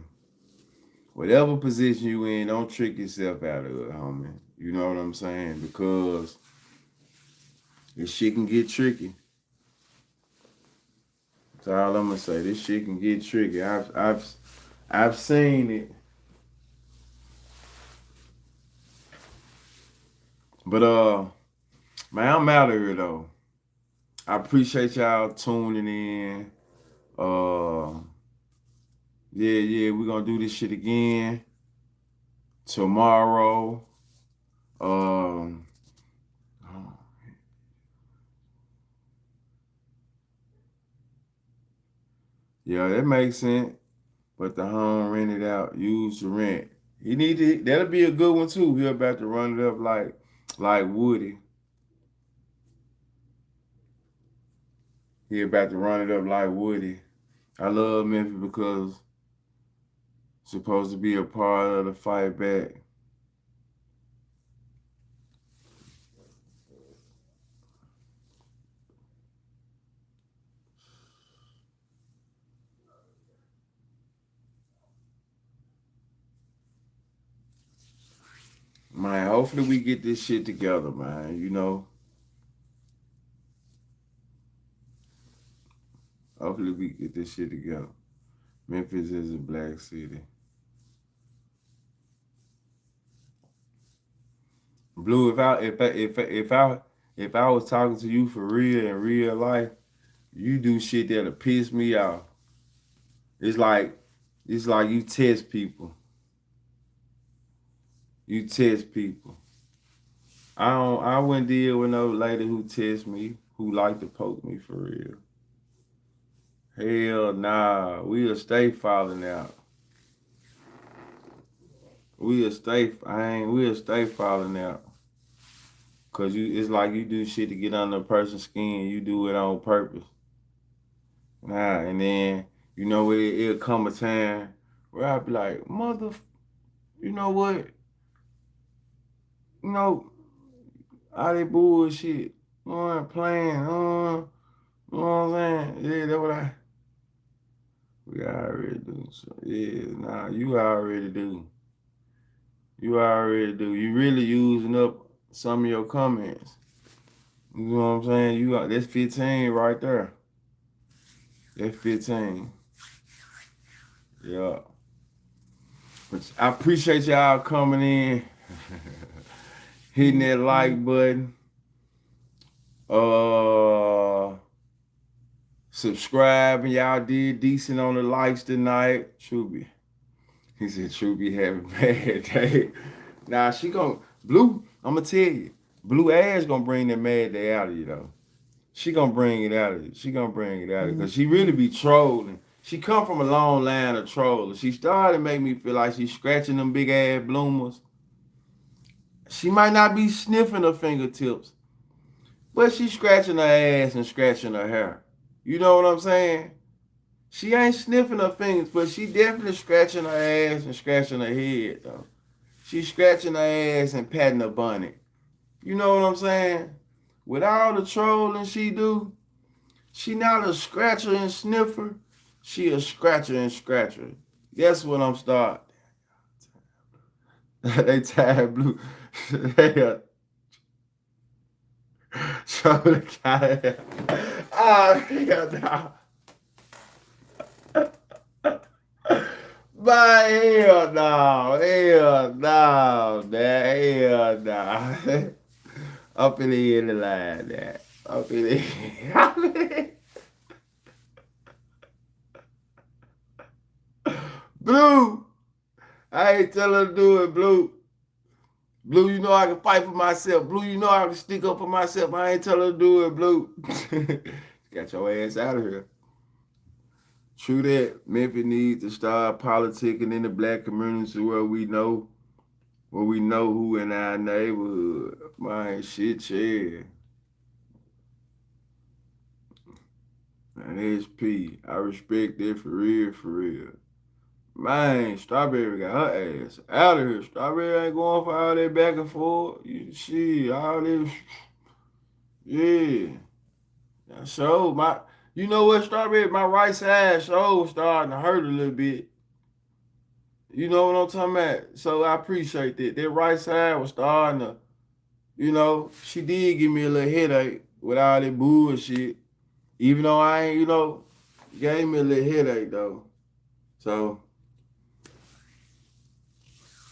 Whatever position you in, don't trick yourself out of it, homie. You know what I'm saying? Because this shit can get tricky. That's all I'm gonna say. This shit can get tricky. I've seen it. But man, I'm out of here though. I appreciate y'all tuning in. Yeah, we're gonna do this shit again tomorrow. Yeah, that makes sense. But the home rented out, used to rent. That'll be a good one too. He about to run it up like Woody. He about to run it up like Woody. I love Memphis because it's supposed to be a part of the fight back. Man, hopefully we get this shit together, man, you know. Hopefully we get this shit together. Memphis is a black city. Blue, if I was talking to you for real in real life, you do shit that'll piss me off. It's like you test people. You test people. I wouldn't deal with no lady who test me, who like to poke me for real. Hell nah. We'll stay falling out. We'll stay falling out. Cause it's like you do shit to get under a person's skin. You do it on purpose. Nah, and then you know it'll come a time where I'll be like, you know what? You know, all that bullshit. I'm playing. You know what I'm saying? Yeah, that's what we already do. So yeah, nah, you already do. You already do. You really using up some of your comments. You know what I'm saying? That's 15 right there. That's 15. Yeah. But I appreciate y'all coming in, hitting that like button. Subscribing. Y'all did decent on the likes tonight. Truby. He said Truby having a bad day. Nah, Blue, I'm gonna tell you, Blue ass gonna bring that mad day out of you though. She gonna bring it out of you. Because she really be trolling. She come from a long line of trolls. She started to make me feel like she's scratching them big ass bloomers. She might not be sniffing her fingertips, but she's scratching her ass and scratching her hair. You know what I'm saying? She ain't sniffing her fingers, but she definitely scratching her ass and scratching her head, though. She's scratching her ass and patting her bonnet. You know what I'm saying? With all the trolling she do, she not a scratcher and sniffer. She a scratcher and scratcher. That's what I'm starting. They tired Blue. They so the guy. hell no. My hell no. Hell no, man. Hell no. Up in the end of the line, man. Up in the Blue. I ain't telling her to do it, Blue. Blue, you know I can fight for myself. Blue, you know I can stick up for myself. I ain't telling her to do it, Blue. Got your ass out of here. True that. Memphis needs to start politicking in the black community where we know who in our neighborhood. Man, shit, yeah. And SP, I respect that for real, for real. Man, Strawberry got her ass out of here. Strawberry ain't going for all that back and forth. Shit, all this. Yeah. So you know what, Strawberry? My right side show starting to hurt a little bit. You know what I'm talking about? So I appreciate that. That right side was starting to, she did give me a little headache with all that bullshit. Even though I ain't, gave me a little headache though. So,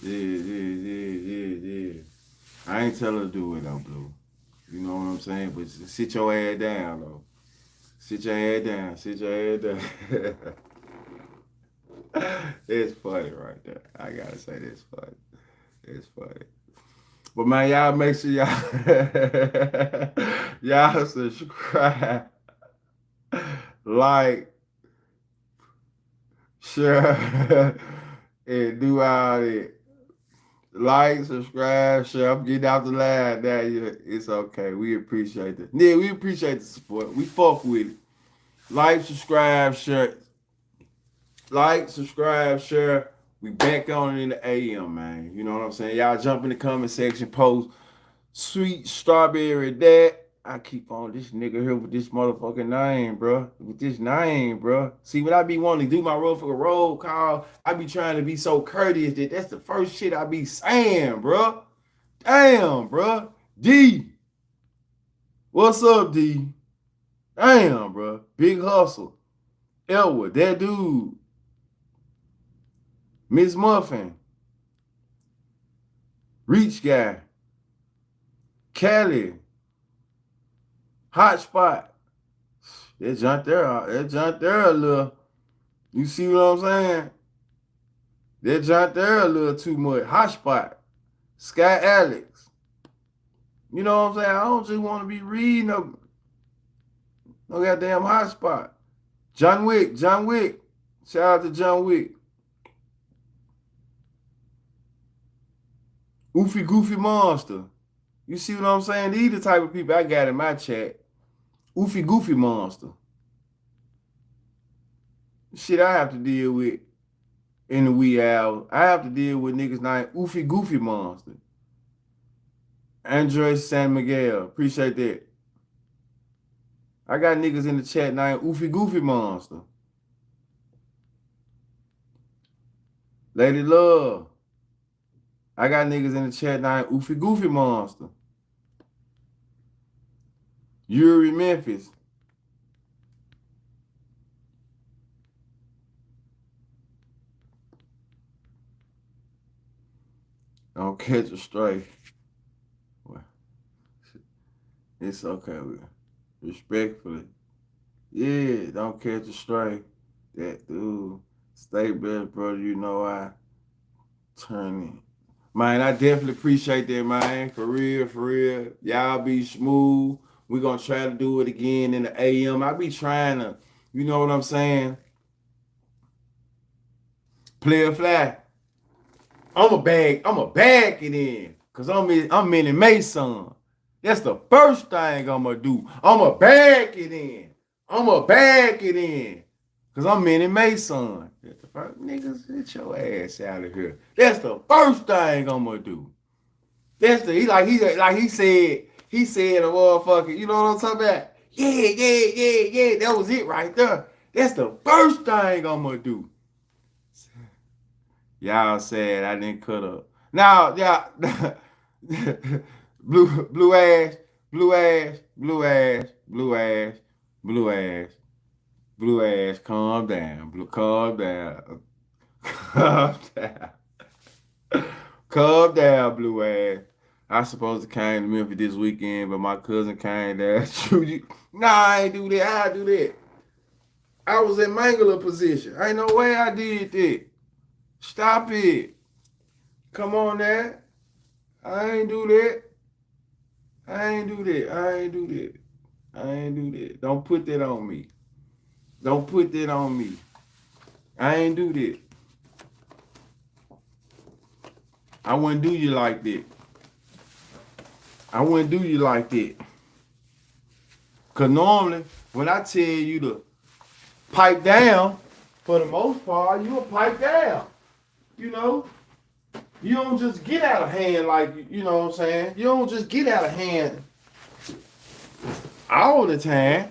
yeah. I ain't telling her to do it though, Blue. You know what I'm saying? But sit your ass down though. Sit your ass down. It's funny right there. I gotta say that's funny. It's funny. But man, y'all make sure y'all subscribe, like, share, and do all that. Like, subscribe, share. I'm getting out the line now. It's okay. We appreciate it. Yeah, we appreciate the support. We fuck with it. Like, subscribe, share. Like, subscribe, share. We back on it in the AM, man. You know what I'm saying? Y'all jump in the comment section, post sweet strawberry dat. I keep on this nigga here with this motherfucking name, bro. With this name, bro. See, when I be wanting to do my roll call, I be trying to be so courteous that's the first shit I be saying, bro. Damn, bro. D. What's up, D? Damn, bro. Big hustle. Elwood, that dude. Miss Muffin. Reach Guy. Kelly. Hotspot. That junk there a little. You see what I'm saying? That junk there a little too much. Hotspot. Sky Alex. You know what I'm saying? I don't just want to be reading no goddamn hotspot. John Wick. Shout out to John Wick. Oofy Goofy Monster. You see what I'm saying? These the type of people I got in my chat. Oofy Goofy Monster. Shit I have to deal with in the wee hours. I have to deal with niggas named Oofy Goofy Monster. Andres San Miguel. Appreciate that. I got niggas in the chat named Oofy Goofy Monster. Lady Love. I got niggas in the chat named Oofy Goofy Monster. Yuri Memphis. Don't catch a stray. It's okay. Respectfully. Yeah, don't catch a stray. That dude. Stay better, brother. You know I turn it. Man, I definitely appreciate that, man. For real. Y'all be smooth. We're going to try to do it again in the AM. I be trying to, you know what I'm saying? Play a fly. I'm a bag it in. Because I'm Minnie Mason. That's the first thing I'm going to do. I'm a bag it in. Because I'm Minnie Mason. Niggas, get your ass out of here. That's the first thing I'm going to do. That's he said a motherfucker, you know what I'm talking about? Yeah. That was it right there. That's the first thing I'm gonna do. Y'all said I didn't cut up. Now, y'all, blue ass. Blue ass, calm down. Blue, calm down. Calm down. Calm down, blue ass. I supposed to came to Memphis this weekend, but my cousin came there. Nah, I ain't do that. I do that. I was in Mangala position. Ain't no way I did that. Stop it. Come on now. I ain't do that. I ain't do that. I ain't do that. I ain't do that. Don't put that on me. Don't put that on me. I ain't do that. I wouldn't do you like that. I wouldn't do you like that. Because normally, when I tell you to pipe down, for the most part, you'll pipe down. You know? You don't just get out of hand like, you know what I'm saying? You don't just get out of hand all the time.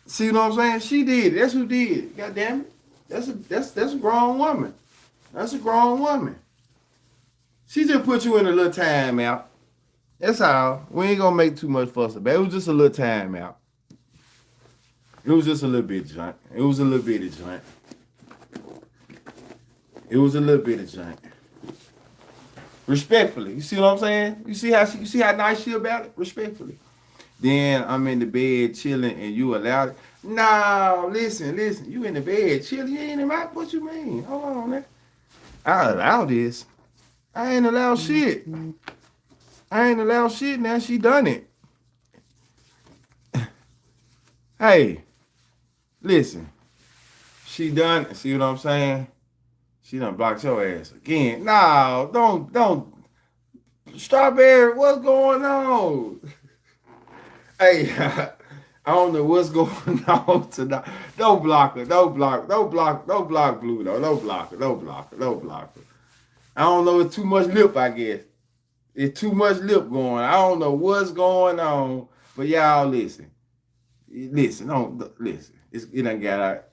See what I'm saying? She did it. That's who did it. God damn it. That's a grown woman. That's a grown woman. She just put you in a little time out. That's all. We ain't gonna make too much fuss about it. It was just a little time out. It was just a little bit of junk. It was a little bit of junk. It was a little bit of junk. Respectfully. You see what I'm saying? You see how nice she about it? Respectfully. Then I'm in the bed chilling and you allowed it. No, listen. You in the bed chilling. You ain't in my, what you mean? Hold on there. I allow this. I ain't allowed shit. I ain't allowed shit. Now she done it. Hey, listen. She done it. See what I'm saying? She done blocked your ass again. No, don't. Strawberry, what's going on? Hey, I don't know what's going on tonight. Don't block her. Don't block Blue though. Don't block her. I don't know, it's too much lip, I guess. It's too much lip going. I don't know what's going on, but y'all listen. Listen. It done got out.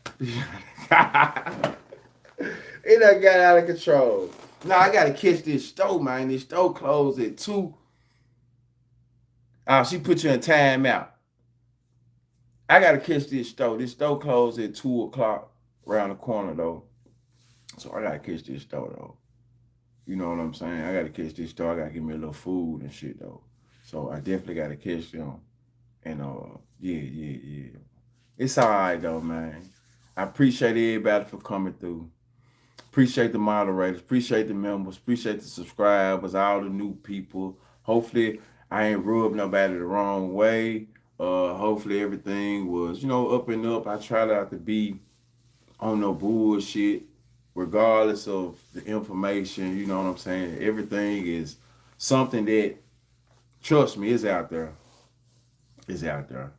It done got out of control. Now I gotta catch this store, man. This store closed at 2. She put you in timeout. I gotta catch this store. This store closed at 2 o'clock around the corner though. So I gotta catch this store though. You know what I'm saying? I gotta catch this store. I gotta give me a little food and shit though. So I definitely gotta catch them. And yeah. It's all right though, man. I appreciate everybody for coming through. Appreciate the moderators. Appreciate the members. Appreciate the subscribers. All the new people. Hopefully I ain't rubbed nobody the wrong way. Hopefully everything was, up and up. I try not to be on no bullshit, regardless of the information. You know what I'm saying? Everything is something that, trust me, is out there. It's out there.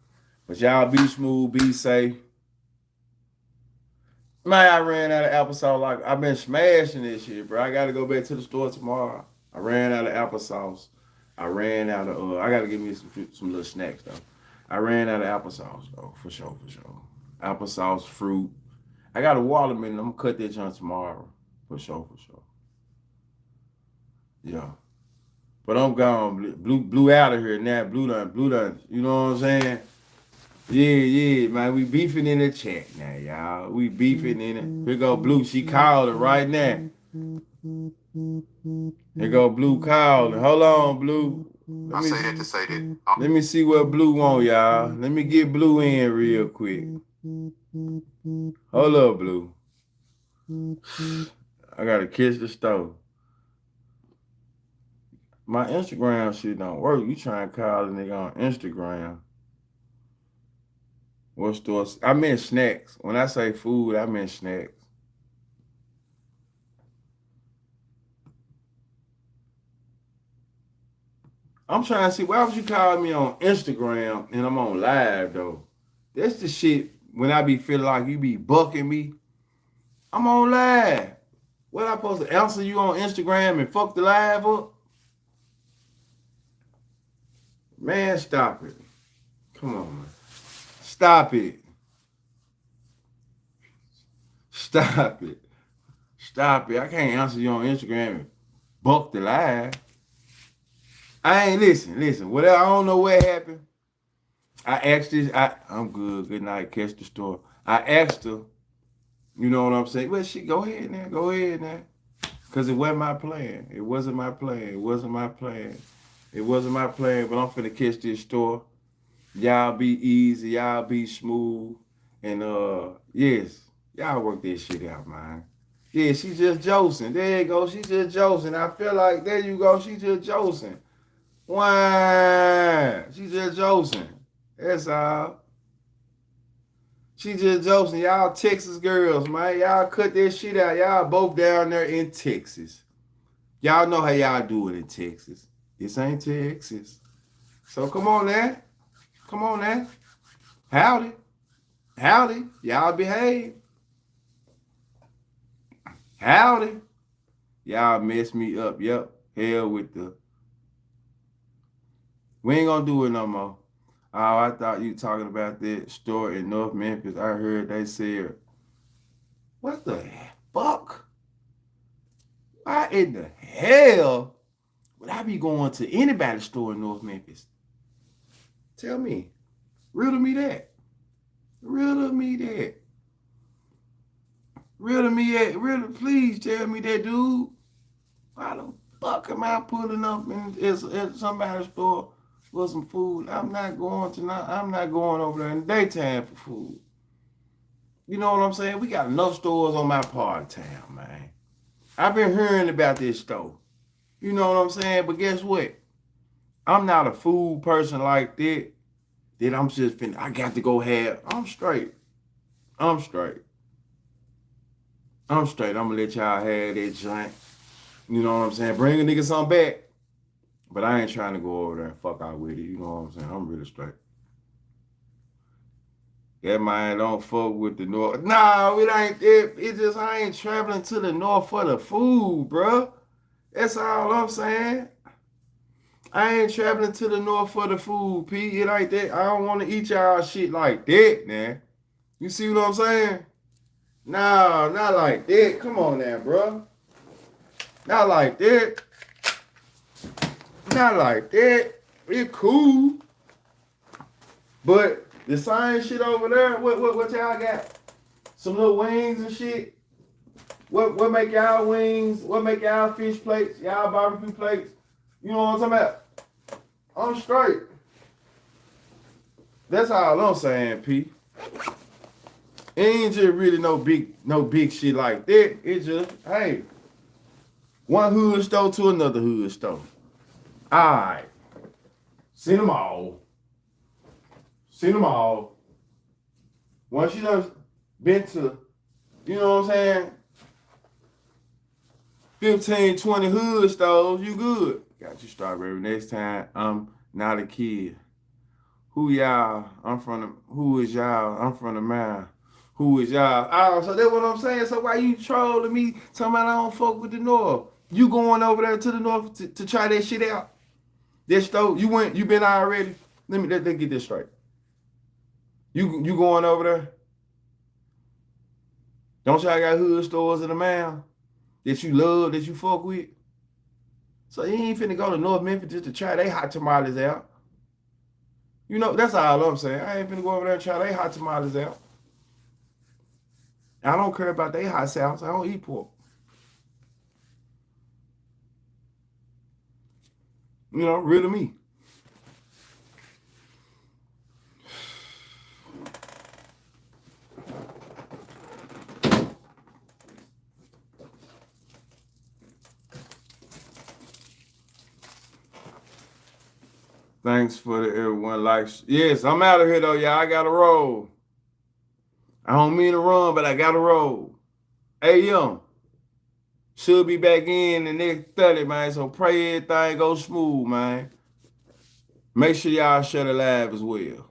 But y'all be smooth, be safe. Man, I ran out of applesauce. Like, I've been smashing this shit, bro. I gotta go back to the store tomorrow. I ran out of applesauce. I ran out of, I gotta give me some little snacks though. I ran out of applesauce though, for sure. Applesauce, fruit. I got a watermelon. I'm gonna cut that junk tomorrow, for sure. Yeah. But I'm gone. Blue out of here now. Blue done. You know what I'm saying? Yeah, man. We beefing in the chat now, y'all. We beefing in it. Here go Blue. She called it right now. Here go Blue calling. Hold on, Blue. I say that to say that. Let me see what Blue want, y'all. Let me get Blue in real quick. Hold up, Blue. I gotta kiss the stove. My Instagram shit don't work. You try and call a nigga on Instagram. What stores? I meant snacks. When I say food, I meant snacks. I'm trying to see, why would you call me on Instagram and I'm on live though? That's the shit when I be feeling like you be bucking me. I'm on live. What I supposed to answer you on Instagram and fuck the live up? Man, stop it. Come on, man. Stop it. Stop it. I can't answer you on Instagram and buck the live. I ain't listen. Whatever, I don't know what happened. I asked this. I'm good. Good night. Catch the store. I asked her. You know what I'm saying? Well, she go ahead now. Go ahead now. Cause it wasn't my plan. It wasn't my plan. It wasn't my plan. It wasn't my plan. But I'm finna catch this store. Y'all be easy. Y'all be smooth. And yes, y'all work this shit out, man. Yeah, she just josing. There you go. She just josing. I feel like there you go. She just josing. Why? She just josing. That's all. She just josing. Y'all Texas girls, man. Y'all cut that shit out. Y'all both down there in Texas. Y'all know how y'all do it in Texas. This ain't Texas. So come on now. Come on now. Howdy. Howdy. Y'all behave. Howdy. Y'all messed me up. Yep. Hell with the. We ain't gonna do it no more. Oh, I thought you talking about that store in North Memphis. I heard they said, what the fuck? Why in the hell would I be going to anybody's store in North Memphis? Tell me. Riddle me that. Riddle me that. Riddle me that. Riddle, please tell me that, dude. Why the fuck am I pulling up at somebody's store for some food? I'm not going over there in the daytime for food. You know what I'm saying? We got enough stores on my part of town, man. I've been hearing about this store. You know what I'm saying? But guess what? I'm not a food person like that. That I'm just finna, I got to go have. I'm straight. I'm straight. I'm straight. I'm gonna let y'all have that joint. You know what I'm saying? Bring a nigga something back. But I ain't trying to go over there and fuck out with it. You know what I'm saying? I'm really straight. That man don't fuck with the North. Nah, it ain't it. It just, I ain't traveling to the North for the food, bro. That's all I'm saying. I ain't traveling to the North for the food, P. It ain't that. I don't want to eat y'all shit like that, man. You see what I'm saying? No, not like that. Come on now, bro. Not like that. Not like that. It cool. But the same shit over there, what y'all got? Some little wings and shit? What make y'all wings? What make y'all fish plates? Y'all barbecue plates? You know what I'm talking about? I'm straight. That's all I'm saying, P. It ain't just really no big shit like that. It's just, hey, one hood store to another hood store. Alright. See them all. See them all. Once you done been to, you know what I'm saying, 15, 20 hood stores, you good. Got you strawberry. Next time, I'm not a kid. Who y'all? Who is y'all? I'm from the man. Who is y'all? Oh, so that's what I'm saying. So why you trolling me talking about I don't fuck with the North? You going over there to the North to try that shit out? That store, you been already? Let me get this straight. You going over there? Don't y'all got hood stores in the man that you love, that you fuck with? So you ain't finna go to North Memphis just to try they hot tamales out. You know, that's all I'm saying. I ain't finna go over there and try they hot tamales out. I don't care about they hot sauce. I don't eat pork. You know, rid of me. Thanks for everyone likes. Yes, I'm out of here though, y'all. I gotta roll. I don't mean to run, but I gotta roll. AM. Should be back in the next 30, man. So pray everything goes smooth, man. Make sure y'all share the live as well.